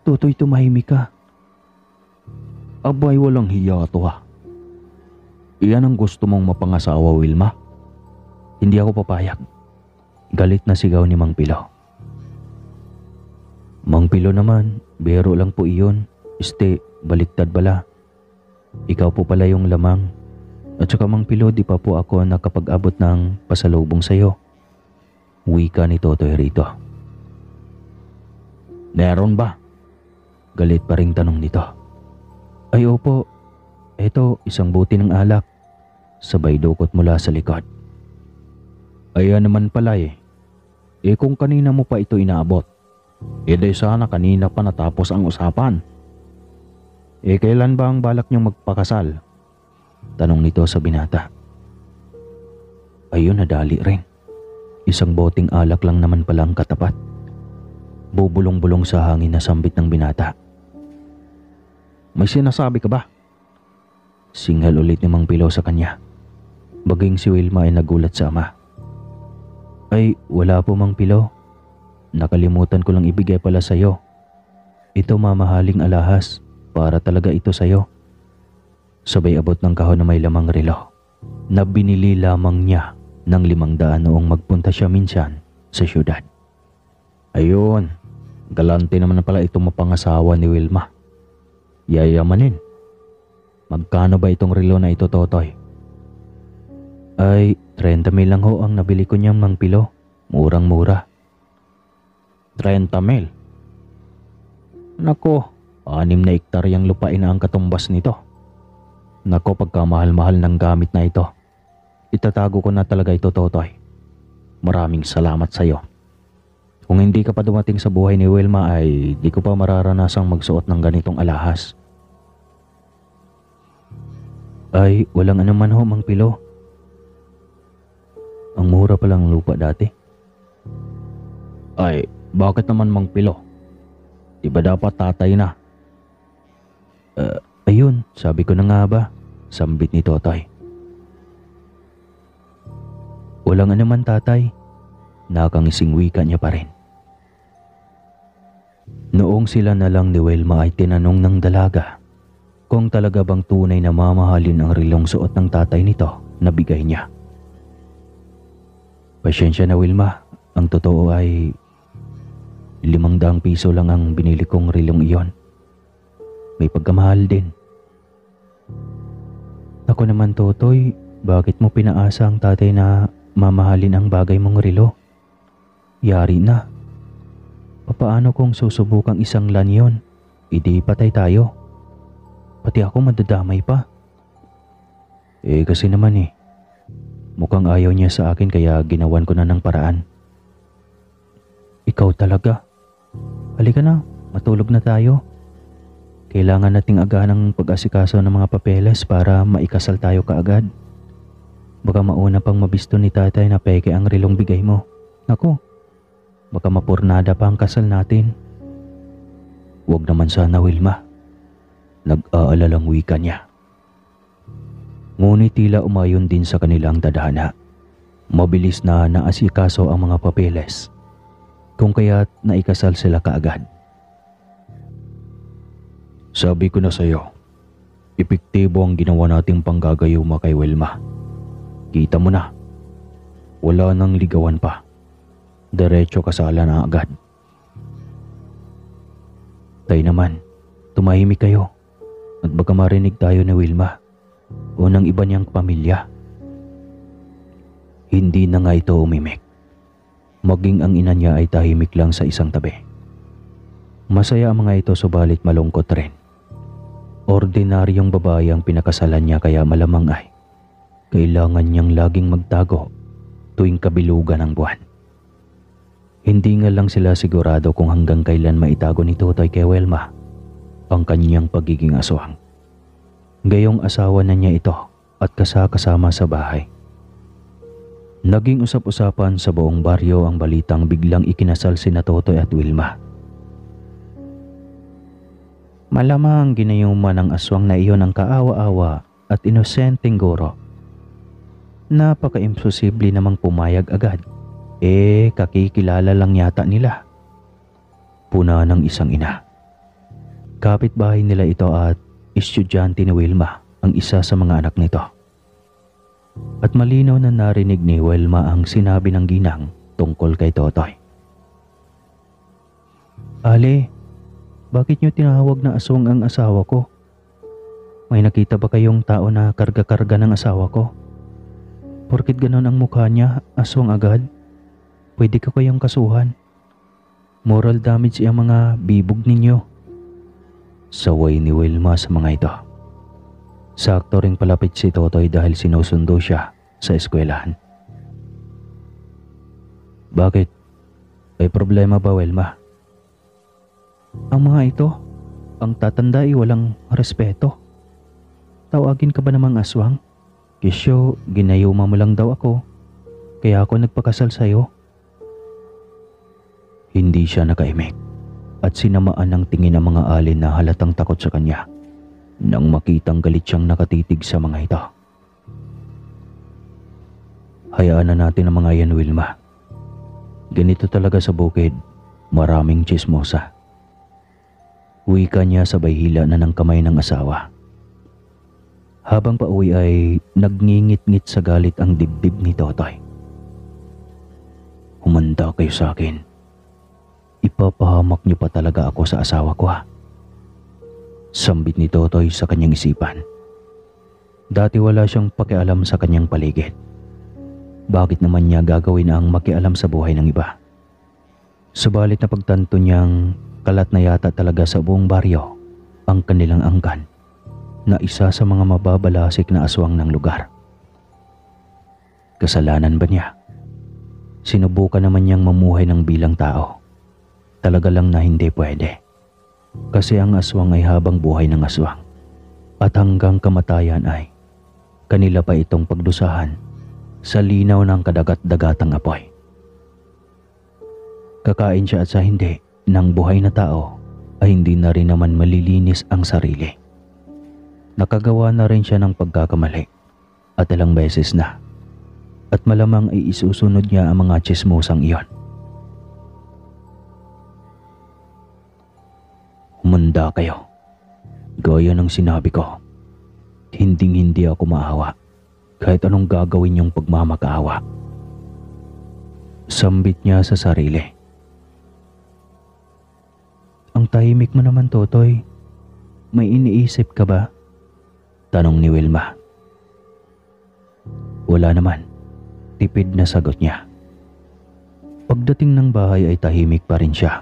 Speaker 2: Totoy, tumahimik ka.
Speaker 1: Abay, walang hiya to ha. Iyan ang gusto mong mapangasawa, Wilma? Hindi ako papayag. Galit na sigaw ni Mang Pilo.
Speaker 2: Mang Pilo naman, biro lang po iyon. Baliktad bala. Ikaw po pala yung lamang. At saka Mang Pilo, di pa po ako nakapag-abot ng pasalubong sa'yo. Wika ni Totoy rito.
Speaker 1: Meron ba?
Speaker 2: Galit pa ring tanong nito. Ay opo, eto isang buti ng alak. Sabay dukot mula sa likod.
Speaker 1: Ayan naman pala kung kanina mo pa ito inaabot, day sana kanina pa natapos ang usapan. Kailan ba ang balak niyong magpakasal?
Speaker 2: Tanong nito sa binata. Ayun, nadali rin. Isang boteng alak lang naman pala ang katapat. Bubulong-bulong sa hangin na sambit ng binata.
Speaker 1: May sinasabi ka ba?
Speaker 2: Singhal ulit ni Mang Pilo sa kanya. Baging si Wilma ay nagulat sa ama. Ay, wala po Mang Pilo. Nakalimutan ko lang ibigay pala sa'yo. Ito mamahaling alahas, para talaga ito sa'yo. Sabay abot ng kahon na may lamang relo na binili lamang niya ng 500 noong magpunta siya minsan sa syudad.
Speaker 1: Ayun, galante naman pala itong mapangasawa ni Wilma. Yayamanin. Magkano ba itong relo na ito, Totoy?
Speaker 2: Ay, 30,000 lang ho ang nabili ko niyang Mang Pilo. Murang-mura.
Speaker 1: 30,000? Nako, 6 na ektaryang lupain na ang katumbas nito. Nako, pagkamahal-mahal ng gamit na ito. Itatago ko na talaga ito, Totoy. Maraming salamat sa iyo. Kung hindi ka pa dumating sa buhay ni Wilma ay di ko pa mararanasang magsuot ng ganitong alahas.
Speaker 2: Ay, walang anuman ho, Mang Pilo. Ang mura palang lupa dati.
Speaker 1: Ay, bakit naman Mang Pilo? Di ba dapat tatay na?
Speaker 2: Ayun, sabi ko na nga ba, sambit ni Totoy. Walang anuman, tatay. Nakangising wika niya pa rin. Noong sila na lang ni Wilma ay tinanong ng dalaga kung talaga bang tunay na mamahalin ang relong suot ng tatay nito na bigay niya. Pasyensya na Wilma, ang totoo ay 500 piso lang ang binili kong relong iyon. May pagkamahal din. Ako naman, Totoy, bakit mo pinaasa ang tatay na mamahalin ang bagay mong relo? Yari na. Papaano kung susubukang isang lan yon? Idi patay tayo. Pati ako madadamay pa. Kasi naman mukhang ayaw niya sa akin kaya ginawan ko na ng paraan. Ikaw talaga. Halika na, matulog na tayo. Kailangan nating agahan ang pag-asikaso ng mga papeles para maikasal tayo kaagad. Baka mauna pang mabisto ni tatay na peke ang relong bigay mo. Naku, baka mapurnada pa ang kasal natin. Huwag naman sana, Wilma. Nag-aalalang wika niya. Ngunit tila umayon din sa kanilang tadhana. Mabilis na naasikaso ang mga papeles, kung kaya't naikasal sila kaagad. Sabi ko na sa'yo, epektibo ang ginawa nating panggagayuma kay Wilma. Kita mo na, wala nang ligawan pa. Diretso kasalan na agad. Tay naman, tumahimik kayo at baka marinig tayo ni Wilma o ng iba niyang pamilya. Hindi na nga ito umimik. Maging ang ina niya ay tahimik lang sa isang tabi. Masaya ang mga ito subalit malungkot rin. Ordinaryong babae ang pinakasalan niya kaya malamang ay kailangan niyang laging magtago tuwing kabilugan ng buwan. Hindi nga lang sila sigurado kung hanggang kailan maitago ni Totoy kay Wilma ang kanyang pagiging aswang. Gayong asawa na niya ito at kasama sa bahay. Naging usap-usapan sa buong baryo ang balitang biglang ikinasal sina Totoy at Wilma. Malamang ginayuman ng aswang na iyon ang kaawa-awa at inosenteng guro. Napaka-imposible namang pumayag agad. Kakikilala lang yata nila. Puna ng isang ina. Kapitbahay nila ito at estudyante ni Wilma ang isa sa mga anak nito. At malinaw na narinig ni Wilma ang sinabi ng ginang tungkol kay Totoy. Ale, bakit niyo tinawag na aswang ang asawa ko? May nakita ba kayong tao na karga-karga ng asawa ko? Porkit ganon ang mukha niya, aswang agad? Pwede ko kayong kasuhan. Moral damage ang mga bibog ninyo. Saway ni Wilma sa mga ito. Sakto ring palapit si Totoy dahil sinusundo siya sa eskwelahan. Bakit? May problema ba, Wilma? Ang mga ito, ang tatanda ay walang respeto. Tawagin ka ba namang aswang? Kisyo, ginayuma mo lang daw ako. Kaya ako nagpakasal sa'yo. Hindi siya nakaimik at sinamaan ng tingin ng mga alin na halatang takot sa kanya nang makitang galit siyang nakatitig sa mga ito. Hayaan na natin ang mga yan, Wilma. Ganito talaga sa bukid, maraming tsismosa. Wika niya sabay hila na ng kamay ng asawa. Habang pauwi ay nagngingit-ngit sa galit ang dibdib ni Totoy. Humanda kayo sa akin. Ipapahamak niyo pa talaga ako sa asawa ko, ha? Sambit ni Totoy sa kanyang isipan. Dati wala siyang pakialam sa kanyang paligid. Bakit naman niya gagawin ang makialam sa buhay ng iba? Subalit na pagtanto niyang kalat na yata talaga sa buong baryo ang kanilang angkan na isa sa mga mababalasik na aswang ng lugar. Kasalanan ba niya? Sinubukan naman niyang mamuhay ng bilang tao. Talaga lang na hindi pwede. Kasi ang aswang ay habang buhay ng aswang. At hanggang kamatayan ay kanila pa itong pagdusahan sa linaw ng kadagat-dagatang apoy. Kakain siya at sa hindi ng buhay na tao ay hindi na rin naman malilinis ang sarili. Nakagawa na rin siya ng pagkakamali at ilang beses na. At malamang ay isusunod niya ang mga tsismosang iyon. Humanda kayo. Gaya ng sinabi ko, hinding-hindi ako maawa kahit anong gagawin niyong pagmamakaawa. Sambit niya sa sarili. Ang tahimik mo naman, Totoy. May iniisip ka ba? Tanong ni Wilma.
Speaker 1: Wala naman. Tipid na sagot niya. Pagdating ng bahay ay tahimik pa rin siya.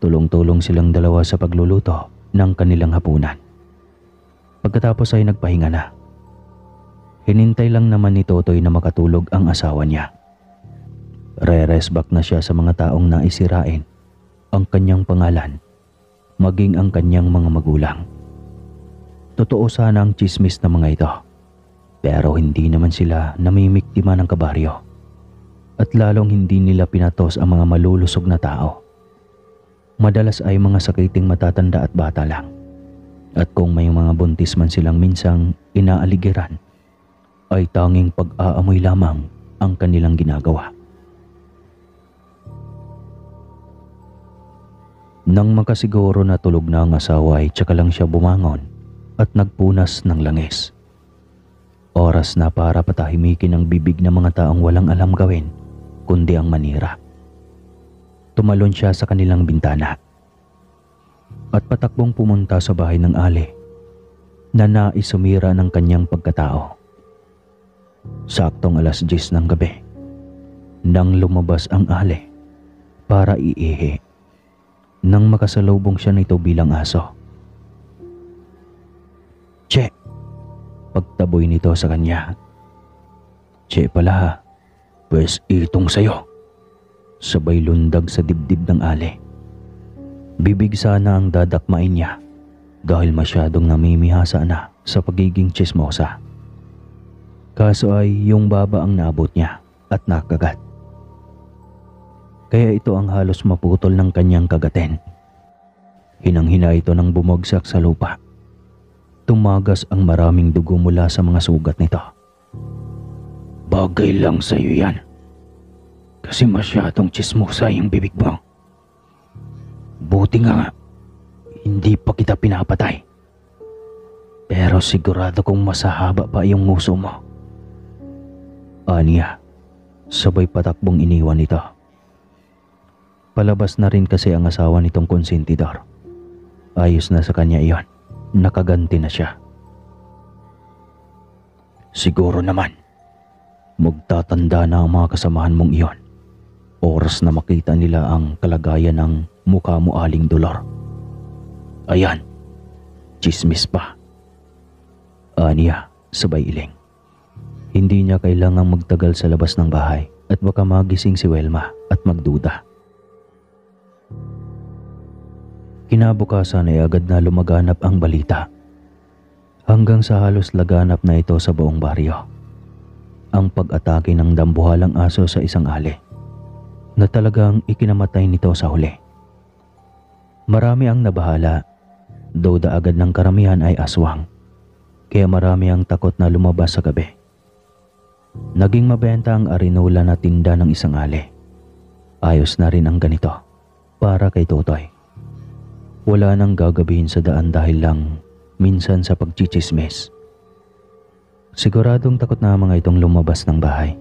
Speaker 1: Tulong-tulong silang dalawa sa pagluluto ng kanilang hapunan. Pagkatapos ay nagpahinga na. Hinintay lang naman ni Totoy na makatulog ang asawa niya. Re-resback na siya sa mga taong naisirain ang kanyang pangalan, maging ang kanyang mga magulang. Totoo sana ang tsismis ng mga ito, pero hindi naman sila namimiktima ng kabaryo at lalong hindi nila pinatos ang mga malulusog na tao. Madalas ay mga sakiting matatanda at bata lang, at kung may mga buntis man silang minsang inaaligiran, ay tanging pag-aamoy lamang ang kanilang ginagawa. Nang makasiguro na tulog na ang asawa ay tsaka lang siya bumangon at nagpunas ng langis. Oras na para patahimikin ang bibig ng mga taong walang alam gawin kundi ang manira. Tumalon siya sa kanilang bintana at patakbong pumunta sa bahay ng Ali na nais sumira ng kanyang pagkatao. Saktong 10:00 ng gabi nang lumabas ang Ali para iihi, nang makasalubong siya nito bilang aso. "Che!" Pagtaboy nito sa kanya. "Che pala ha, pues itong sayo." Sabay lundag sa dibdib ng Ali. Bibig sana ang dadakmain niya dahil masyadong namimihasa na sa pagiging tsismosa. Kaso ay yung baba ang naabot niya at nakagat. Kaya ito ang halos maputol ng kanyang kagatin. Hinang-hina ito nang bumagsak sa lupa. Tumagas ang maraming dugo mula sa mga sugat nito. "Bagay lang sa'yo yan. Kasi masyadong tsismosa yung bibig mo. Buti nga, hindi pa kita pinapatay. Pero sigurado kong masahaba pa yung nguso mo." Aniya, sabay patakbong iniwan nito. Palabas na rin kasi ang asawa nitong konsentidor. Ayos na sa kanya iyon. Nakaganti na siya. "Siguro naman, magtatanda na ang mga kasamahan mong iyon. Oras na makita nila ang kalagayan ng mukha mo, Aling Dolor. Ayan, tsismis pa." Aniya, sabay iling. Hindi niya kailangang magtagal sa labas ng bahay at baka magising si Welma at magduda. Kinabukasan ay agad na lumaganap ang balita. Hanggang sa halos laganap na ito sa buong baryo. Ang pag-atake ng dambuhalang aso sa isang ali na talagang ikinamatay nito sa huli. Marami ang nabahala, duda agad ng karamihan ay aswang, kaya marami ang takot na lumabas sa gabi. Naging mabenta ang arinula na tinda ng isang ali. Ayos na rin ang ganito para kay Totoy. Wala nang gagabihin sa daan dahil lang minsan sa pagchichismis. Siguradong takot na mga itong lumabas ng bahay.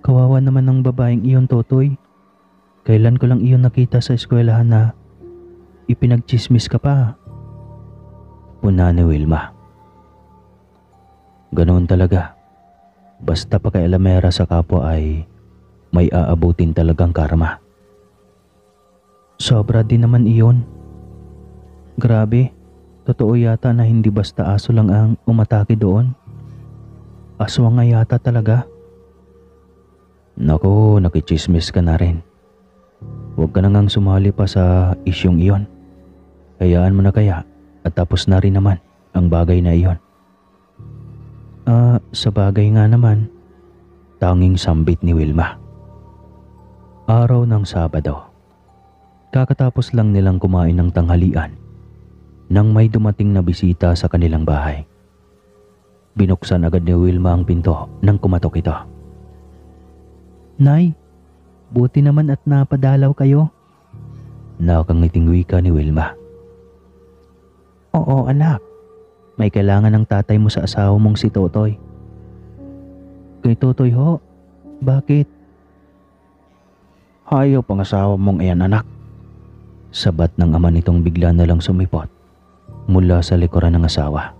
Speaker 1: "Kawawa naman ng babaeng iyon, Totoy. Kailan ko lang iyon nakita sa eskwelahan na ipinagchismis ka pa." Puna ni Wilma. "Ganoon talaga. Basta pakialamera sa kapwa ay may aabutin talagang karma." "Sobra din naman iyon. Grabe, totoo yata na hindi basta aso lang ang umatake doon. Aswang nga yata talaga." "Naku, nakichismis ka na rin. Huwag ka na ngang sumali pa sa isyong iyon. Hayaan mo na kaya at tapos na rin naman ang bagay na iyon." Sa bagay nga naman." Tanging sambit ni Wilma. Araw ng Sabado. Kakatapos lang nilang kumain ng tanghalian nang may dumating na bisita sa kanilang bahay. Binuksan agad ni Wilma ang pinto nang kumatok ito. "Nay, buti naman at napadalaw kayo." Nakangiting wika ni Wilma. "Oo anak, may kailangan ng tatay mo sa asawa mong si Totoy." "Kay Totoy ho? Bakit?" "Hayop ang asawa mong iyan anak." Sabat ng ama nitong bigla na lang sumipot mula sa likuran ng asawa.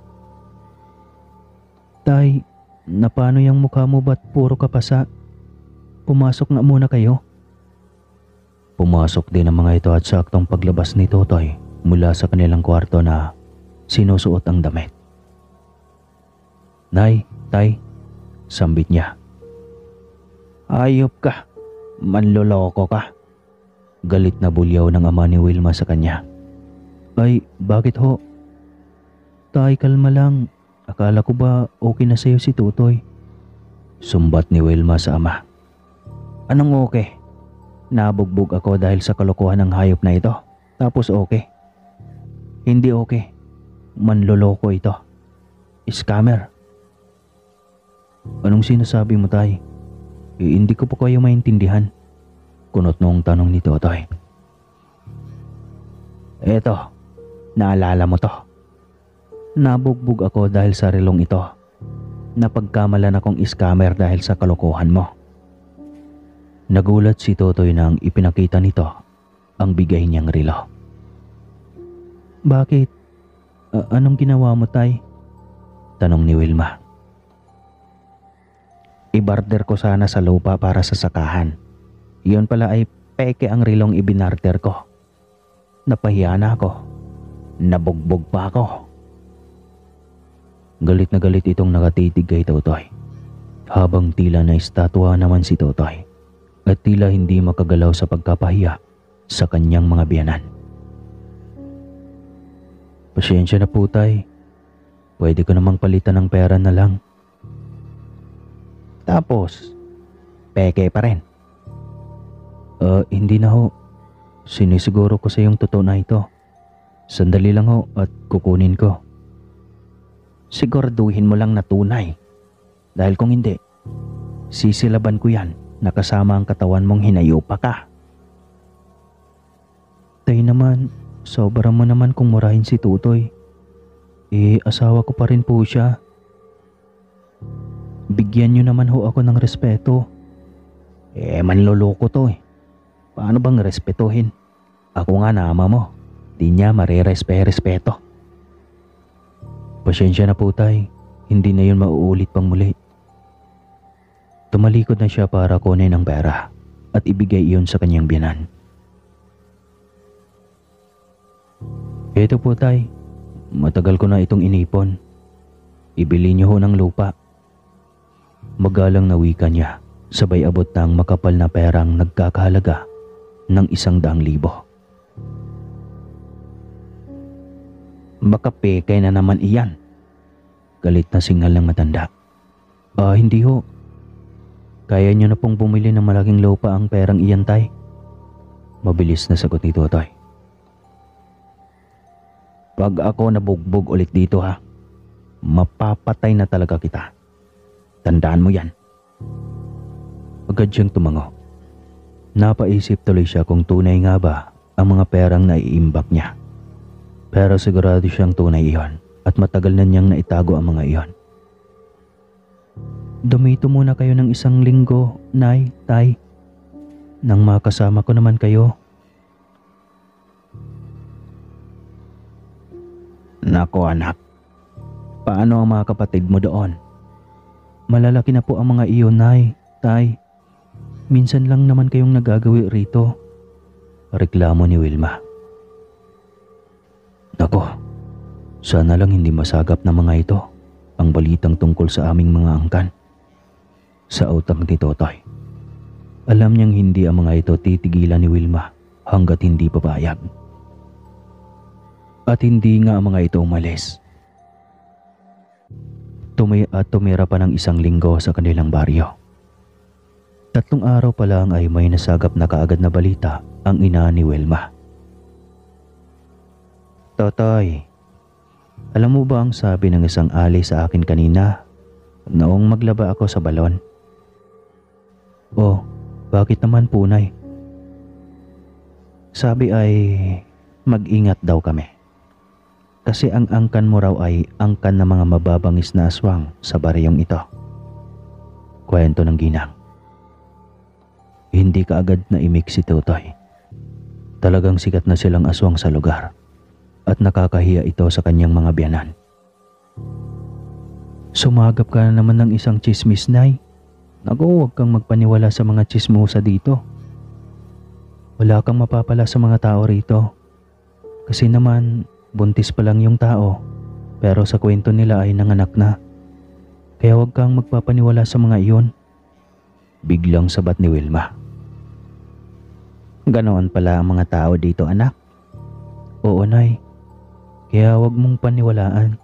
Speaker 2: Tay, na paano yung mukha mo ba't puro kapasa? Pumasok nga muna kayo.
Speaker 1: Pumasok din ang mga ito at saktong paglabas ni Totoy mula sa kanilang kwarto na sinusuot ang damit. Nay, tay, sambit niya.
Speaker 2: Ayop ka, manloloko ka.
Speaker 1: Galit na bulyaw ng ama ni Wilma sa kanya.
Speaker 2: Ay, bakit ho? Tay, kalma lang. Akala ko ba okay na sa'yo si Tutoy?
Speaker 1: Sumbat ni Wilma sa ama.
Speaker 2: Anong okay? Nabugbog ako dahil sa kalokohan ng hayop na ito. Tapos okay? Hindi okay. Manloloko ito. Scammer.
Speaker 1: Anong sinasabi mo, tay? Hindi ko po kayo maintindihan. Kunot noong tanong ni Totoy.
Speaker 2: Eto, naalala mo to. Nabugbog ako dahil sa relong ito. Napagkamalan akong scammer dahil sa kalokohan mo.
Speaker 1: Nagulat si Totoy nang ipinakita nito ang bigay niyang relo.
Speaker 2: Bakit? Anong ginawa mo, tay?
Speaker 1: Tanong ni Wilma.
Speaker 2: Ibarter ko sana sa lupa para sa sakahan. Iyon pala ay peke ang relong ibinarter ko. Napahiya na ako. Nabugbog pa ako.
Speaker 1: Galit na galit itong nakatitig kay Totoy. Habang tila na estatwa naman si Totoy. At tila hindi makagalaw sa pagkapahiya sa kanyang mga biyanan. Pasensya na po, tay. Pwede ko namang palitan ng pera na lang.
Speaker 2: Tapos, peke pa rin.
Speaker 1: Hindi na ho. Sinisiguro ko sa yung totoo na ito. Sandali lang ho at kukunin ko.
Speaker 2: Siguraduhin mo lang na tunay. Dahil kung hindi, sisilaban ko yan. Nakasama ang katawan mong hinayupa ka.
Speaker 1: Tay naman, sobra mo naman kung murahin si Tutoy. Asawa ko pa rin po siya. Bigyan niyo naman ho ako ng respeto.
Speaker 2: Manloloko to eh. Paano bang respetuhin? Ako nga na ama mo. Di niya marirespeto.
Speaker 1: Pasensya na po, tay. Hindi na yun mauulit pang muli. Tumalikod na siya para kunin ang pera at ibigay iyon sa kanyang biyanan. Ito po, tay. Matagal ko na itong inipon. Ibili niyo ho ng lupa. Magalang na wika niya, sabay abot ng makapal na perang nagkakahalaga ng 100,000.
Speaker 2: Baka peke na naman iyan.
Speaker 1: Galit na singal ng matanda. Hindi ho. Kaya niyo na pong bumili ng malaking lupa ang perang iyan, tay. Mabilis na sagot ni Totoy.
Speaker 2: Pag ako nabugbog ulit dito ha, mapapatay na talaga kita. Tandaan mo yan.
Speaker 1: Agad siyang tumango. Napaisip tuloy siya kung tunay nga ba ang mga perang naiimbak niya. Pero sigurado siyang tunay iyon at matagal na niyang naitago ang mga iyon. Dumito muna kayo ng 1 linggo, nay, tay. Nang makasama ko naman kayo.
Speaker 2: Nako anak, paano ang mga kapatid mo doon?
Speaker 1: Malalaki na po ang mga iyon, nay, tay. Minsan lang naman kayong nagagawi rito. Reklamo ni Wilma. Nako, sana lang hindi masagap na mga ito ang balitang tungkol sa aming mga angkan. Sa utak ni Totoy. Alam niyang hindi ang mga ito titigilan ni Wilma hanggat hindi papayag. At hindi nga ang mga ito umalis. Tumira pa ng 1 linggo sa kanilang baryo. 3 araw pa lang ay may nasagap na kaagad na balita ang ina ni Wilma.
Speaker 2: Totoy, alam mo ba ang sabi ng isang ali sa akin kanina noong maglaba ako sa balon?
Speaker 1: Oh, bakit naman po, nay?
Speaker 2: Sabi ay mag-ingat daw kami. Kasi ang angkan mo raw ay angkan ng mga mababangis na aswang sa baryong ito.
Speaker 1: Kwento ng ginang. Hindi kaagad na imik si Totoy. Talagang sikat na silang aswang sa lugar at nakakahiya ito sa kanyang mga biyanan.
Speaker 2: Sumagap ka na naman ng isang chismis, Nay. Naku, huwag kang magpaniwala sa mga chismosa dito. Wala kang mapapala sa mga tao rito. Kasi naman, buntis pa lang yung tao, pero sa kwento nila ay nanganak na. Kaya huwag kang magpapaniwala sa mga iyon. Biglang sabat ni Wilma. Ganoon pala ang mga tao dito, anak. Oo, Nay. Kaya huwag mong paniwalaan.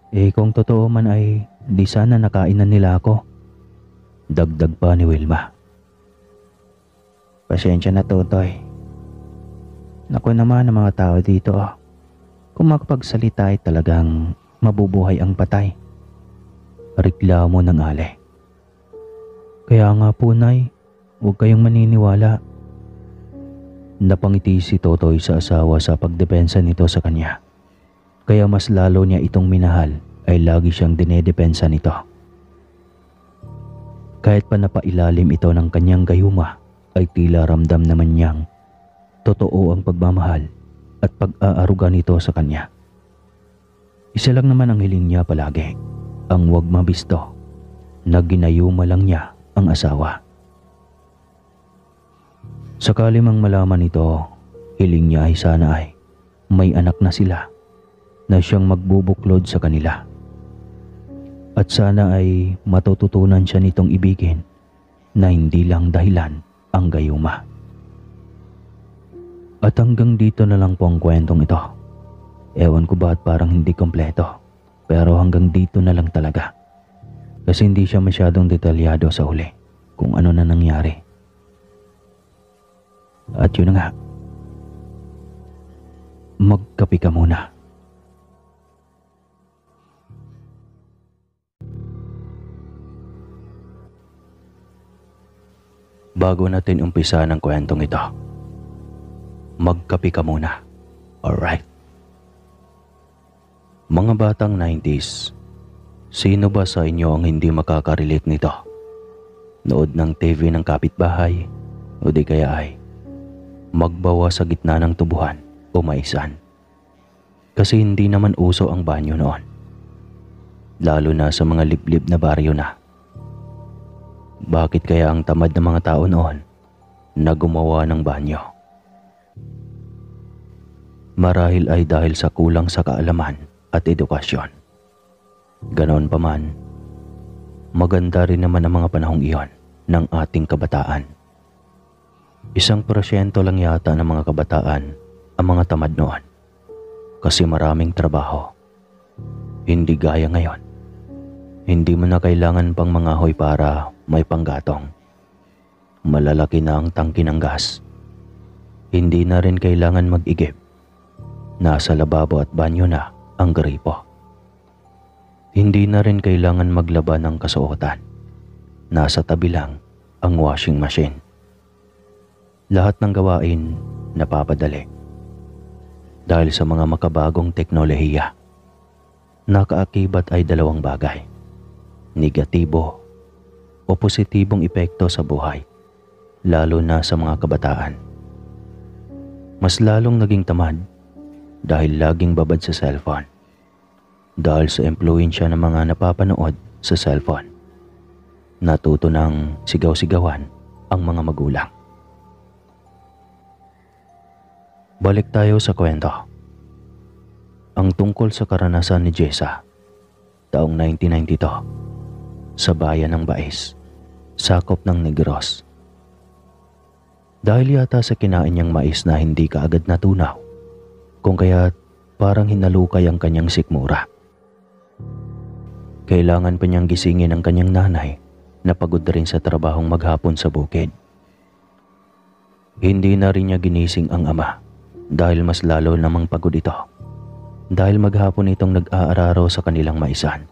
Speaker 2: Kung totoo man ay di sana nakain na nila ako. Dagdag pa ni Wilma. Pasensya na, Totoy. Naku naman ang mga tao dito. Kung makapagsalita ay talagang mabubuhay ang patay. Reklamo ng Ale. Kaya nga po, Nay, huwag kayong maniniwala. Napangiti si Totoy sa asawa sa pagdepensa nito sa kanya. Kaya mas lalo niya itong minahal ay lagi siyang dinedepensa nito. Kahit pa napailalim ito ng kanyang gayuma ay tila ramdam naman niyang totoo ang pagmamahal at pag-aaruga nito sa kanya. Isa lang naman ang hiling niya palagi, ang huwag mabisto na ginayuma lang niya ang asawa. Sakali mang malaman ito, hiling niya ay sana ay may anak na sila na siyang magbubuklod sa kanila. At sana ay matututunan siya nitong ibigin na hindi lang dahilan ang gayuma. At hanggang dito na lang po ang kwentong ito. Ewan ko ba at parang hindi kompleto, pero hanggang dito na lang talaga. Kasi hindi siya masyadong detalyado sa huli kung ano na nangyari. At yun na nga. Magkape ka muna. Bago natin umpisa ng kwentong ito, magkape ka muna. Alright. Mga batang 90s, sino ba sa inyo ang hindi makaka-relate nito? Nood ng TV ng kapitbahay o di kaya ay magbawa sa gitna ng tubuhan o maisan. Kasi hindi naman uso ang banyo noon. Lalo na sa mga liblib na baryo na. Bakit kaya ang tamad ng mga tao noon na gumawa ng banyo? Marahil ay dahil sa kulang sa kaalaman at edukasyon. Ganoon pa man, maganda rin naman ang mga panahong iyon ng ating kabataan. 1% lang yata ng mga kabataan ang mga tamad noon kasi maraming trabaho. Hindi gaya ngayon. Hindi mo na kailangan pang mangahoy para may panggatong. Malalaki na ang tangke ng gas. Hindi na rin kailangan mag-igib. Nasa lababo at banyo na ang gripo. Hindi na rin kailangan maglaba ng kasuotan. Nasa tabi lang ang washing machine. Lahat ng gawain napapadali. Dahil sa mga makabagong teknolohiya. Nakaakibat ay dalawang bagay. Negatibo o positibong epekto sa buhay, lalo na sa mga kabataan. Mas lalong naging tamad dahil laging babad sa cellphone. Dahil sa impluwensya ng mga napapanood sa cellphone. Natuto ng sigaw-sigawan ang mga magulang. Balik tayo sa kwento. Ang tungkol sa karanasan ni Jessa, taong 1992, sa bayan ng Bais, sakop ng Negros. Dahil yata sa kinain niyang mais na hindi kaagad natunaw, kung kaya't parang hinalukay ang kanyang sikmura. Kailangan pa niyang gisingin ang kanyang nanay na pagod rin sa trabahong maghapon sa bukid. Hindi na rin niya ginising ang ama dahil mas lalo namang pagod ito. Dahil maghapon itong nag-aararo sa kanilang maisan.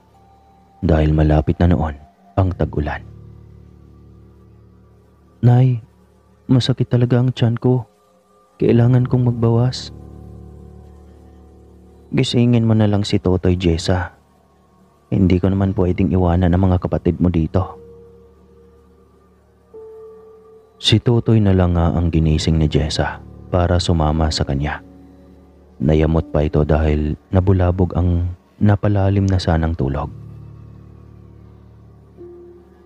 Speaker 2: Dahil malapit na noon ang tag-ulan. Nay, masakit talaga ang tiyan ko. Kailangan kong magbawas. Gisingin mo na lang si Totoy, Jessa. Hindi ko naman pwedeng iwanan ang mga kapatid mo dito. Si Totoy na lang nga ang ginising ni Jessa para sumama sa kanya. Nayamot pa ito dahil nabulabog ang napalalim na sanang tulog.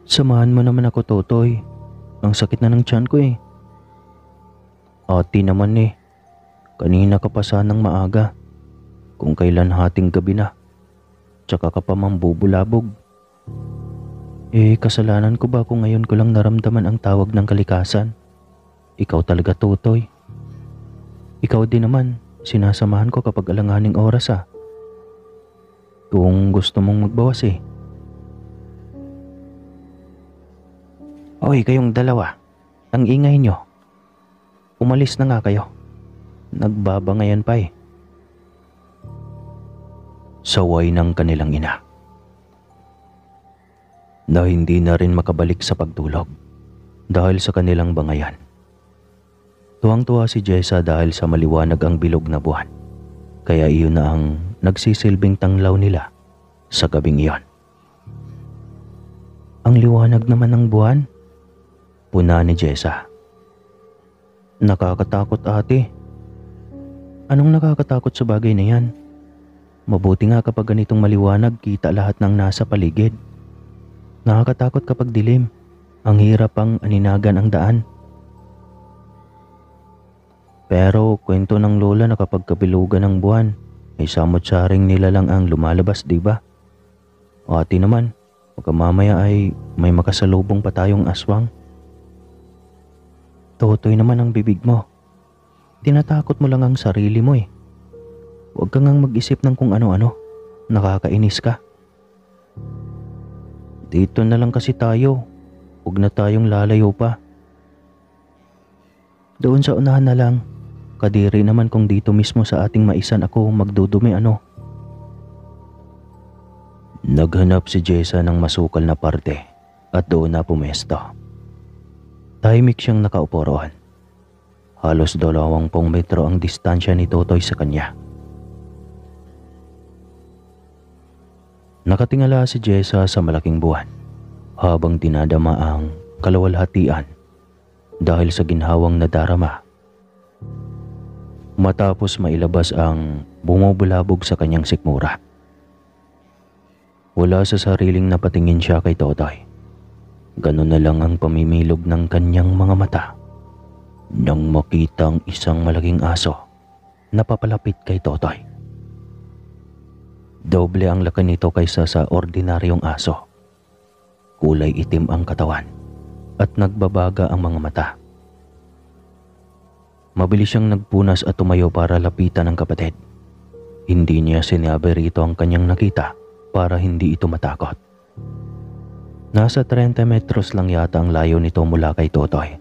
Speaker 2: Samahan mo naman ako, Totoy. Ang sakit na ng tiyan ko eh. Ate naman eh. Kanina ka pa sanang maaga. Kung kailan hating gabi na. Tsaka ka pa mambubulabog. Kasalanan ko ba kung ngayon ko lang naramdaman ang tawag ng kalikasan? Ikaw talaga, Totoy. Ikaw din naman, sinasamahan ko kapag alanganing oras ah. Kung gusto mong magbawas eh. Oy, kayong dalawa. Ang ingay nyo. Umalis na nga kayo. Nagbabangayan pa eh.
Speaker 1: Saway ng kanilang ina. Na hindi na rin makabalik sa pagtulog dahil sa kanilang bangayan. Tuwang-tuwa si Jessa dahil sa maliwanag ang bilog na buwan. Kaya iyon na ang nagsisilbing tanglaw nila sa gabing iyon.
Speaker 2: Ang liwanag naman ng buwan.
Speaker 1: Puna ni Jessa.
Speaker 2: Nakakatakot, ate. Anong nakakatakot sa bagay na yan? Mabuti nga kapag ganitong maliwanag, kita lahat ng nasa paligid. Nakakatakot kapag dilim. Ang hirap ang aninagan ang daan. Pero kwento ng lola na kapag kabilugan ng buwan, ay samot-saring nila lang ang lumalabas, di ba? Ate naman, pagka mamaya ay may makasalubong pa tayong aswang. Totoy naman ang bibig mo. Tinatakot mo lang ang sarili mo eh. Huwag kang mag-isip ng kung ano-ano. Nakakainis ka. Dito na lang kasi tayo. Huwag na tayong lalayo pa. Doon sa unahan na lang. Kadiri naman kung dito mismo sa ating maisan ako magdudumi ano.
Speaker 1: Naghanap si Jessa ng masukal na parte at doon na pumesto. Tahimik siyang nakaupo roon. Halos 20 metro ang distansya ni Totoy sa kanya. Nakatingala si Jessa sa malaking buwan habang dinadama ang kalawalhatian dahil sa ginhawang nadarama. Matapos mailabas ang bumubulabog sa kanyang sikmura. Wala sa sariling napatingin siya kay Totoy. Ganun na lang ang pamimilog ng kanyang mga mata nang makita ang isang malaking aso na papalapit kay Totoy. Doble ang laki nito kaysa sa ordinaryong aso. Kulay itim ang katawan at nagbabaga ang mga mata. Mabilis siyang nagpunas at tumayo para lapitan ang kapatid. Hindi niya sinabi rito ang kanyang nakita para hindi ito matakot. Nasa 30 metros lang yata ang layo nito mula kay Totoy.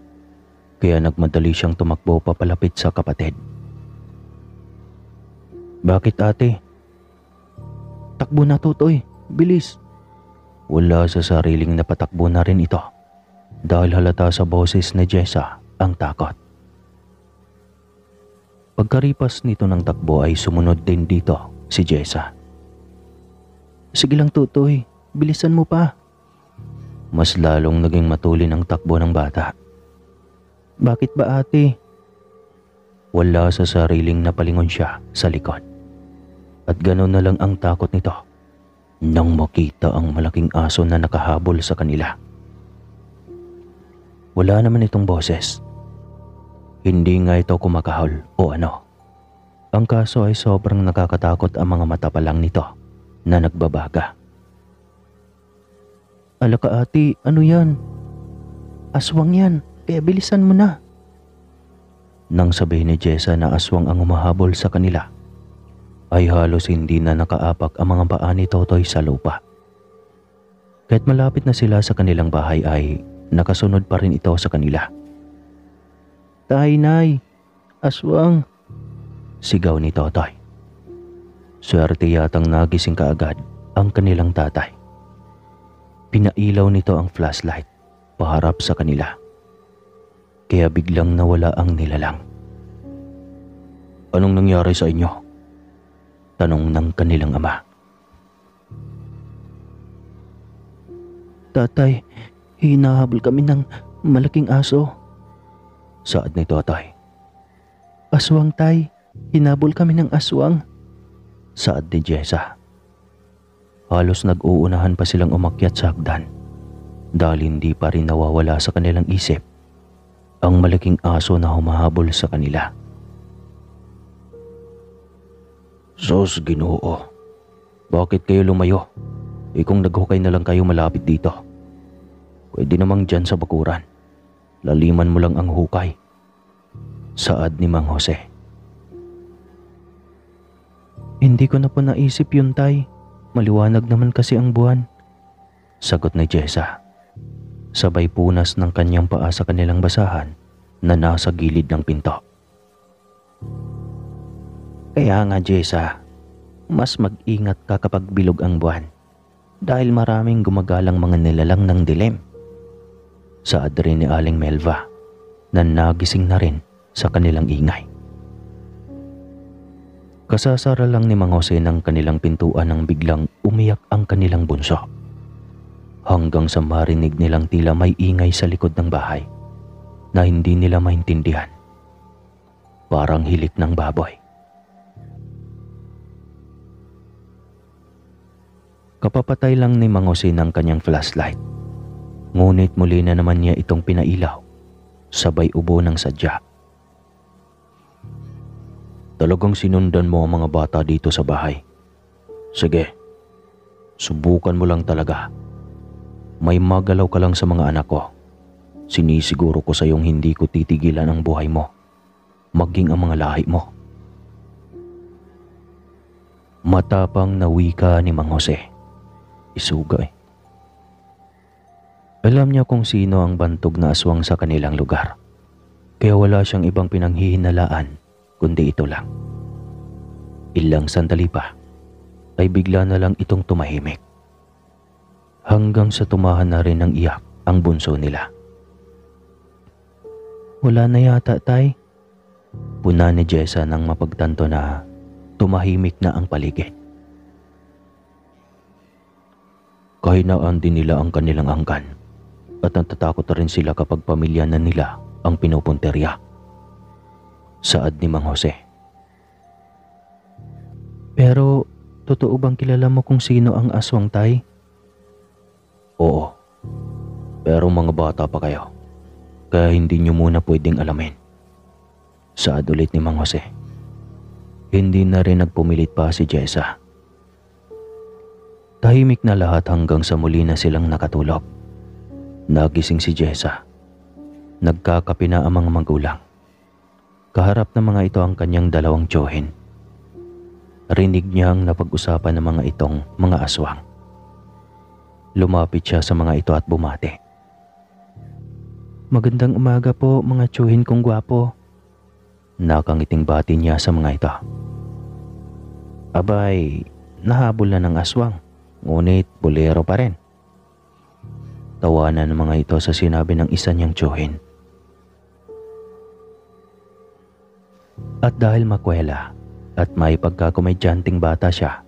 Speaker 1: Kaya nagmadali siyang tumakbo papalapit sa kapatid.
Speaker 2: Bakit, ate? Takbo na, Totoy. Bilis.
Speaker 1: Wala sa sariling napatakbo na rin ito dahil halata sa boses ni Jessa ang takot. Pagkaripas nito ng takbo ay sumunod din dito si Jessa.
Speaker 2: Sige lang, Totoy. Bilisan mo pa.
Speaker 1: Mas lalong naging matulin ang takbo ng bata.
Speaker 2: Bakit ba, ate?
Speaker 1: Wala sa sariling napalingon siya sa likod. At gano'n na lang ang takot nito nang makita ang malaking aso na nakahabol sa kanila. Wala naman itong boses. Hindi nga ito kumakahol o ano. Ang kaso ay sobrang nakakatakot ang mga mata pa lang nito na nagbabaga.
Speaker 2: Ala ka, ate, ano yan? Aswang yan, kaya bilisan mo na.
Speaker 1: Nang sabihin ni Jessa na aswang ang humahabol sa kanila, ay halos hindi na nakaapak ang mga paa ni Totoy sa lupa. Kahit malapit na sila sa kanilang bahay ay nakasunod pa rin ito sa kanila.
Speaker 2: Tay, nay, aswang.
Speaker 1: Sigaw ni Totoy. Swerte yatang nagising kaagad ang kanilang tatay. Pinailaw nito ang flashlight paharap sa kanila. Kaya biglang nawala ang nilalang. Anong nangyari sa inyo? Tanong ng kanilang ama.
Speaker 2: Tatay, hinahabol kami ng malaking aso.
Speaker 1: Saad ni Totoy.
Speaker 2: Aswang, tay. Hinabol kami ng aswang.
Speaker 1: Saad ni Jessa. Halos nag-uunahan pa silang umakyat sa hagdan dahil hindi pa rin nawawala sa kanilang isip ang malaking aso na humahabol sa kanila. Sus, Ginoo. Bakit kayo lumayo? Kung naghukay na lang kayo malapit dito. Pwede namang dyan sa bakuran. Laliman mo lang ang hukay. Saad ni Mang Jose.
Speaker 2: Hindi ko na po naisip yun, Tay. Maliwanag naman kasi ang buwan.
Speaker 1: Sagot ni Jessa. Sabay punas ng kanyang paa sa kanilang basahan na nasa gilid ng pinto.
Speaker 2: Kaya nga, Jessa, mas mag-ingat ka kapag bilog ang buwan. Dahil maraming gumagalang mga nilalang ng dilim.
Speaker 1: Saad rin ni Aling Melva na nagising na rin sa kanilang ingay. Kasasara lang ni Mang Jose ng kanilang pintuan nang biglang umiyak ang kanilang bunso. Hanggang sa marinig nilang tila may ingay sa likod ng bahay na hindi nila maintindihan. Parang hilik ng baboy. Kapapatay lang ni Mang Jose ng kanyang flashlight. Ngunit muli na naman niya itong pinailaw, sabay ubo ng sadya. Talagang sinundan mo ang mga bata dito sa bahay. Sige, subukan mo lang talaga. May magalaw ka lang sa mga anak ko. Sinisiguro ko sa iyong hindi ko titigilan ang buhay mo, maging ang mga lahi mo. Matapang na wika ni Mang Jose. Isugay. Alam niya kung sino ang bantog na aswang sa kanilang lugar. Kaya wala siyang ibang pinanghihinalaan kundi ito lang. Ilang sandali pa ay bigla na lang itong tumahimik. Hanggang sa tumahan na rin ng iyak ang bunso nila.
Speaker 2: Wala na yata, Tay.
Speaker 1: Puna ni Jessa nang mapagtanto na tumahimik na ang paligid. Kahinaan din nila ang kanilang angkan at natatakot na rin sila kapag pamilya na nila ang pinupunterya. Saad ni Mang Jose.
Speaker 2: Pero totoo bang kilala mo kung sino ang aswang, Tay?
Speaker 1: Oo. Pero mga bata pa kayo, kaya hindi nyo muna pwedeng alamin. Saad ulit ni Mang Jose. Hindi na rin nagpumilit pa si Jessa. Tahimik na lahat hanggang sa muli na silang nakatulog. Nagising si Jessa. Nagkakape na ang mga magulang. Kaharap ng mga ito ang kanyang dalawang tiyuhin. Rinig niyang napag-usapan ng mga itong mga aswang. Lumapit siya sa mga ito at bumati.
Speaker 2: Magandang umaga po, mga tiyuhin kong gwapo.
Speaker 1: Nakangiting bati niya sa mga ito.
Speaker 2: Abay, nahabol na ng aswang, ngunit bolero pa rin.
Speaker 1: Tawanan ng mga ito sa sinabi ng isa niyang tiyuhin. At dahil makwela at may pagkakomedyanting bata siya,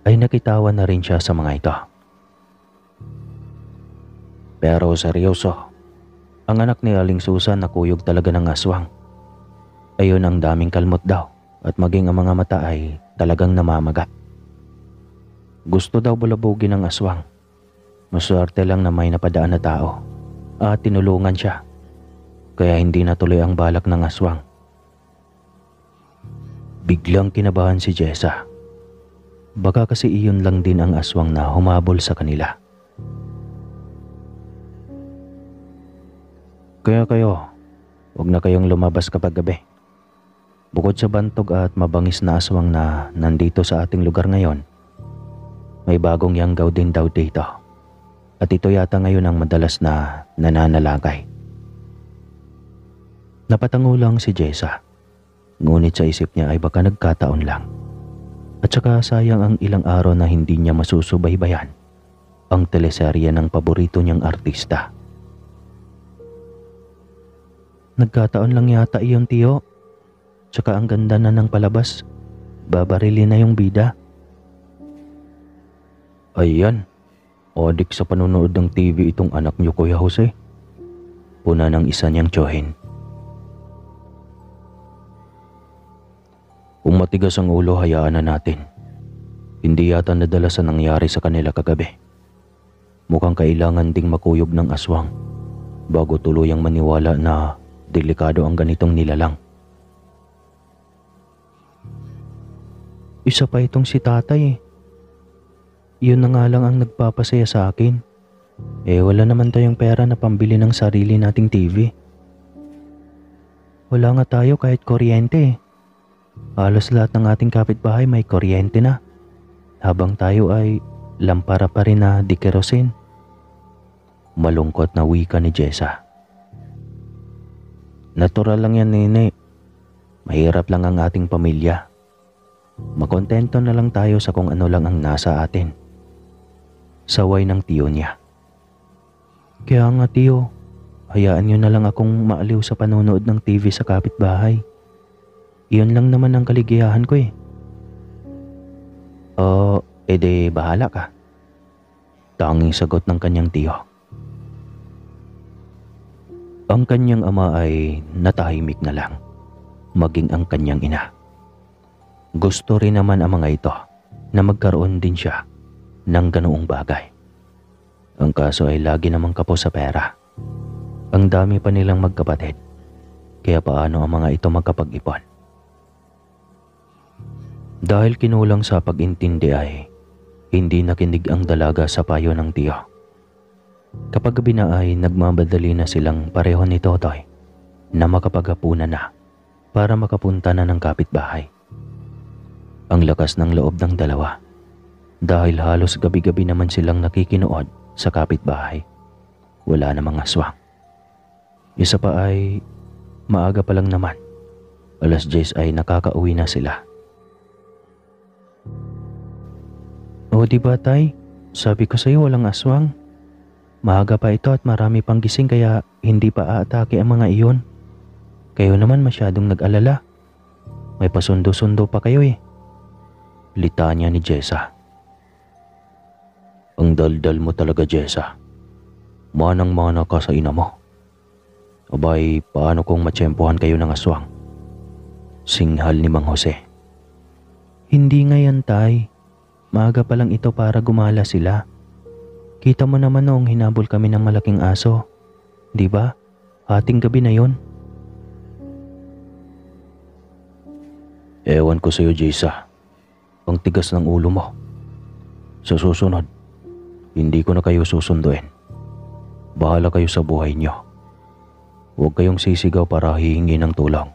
Speaker 1: ay nakitawan na rin siya sa mga ito. Pero seryoso, ang anak ni Aling Susan na kuyog talaga ng aswang. Ayon ang daming kalmot daw at maging ang mga mata ay talagang namamaga. Gusto daw bulabugin ng aswang. Maswerte lang na may napadaan na tao at tinulungan siya. Kaya hindi natuloy ang balak ng aswang. Biglang kinabahan si Jessa. Baka kasi iyon lang din ang aswang na humabol sa kanila. Kaya kayo, huwag na kayong lumabas kapag gabi. Bukod sa bantog at mabangis na aswang na nandito sa ating lugar ngayon, may bagong yanggaw din daw dito. At ito yata ngayon ang madalas na nananalagay. Napatango lang si Jessa. Ngunit sa isip niya ay baka nagkataon lang. At saka sayang ang ilang araw na hindi niya masusubaybayan ang teleserye ng paborito niyang artista.
Speaker 2: Nagkataon lang yata iyon, tiyo. Tsaka ang ganda na ng palabas. Babarili na yung bida.
Speaker 1: Ayan, adik sa panonood ng TV itong anak niyo, Kuya Jose. Puna ng isa niyang tiyuhin. Kung matigas ang ulo, hayaan na natin. Hindi yata nadala sa nangyari sa kanila kagabi. Mukhang kailangan ding makuyog ng aswang bago tuluyang maniwala na delikado ang ganitong nilalang.
Speaker 2: Isa pa itong si tatay eh. Yun na nga lang ang nagpapasaya sa akin. Wala naman tayong pera na pambili ng sarili nating TV. Wala nga tayo kahit kuryente eh. Halos lahat ng ating kapitbahay may kuryente na. Habang tayo ay lampara pa rin na di kerosene.
Speaker 1: Malungkot na wika ni Jessa. Natural lang yan, nene. Mahirap lang ang ating pamilya. Makontento na lang tayo sa kung ano lang ang nasa atin. Saway ng tiyo niya.
Speaker 2: Kaya nga tiyo, hayaan nyo na lang akong maaliw sa panonood ng TV sa kapitbahay. Iyon lang naman ang kaligayahan ko eh.
Speaker 1: Ede bahala ka. Tanging sagot ng kanyang tiyo. Ang kanyang ama ay natahimik na lang, maging ang kanyang ina. Gusto rin naman ang mga ito na magkaroon din siya ng ganoong bagay. Ang kaso ay lagi namang kapo sa pera. Ang dami pa nilang magkapatid, kaya paano ang mga ito magkapag-ipon? Dahil kinulang sa pag-intindi ay hindi nakinig ang dalaga sa payo ng tiyo. Kapag gabi na ay nagmamadali na silang pareho ni Totoy na makapaghapunan na para makapunta na ng kapitbahay. Ang lakas ng loob ng dalawa dahil halos gabi-gabi naman silang nakikinood sa kapitbahay. Wala namang aswang. Isa pa ay maaga pa lang naman. 10:00 ay nakakauwi na sila.
Speaker 2: O diba tay, sabi ko sa'yo walang aswang. Maaga pa ito at marami pang gising kaya hindi pa aatake ang mga iyon. Kayo naman masyadong nag-alala. May pasundo-sundo pa kayo eh.
Speaker 1: Litanya ni Jessa. Ang daldal mo talaga, Jessa. Manang-mana ka sa ina mo. Abay, paano kung matsyempohan kayo ng aswang? Singhal ni Mang Jose.
Speaker 2: Hindi nga yan tay. Maaga pa lang ito para gumala sila. Kita mo naman noong hinabol kami ng malaking aso. Di ba? Hating gabi na yon.
Speaker 1: Ewan ko sa'yo, Jessa. Ang tigas ng ulo mo. Sa susunod, hindi ko na kayo susunduin. Bahala kayo sa buhay nyo. Huwag kayong sisigaw para hihingi ng tulong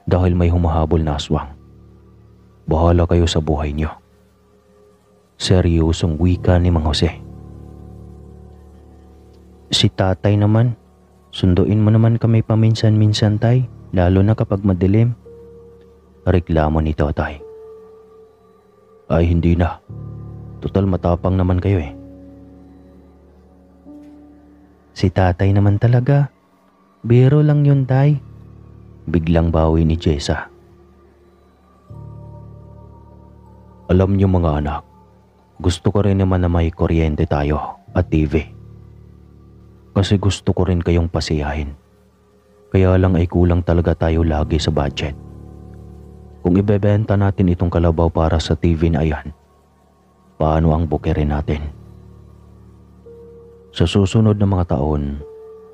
Speaker 1: dahil may humahabol na aswang. Bahala kayo sa buhay nyo. Seryosong wika ni Mang Jose.
Speaker 2: Si tatay naman, sunduin mo naman kami paminsan-minsan tay, lalo na kapag madilim.
Speaker 1: Reklamo ni Totoy. Ay hindi na. Total matapang naman kayo eh.
Speaker 2: Si tatay naman talaga. Biro lang yun tay.
Speaker 1: Biglang bawi ni Jessa. Alam niyo mga anak, gusto ko rin naman na may kuryente tayo at TV. Kasi gusto ko rin kayong pasiyahin. Kaya lang ay kulang talaga tayo lagi sa budget. Kung ibebenta natin itong kalabaw para sa TV na ayan, paano ang bukirin natin? Sa susunod na mga taon,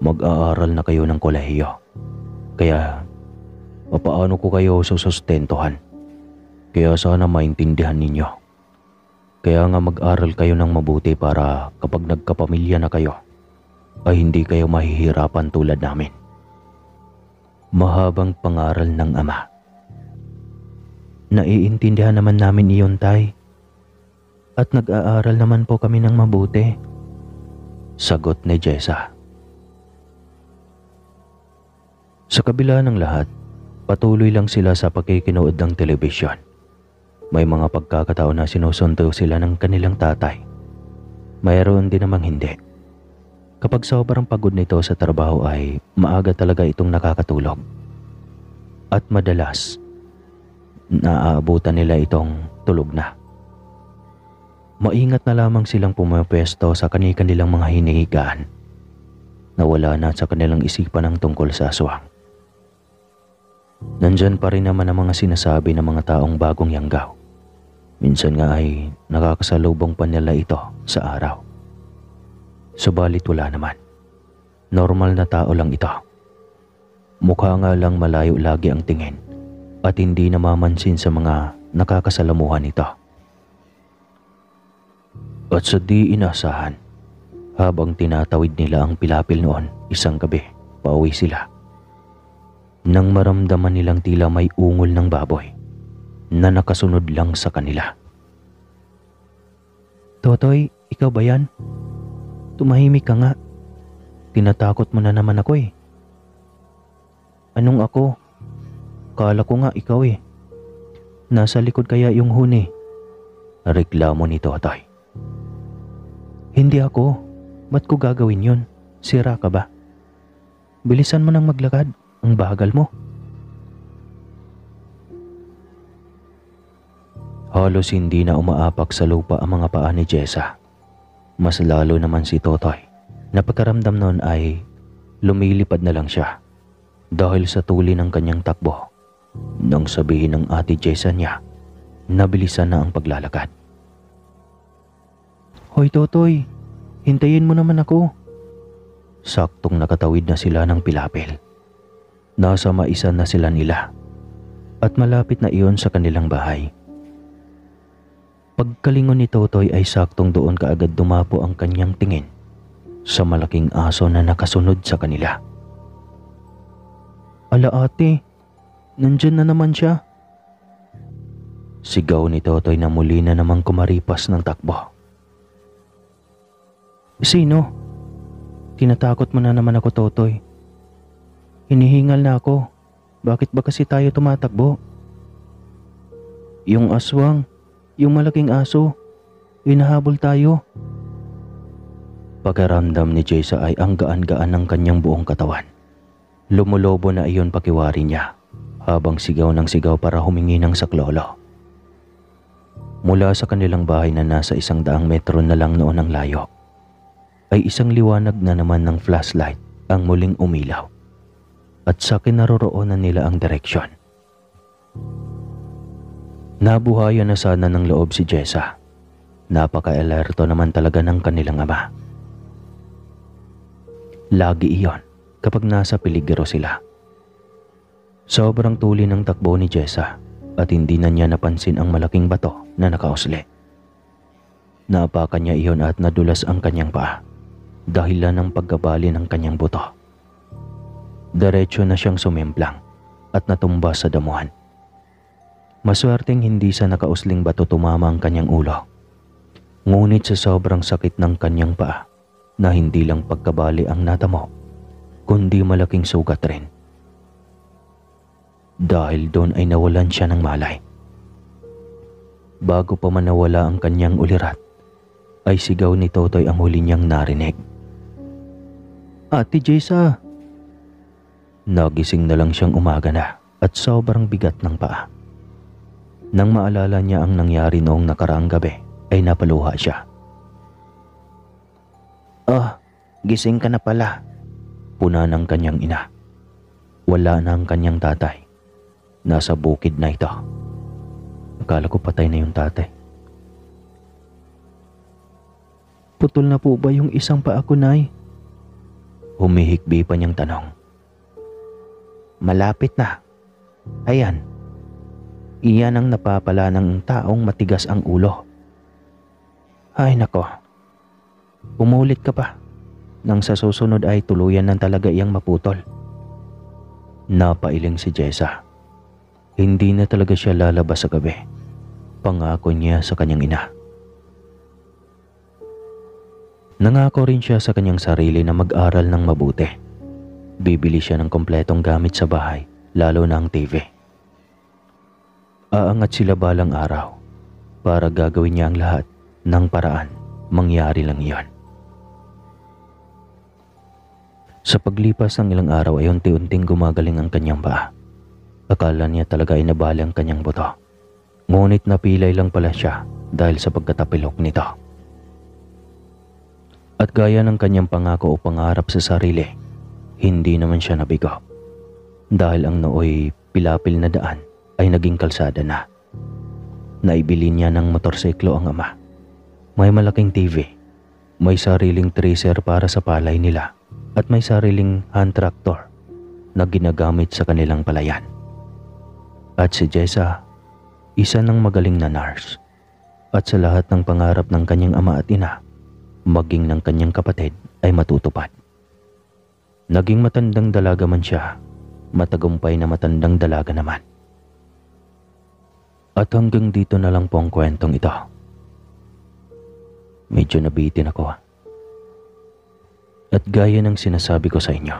Speaker 1: mag-aaral na kayo ng kolehiyo. Kaya, papaano ko kayo susustentuhan? Kaya sana maintindihan ninyo. Kaya nga mag-aral kayo ng mabuti para kapag nagkapamilya na kayo, ay hindi kayo mahihirapan tulad namin. Mahabang pangaral ng ama.
Speaker 2: Naiintindihan naman namin iyon tay. At nag-aaral naman po kami ng mabuti.
Speaker 1: Sagot ni Jessa. Sa kabila ng lahat, patuloy lang sila sa pagkikinood ng telebisyon. May mga pagkakataon na sinusundo sila ng kanilang tatay. Mayroon din namang hindi. Kapag sobrang pagod nito sa trabaho ay maaga talaga itong nakakatulog. At madalas, naaabutan nila itong tulog na. Maingat na lamang silang pumapwesto sa kanilang mga hinihigaan. Nawala na sa kanilang isipan ang tungkol sa aswang. Nandyan pa rin naman ang mga sinasabi ng mga taong bagong yanggaw. Minsan nga ay nakakasalubong pa nila ito sa araw. Subalit wala naman. Normal na tao lang ito. Mukha nga lang malayo lagi ang tingin at hindi namamansin sa mga nakakasalamuhan nito. At sa di inasahan, habang tinatawid nila ang pilapil noon isang gabi, pauwi sila. Nang maramdaman nilang tila may ungol ng baboy na nakasunod lang sa kanila.
Speaker 2: Totoy, ikaw ba yan? Tumahimik ka nga. Tinatakot mo na naman ako eh. Anong ako? Kala ko nga ikaw eh. Nasa likod kaya yung huni?
Speaker 1: Reklamo ni Totoy.
Speaker 2: Hindi ako. Ba't ko gagawin yun? Sira ka ba? Bilisan mo nang maglakad. Ang bagal mo.
Speaker 1: Halos hindi na umaapak sa lupa ang mga paa ni Jessa. Mas lalo naman si Totoy. Napagkaramdam noon ay lumilipad na lang siya dahil sa tuli ng kanyang takbo. Nang sabihin ng ate Jessa niya, nabilisan na ang paglalakad.
Speaker 2: Hoy Totoy, hintayin mo naman ako.
Speaker 1: Saktong nakatawid na sila ng pilapil. Nasa maisan na sila nila at malapit na iyon sa kanilang bahay. Pagkalingon ni Totoy ay saktong doon kaagad dumapo ang kanyang tingin sa malaking aso na nakasunod sa kanila.
Speaker 2: Ala ate, nandyan na naman siya.
Speaker 1: Sigaw ni Totoy na muli na namang kumaripas ng takbo.
Speaker 2: Sino? Tinatakot mo na naman ako, Totoy. Hinihingal na ako. Bakit ba kasi tayo tumatakbo? Yung aswang, yung malaking aso, hinahabol tayo.
Speaker 1: Pagkaramdam ni Jessa ay ang gaan-gaan ng kanyang buong katawan. Lumulobo na iyon pakiwari niya habang sigaw ng sigaw para humingi ng saklolo. Mula sa kanilang bahay na nasa 100 metro na lang noon ang layo, ay isang liwanag na naman ng flashlight ang muling umilaw at sa kinaroroonan nila ang direksyon. Nabuhayan na sana ng loob si Jessa. Napaka-alerto naman talaga ng kanilang ama. Lagi iyon kapag nasa peligro sila. Sobrang tuli ng takbo ni Jessa at hindi na niya napansin ang malaking bato na nakausli. Naapakan niya iyon at nadulas ang kanyang paa dahilan ng pagkabali ng kanyang buto. Diretso na siyang sumimplang at natumba sa damuhan. Maswerteng hindi sa nakausling bato tumama ang kanyang ulo. Ngunit sa sobrang sakit ng kanyang paa na hindi lang pagkabali ang natamo, kundi malaking sugat rin. Dahil doon ay nawalan siya ng malay. Bago pa man nawala ang kanyang ulirat, ay sigaw ni Totoy ang huli niyang narinig.
Speaker 2: Ate Jessa!
Speaker 1: Nagising na lang siyang umaga na at sobrang bigat ng paa. Nang maalala niya ang nangyari noong nakaraang gabi, ay napaluha siya.
Speaker 2: Gising ka na pala.
Speaker 1: Puna ng kanyang ina. Wala na ang kanyang tatay. Nasa bukid na ito. Akala ko patay na yung tatay.
Speaker 2: Putol na po ba yung isang paa ko, Nay?
Speaker 1: Humihikbi pa niyang tanong.
Speaker 2: Malapit na. Ayan. Iyan ang napapala ng taong matigas ang ulo. Ay nako. Umulit ka pa. Nang sa susunod ay tuluyan ng talaga iyang maputol.
Speaker 1: Napailing si Jessa. Hindi na talaga siya lalabas sa gabi. Pangako niya sa kanyang ina. Nangako rin siya sa kanyang sarili na mag-aral ng mabuti. Bibili siya ng kompletong gamit sa bahay, lalo na ang TV. Aangat sila balang araw para gagawin niya ang lahat ng paraan. Mangyari lang iyon. Sa paglipas ng ilang araw ay unti-unting gumagaling ang kanyang paa. Akala niya talaga ay nabali ang kanyang buto. Ngunit napilay lang pala siya dahil sa pagkatapilok nito. At gaya ng kanyang pangako o pangarap sa sarili, hindi naman siya nabigo. Dahil ang nooy pilapil na daan ay naging kalsada na. Naibili niya ng motorsiklo ang ama. May malaking TV May sariling tracer para sa palay nila at may sariling hand tractor na ginagamit sa kanilang palayan. At si Jessa, isa ng magaling na nurse. At sa lahat ng pangarap ng kanyang ama at ina, maging ng kanyang kapatid ay matutupad. Naging matandang dalaga man siya, matagumpay na matandang dalaga naman. At hanggang dito na lang po ang kwentong ito. Medyo nabitin ako. At gaya ng sinasabi ko sa inyo,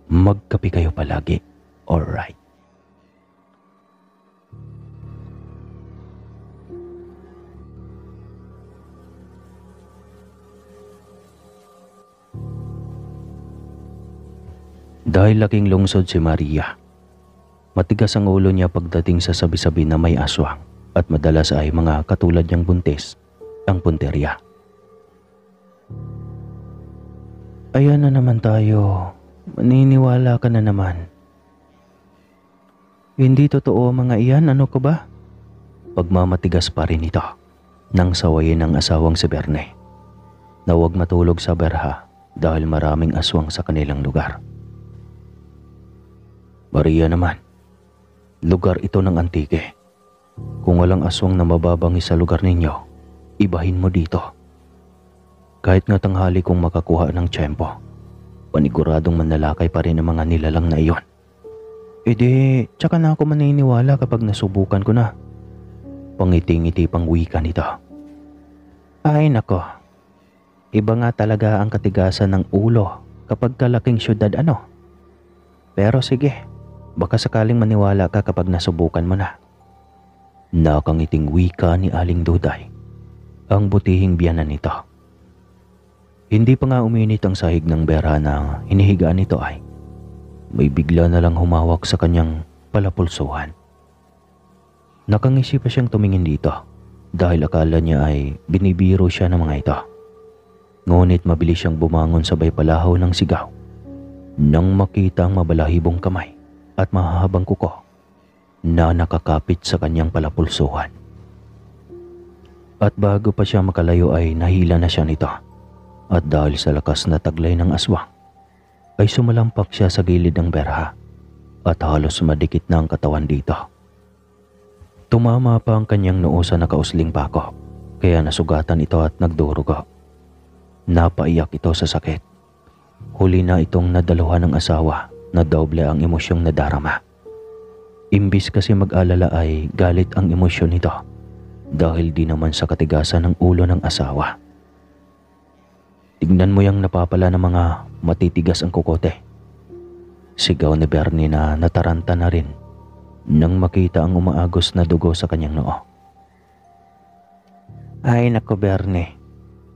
Speaker 1: magkape kayo palagi, alright? Dahil laking lungsod si Maria, matigas ang ulo niya pagdating sa sabi-sabi na may aswang at madalas ay mga katulad niyang buntis ang punteriya. Ayan na naman tayo, maniniwala ka na naman. Hindi totoo mga iyan, ano ka ba? Pagmamatigas pa rin ito nang sawayin ng asawang si Berne na huwag matulog sa berha dahil maraming aswang sa kanilang lugar. Maria naman, lugar ito ng antike. Kung walang aswang na mababangi sa lugar ninyo, ibahin mo dito. Kahit nga tanghali kung makakuha ng tiyempo, paniguradong manlalakay pa rin ang mga nilalang na iyon. E di, tsaka na ako maniniwala kapag nasubukan ko na. Pangiti-ngiti pang wika nito. Ay nako, iba nga talaga ang katigasan ng ulo kapag kalaking syudad ano. Pero sige, baka sakaling maniwala ka kapag nasubukan mo na. Nakangiting wika ni Aling Duday, ang butihing biyanan nito. Hindi pa nga uminit ang sahig ng bera na hinihigaan nito ay may bigla na lang humawak sa kanyang palapulsuhan. Nakangisi pa siyang tumingin dito dahil akala niya ay binibiro siya ng mga ito. Ngunit mabilis siyang bumangon sabay palahaw ng sigaw nang makita ang mabalahibong kamay at mahahabang kuko na nakakapit sa kanyang palapulsuhan. At bago pa siya makalayo ay nahila na siya nito. At dahil sa lakas na taglay ng aswang, ay sumalampak siya sa gilid ng berha at halos madikit na ang katawan dito. Tumama pa ang kanyang noo sa nakausling pako, kaya nasugatan ito at nagdurugo. Napaiyak ito sa sakit. Huli na itong nadaluhan ng asawa na doble ang emosyong nadarama. Imbis kasi mag-alala ay galit ang emosyon nito dahil di naman sa katigasan ng ulo ng asawa. Tignan mo yung napapala ng mga matitigas ang kukote. Sigaw ni Bernie na nataranta na rin nang makita ang umaagos na dugo sa kanyang noo. Ay nako Bernie,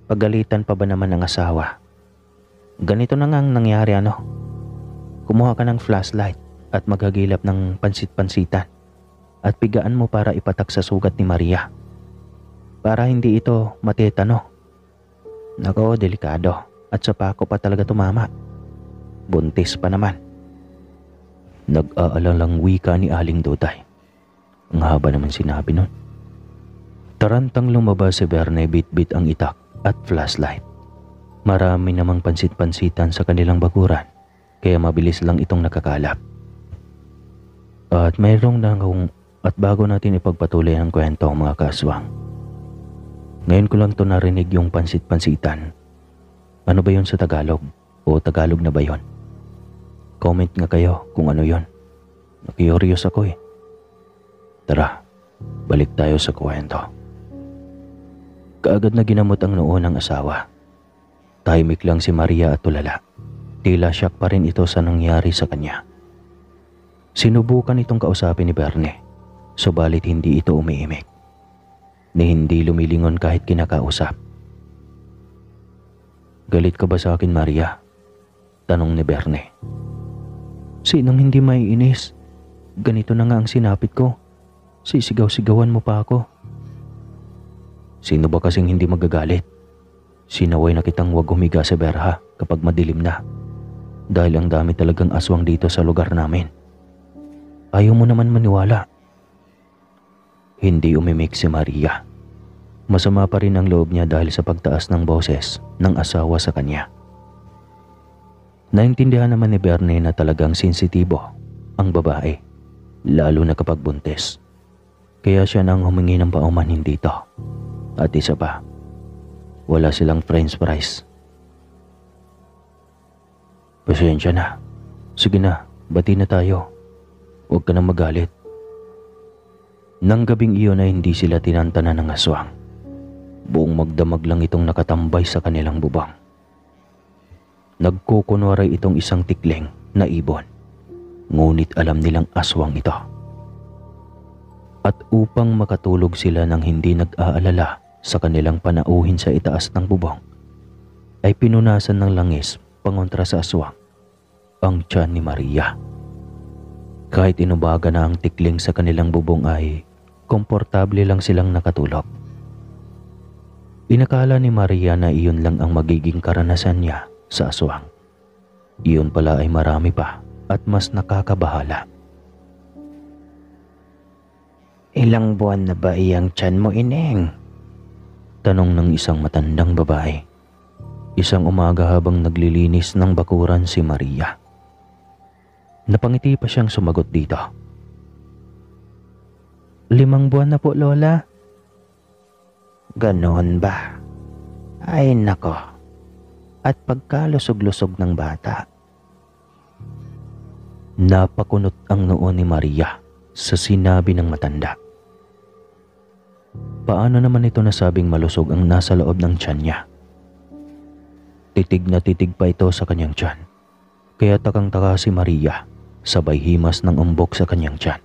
Speaker 1: pagalitan pa ba naman ng asawa? Ganito na nga ang nangyari ano. Kumuha ka ng flashlight at maghagilap ng pansit-pansitan at pigaan mo para ipatak sa sugat ni Maria. Para hindi ito matetano. Nako, delikado at sa pako pa talaga tumama. Buntis pa naman. Nag-aalalang wika ni Aling Duday. Ang haba naman sinabi nun. Tarantang lumabas si Berne, bit-bit ang itak at flashlight. Marami namang pansit-pansitan sa kanilang bakuran kaya mabilis lang itong nakakalap. At mayroong nangong at bago natin ipagpatuloy ang kwento mga kaswang. Ngayon ko lang to narinig yung pansit-pansitan. Ano ba yun sa Tagalog? O Tagalog na ba yun? Comment nga kayo kung ano yun. Nakiyurious ako eh. Tara, balik tayo sa kwento. Kaagad na ginamot ang noo ng asawa. Tahimik lang si Maria at tulala. Tila shock pa rin ito sa nangyari sa kanya. Sinubukan itong kausapin ni Berne, subalit hindi ito umiimik. Ni hindi lumilingon kahit kinakausap. Galit ka ba sa akin, Maria? Tanong ni Berne. Sinong hindi maiinis? Ganito na nga ang sinapit ko. Sisigaw-sigawan mo pa ako. Sino ba kasing hindi magagalit? Sinaway na kitang wag humiga sa berha kapag madilim na. Dahil ang dami talagang aswang dito sa lugar namin. Ayaw mo naman maniwala. Hindi umimik si Maria. Masama pa rin ang loob niya dahil sa pagtaas ng boses ng asawa sa kanya. Naintindihan naman ni Bernie na talagang sensitibo ang babae, lalo na kapag buntis. Kaya siya nang humingi ng paumanhin dito. At isa pa, wala silang french fries. Pasensya na. Sige na, bati na tayo. Huwag ka nang magalit. Nang gabing iyon ay hindi sila tinantanan ng aswang. Buong magdamag lang itong nakatambay sa kanilang bubang. Nagkukunwaray itong isang tikling na ibon. Ngunit alam nilang aswang ito. At upang makatulog sila nang hindi nag-aalala sa kanilang panauhin sa itaas ng bubong, ay pinunasan ng langis pangontra sa aswang ang tiyan ni Maria. Kahit inubaga na ang tikling sa kanilang bubong ay komportable lang silang nakatulog. Inakala ni Maria na iyon lang ang magiging karanasan niya sa aswang. Iyon pala ay marami pa at mas nakakabahala.
Speaker 2: Ilang buwan na ba iyang tiyan mo, Ineng?
Speaker 1: Tanong ng isang matandang babae. Isang umaga habang naglilinis ng bakuran si Maria. Napangiti pa siyang sumagot dito.
Speaker 2: 5 buwan na po, Lola. Ganon ba? Ay nako. At pagkalusog-lusog ng bata.
Speaker 1: Napakunot ang noo ni Maria sa sinabi ng matanda. Paano naman ito nasabing malusog ang nasa loob ng tiyan niya? Titig na titig pa ito sa kanyang tiyan. Kaya takang-taka si Maria, sabay himas ng umbok sa kanyang tiyan.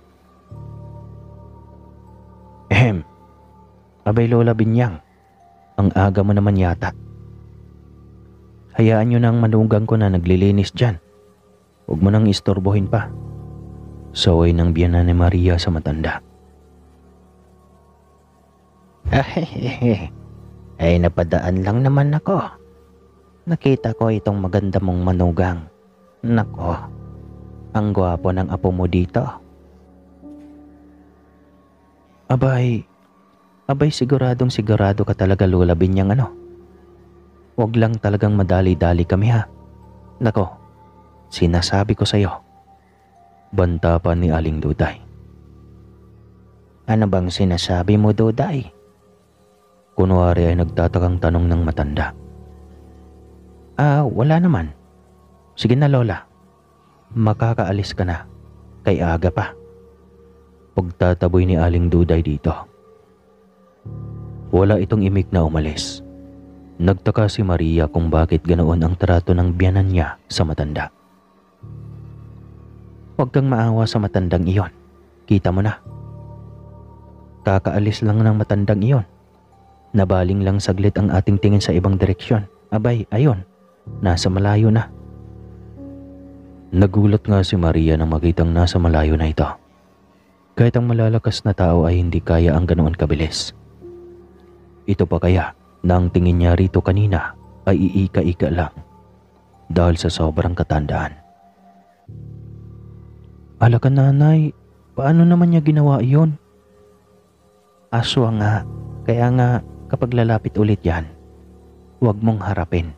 Speaker 2: Ehem. Abay Lola Binyang, ang aga mo naman yata. Hayaan nyo na ang manugang ko na naglilinis dyan. Huwag mo nang istorbohin pa.
Speaker 1: Saway ng biyana ni Maria sa matanda.
Speaker 2: Ay napadaan lang naman ako. Nakita ko itong maganda mong manugang. Nako, ang gwapo ng apo mo dito. Abay siguradong sigurado ka talaga Lola Binyang ano. Huwag lang talagang madali-dali kami ha. Nako, sinasabi ko sa'yo.
Speaker 1: Banta pa ni Aling Duday.
Speaker 2: Ano bang sinasabi mo, Duday?
Speaker 1: Kunwari ay nagtatakang tanong ng matanda.
Speaker 2: Wala naman. Sige na Lola. Makakaalis ka na. Kay aga pa.
Speaker 1: Pagtataboy ni Aling Duday dito. Wala itong imik na umalis. Nagtaka si Maria kung bakit ganoon ang trato ng biyanan niya sa matanda.
Speaker 2: Huwag kang maawa sa matandang iyon. Kita mo na. Kakaalis lang ng matandang iyon. Nabaling lang saglit ang ating tingin sa ibang direksyon. Abay, ayon. Nasa malayo na.
Speaker 1: Nagulat nga si Maria nang makitang nasa malayo na ito. Kahit ang malalakas na tao ay hindi kaya ang ganoon kabilis. Ito pa kaya na ang tingin niya rito kanina ay iika-ika lang dahil sa sobrang katandaan.
Speaker 2: Ala ka nanay, paano naman niya ginawa iyon? Aswang nga, kaya nga kapag lalapit ulit yan, huwag mong harapin.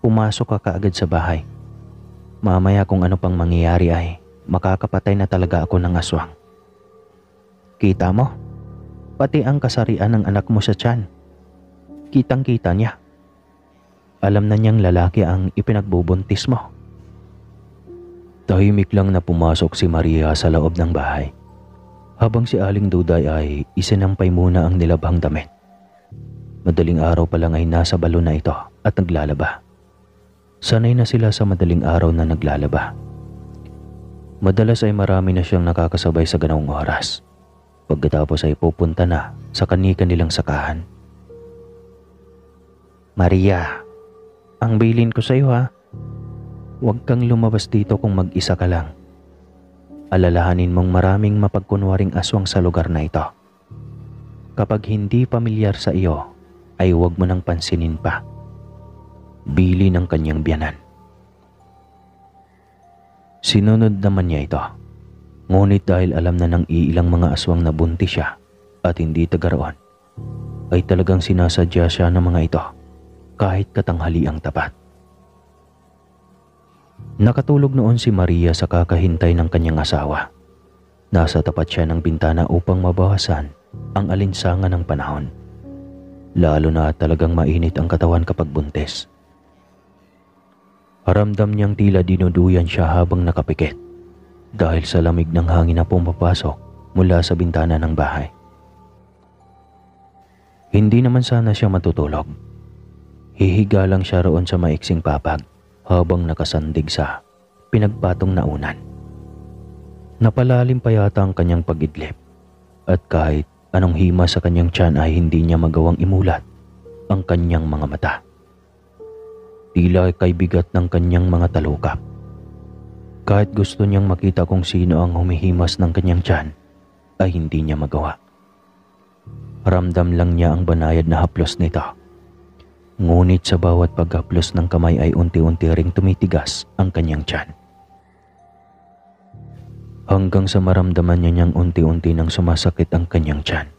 Speaker 2: Pumasok ka kaagad sa bahay. Mamaya kung ano pang mangyayari ay makakapatay na talaga ako ng aswang. Kita mo? Pati ang kasarian ng anak mo sa tiyan. Kitang-kita niya. Alam na niyang lalaki ang ipinagbubuntis mo.
Speaker 1: Tahimik lang na pumasok si Maria sa loob ng bahay. Habang si Aling Duday ay isinampay muna ang nilabhang damit. Madaling araw pa lang ay nasa balon na ito at naglalaba. Sanay na sila sa madaling araw na naglalaba. Madalas ay marami na siyang nakakasabay sa ganong oras. Pagkatapos ay pupunta na sa kani-kanilang sakahan.
Speaker 2: Maria, ang bilin ko sa iyo ha. Huwag kang lumabas dito kung mag-isa ka lang. Alalahanin mong maraming mapagkunwaring aswang sa lugar na ito. Kapag hindi pamilyar sa iyo, ay huwag mo nang pansinin pa.
Speaker 1: Bili ng kanyang biyanan. Sinunod naman niya ito. Ngunit dahil alam na ng iilang mga aswang na buntis siya at hindi taga roon, ay talagang sinasadya siya ng mga ito kahit katanghaliang tapat. Nakatulog noon si Maria sa kakahintay ng kanyang asawa. Nasa tapat siya ng bintana upang mabawasan ang alinsangan ng panahon. Lalo na talagang mainit ang katawan kapag buntis. Ramdam niyang tila dinuduyan siya habang nakapikit dahil sa lamig ng hangin na pumapasok mula sa bintana ng bahay. Hindi naman sana siya matutulog. Hihiga lang siya roon sa maiksing papag habang nakasandig sa pinagpatong na unan. Napalalim pa yata ang kanyang pag-idlip at kahit anong hima sa kanyang tiyan ay hindi niya magawang imulat ang kanyang mga mata. Tila kay bigat ng kanyang mga talukap. Kahit gusto niyang makita kung sino ang humihimas ng kanyang tiyan ay hindi niya magawa. Ramdam lang niya ang banayad na haplos nito. Ngunit sa bawat paghaplos ng kamay ay unti-unti ring tumitigas ang kanyang tiyan. Hanggang sa maramdaman niya niyang unti-unti nang sumasakit ang kanyang tiyan.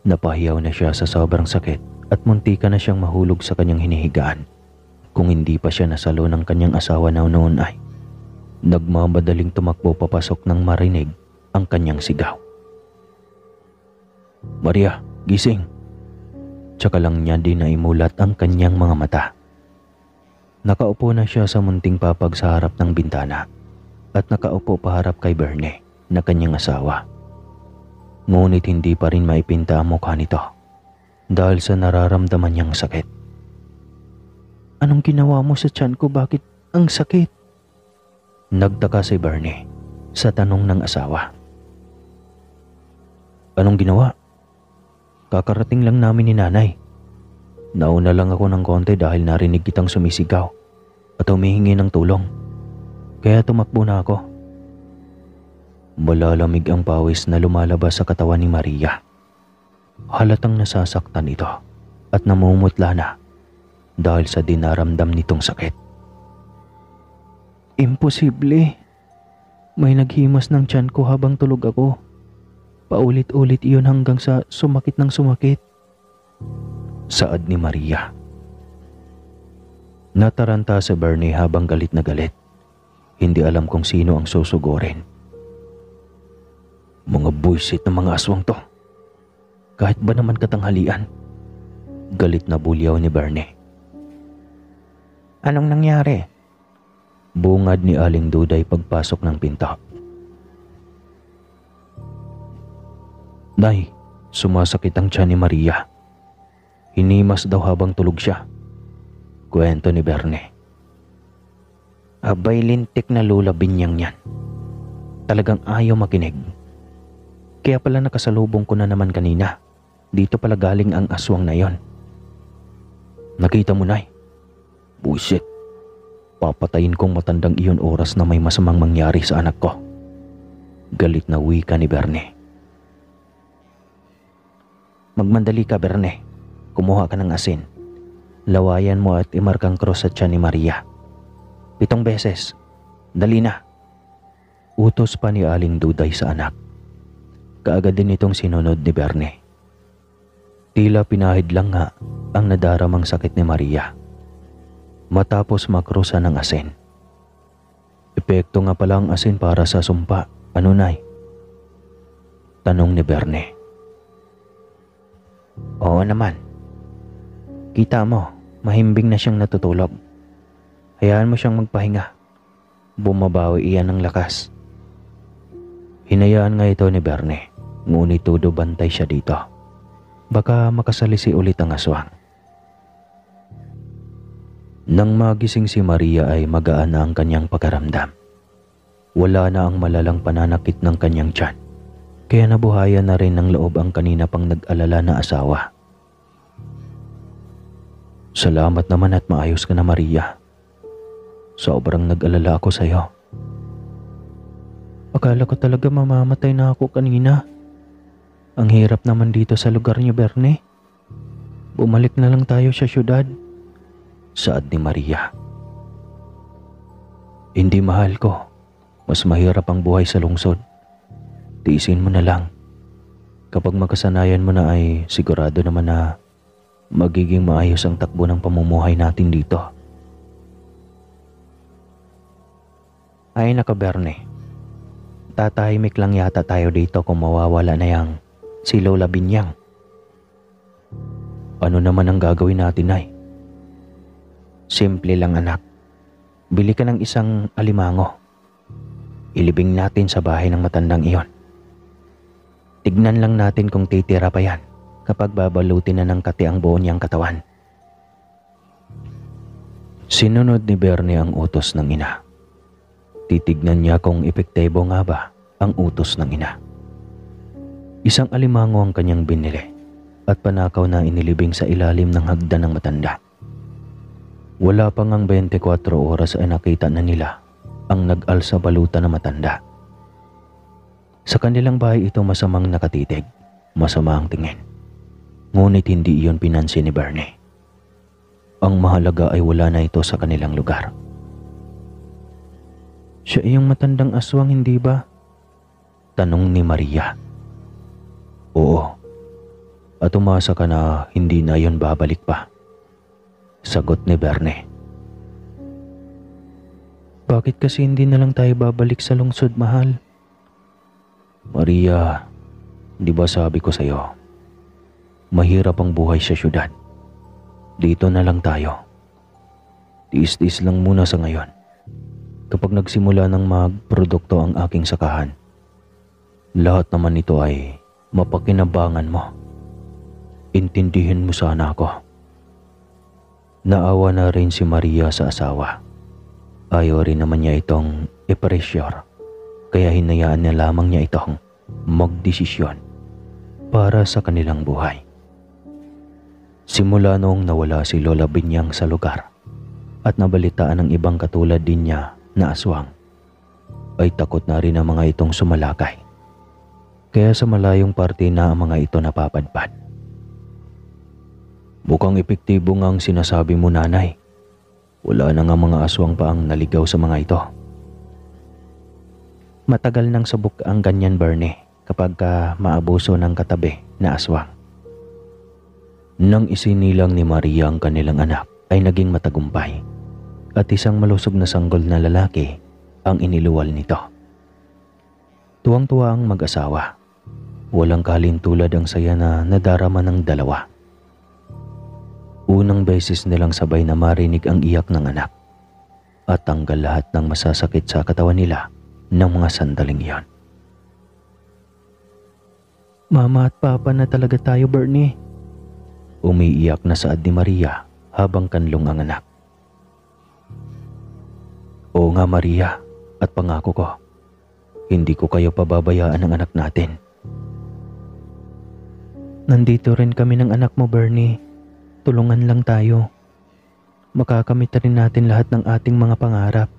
Speaker 1: Napahiyaw na siya sa sobrang sakit at muntika na siyang mahulog sa kanyang hinihigaan. Kung hindi pa siya nasalo ng kanyang asawa na noon ay nagmamadaling tumakbo papasok nang marinig ang kanyang sigaw. "Maria, gising!" Tsaka lang niya din naimulat ang kanyang mga mata. Nakaupo na siya sa munting papag sa harap ng bintana at nakaupo paharap kay Bernie na kanyang asawa. Ngunit hindi pa rin maipinta ang mukha nito dahil sa nararamdaman niyang sakit. "Anong ginawa mo sa tiyan ko? Bakit ang sakit?" Nagtaka si Bernie sa tanong ng asawa. "Anong ginawa? Kakarating lang namin ni nanay. Nauna lang ako ng konti dahil narinig kitang sumisigaw at humihingi ng tulong. Kaya tumakbo na ako." Malalamig ang pawis na lumalabas sa katawan ni Maria. Halatang nasasaktan ito at namumutla na dahil sa dinaramdam nitong sakit. "Imposible. May naghimas ng tiyan ko habang tulog ako. Paulit-ulit iyon hanggang sa sumakit ng sumakit." Saad ni Maria. Nataranta si Bernie habang galit na galit. Hindi alam kung sino ang susugurin. "Mga buisit na mga aswang to. Kahit ba naman katanghalian?" Galit na bulyaw ni Bernie. "Anong nangyari?" Bungad ni Aling Duday pagpasok ng pinto. "Nay, sumasakit ang tiyan ni Maria. Hinimas daw habang tulog siya." Kwento ni Bernie. Abay, lintik na lula binyang yan. Talagang ayaw makinig. Kaya pala nakasalubong ko na naman kanina. Dito pala galing ang aswang na yon. "Nakita mo, Nay? Buisit. Papatayin kong matandang iyon oras na may masamang mangyari sa anak ko." Galit na wika ni Bernie. "Magmandali ka, Bernie. Kumuha ka ng asin. Lawayan mo at imarkang cross sa tiyan ni Maria. 7 beses. Dali na." Utos pa ni Aling Duday sa anak. Kaagad din itong sinunod ni Bernie. Tila pinahid lang nga ang nadaramang sakit ni Maria matapos makrusa ng asin. Epekto nga pala ang asin para sa sumpa. Ano, Nay? Tanong ni Bernie. "Oo naman. Kita mo, mahimbing na siyang natutulog. Hayaan mo siyang magpahinga. Bumabawi iyan ng lakas." Hinayaan nga ito ni Bernie, ngunit todo bantay siya dito. Baka makasalisi ulit ang aswang. Nang magising si Maria ay magaan na ang kanyang pakaramdam. Wala na ang malalang pananakit ng kanyang tiyan, kaya nabuhayan na rin ng loob ang kanina pang nag-alala na asawa. "Salamat naman at maayos ka na, Maria. Sobrang nag-alala ako sa iyo." "Akala ko talaga mamamatay na ako kanina. Ang hirap naman dito sa lugar niyo, Bernie. Bumalik na lang tayo sa syudad." Saad ni Maria. "Hindi, mahal ko. Mas mahirap ang buhay sa lungsod. Tiisin mo na lang. Kapag makasanayan mo na ay sigurado naman na magiging maayos ang takbo ng pamumuhay natin dito. Ay nako Berne, tatahimik lang yata tayo dito kung mawawala na yang si Lola Binyang. Ano naman ang gagawin natin ay? Simple lang anak. Bili ka ng isang alimango. Ilibing natin sa bahay ng matandang iyon. Tignan lang natin kung titira pa yan kapag babalutin na ng kati ang buo niyang katawan. Sinunod ni Bernie ang utos ng ina. Titignan niya kung epektibo nga ba ang utos ng ina. Isang alimango ang kanyang binili at panakaw na inilibing sa ilalim ng hagdan ng matanda. Wala pa ngang 24 oras ay nakita na nila ang nag-al sa balutan na matanda. Sa kanilang bahay ito masamang nakatitig, masama ang tingin. Ngunit hindi iyon pinansin ni Bernie. Ang mahalaga ay wala na ito sa kanilang lugar. Siya iyong matandang aswang, hindi ba? Tanong ni Maria. Oo. At umasa ka na hindi na iyon babalik pa. Sagot ni Bernie. Bakit kasi hindi na lang tayo babalik sa lungsod, mahal? Maria, di ba sabi ko sa'yo, mahirap ang buhay sa syudad. Dito na lang tayo. Tiis-tiis lang muna sa ngayon. Kapag nagsimula ng magprodukto ang aking sakahan, lahat naman ito ay mapakinabangan mo. Intindihin mo sana ako. Naawa na rin si Maria sa asawa. Ayaw rin naman niya itong i-pressure, kaya hinayaan niya lamang niya itong magdesisyon para sa kanilang buhay. Simula noong nawala si Lola Binyang sa lugar at nabalitaan ng ibang katulad din niya na aswang, ay takot na rin ang mga itong sumalakay. Kaya sa malayong parte na ang mga ito napapadpad. Mukhang epektibo nga ang sinasabi mo, nanay. Wala na nga mga aswang pa ang naligaw sa mga ito. Matagal nang subok ang ganyan, Bernie, kapag maabuso ng katabi na aswang. Nang isinilang ni Maria ang kanilang anak ay naging matagumpay at isang malusog na sanggol na lalaki ang iniluwal nito. Tuwang-tuwa ang mag-asawa. Walang kalintulad ang saya na nadarama ng dalawa. Unang beses nilang sabay na marinig ang iyak ng anak at tanggal lahat ng masasakit sa katawan nila ng mga sandaling iyon. Mama at Papa na talaga tayo, Bernie. Umiiyak na saad ni Maria habang kanlong ang anak. Oo nga, Maria, at pangako ko, hindi ko kayo pababayaan ng anak natin. Nandito rin kami ng anak mo, Bernie. Tulungan lang tayo. Makakamit rin natin lahat ng ating mga pangarap.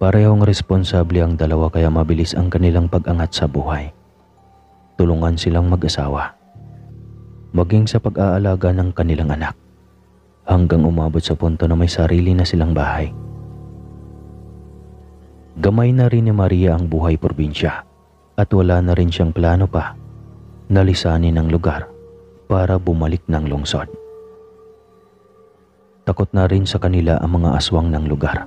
Speaker 1: Parehong responsable ang dalawa kaya mabilis ang kanilang pag-angat sa buhay. Tulungan silang mag-asawa. Maging sa pag-aalaga ng kanilang anak. Hanggang umabot sa punto na may sarili na silang bahay. Gamay na rin ni Maria ang buhay probinsya at wala na rin siyang plano pa na lisanin ang lugar para bumalik ng lungsod. Takot na rin sa kanila ang mga aswang ng lugar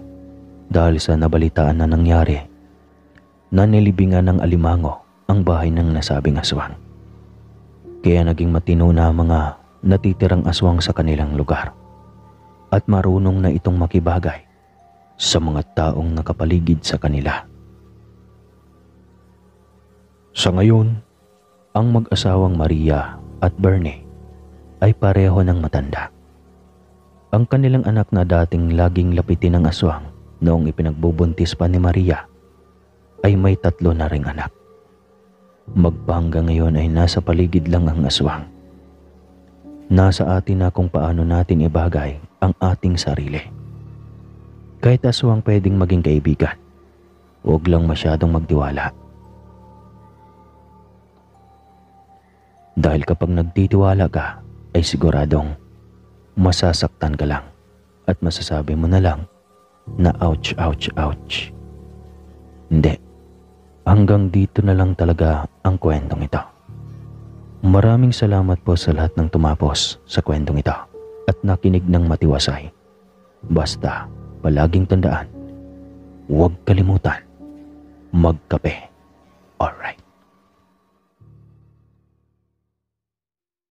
Speaker 1: dahil sa nabalitaan na nangyari na nilibingan ng alimango ang bahay ng nasabing aswang. Kaya naging matino na ang mga natitirang aswang sa kanilang lugar at marunong na itong makibagay sa mga taong nakapaligid sa kanila. Sa ngayon, ang mag-asawang Maria at Bernie ay pareho ng matanda. Ang kanilang anak na dating laging lapitin ng aswang noong ipinagbubuntis pa ni Maria ay may 3 na ring anak. Magpahanggang ngayon ay nasa paligid lang ang aswang. Nasa atin na kung paano natin ibagay ang ating sarili. Kahit aswang pwedeng maging kaibigan, huwag lang masyadong magtiwala. Dahil kapag nagtitiwala ka, ay siguradong masasaktan ka lang at masasabi mo na lang na ouch, ouch, ouch. Hindi. Hanggang dito na lang talaga ang kwentong ito. Maraming salamat po sa lahat ng tumapos sa kwentong ito at nakinig ng matiwasay. Basta palaging tandaan, huwag kalimutan magkape. Alright.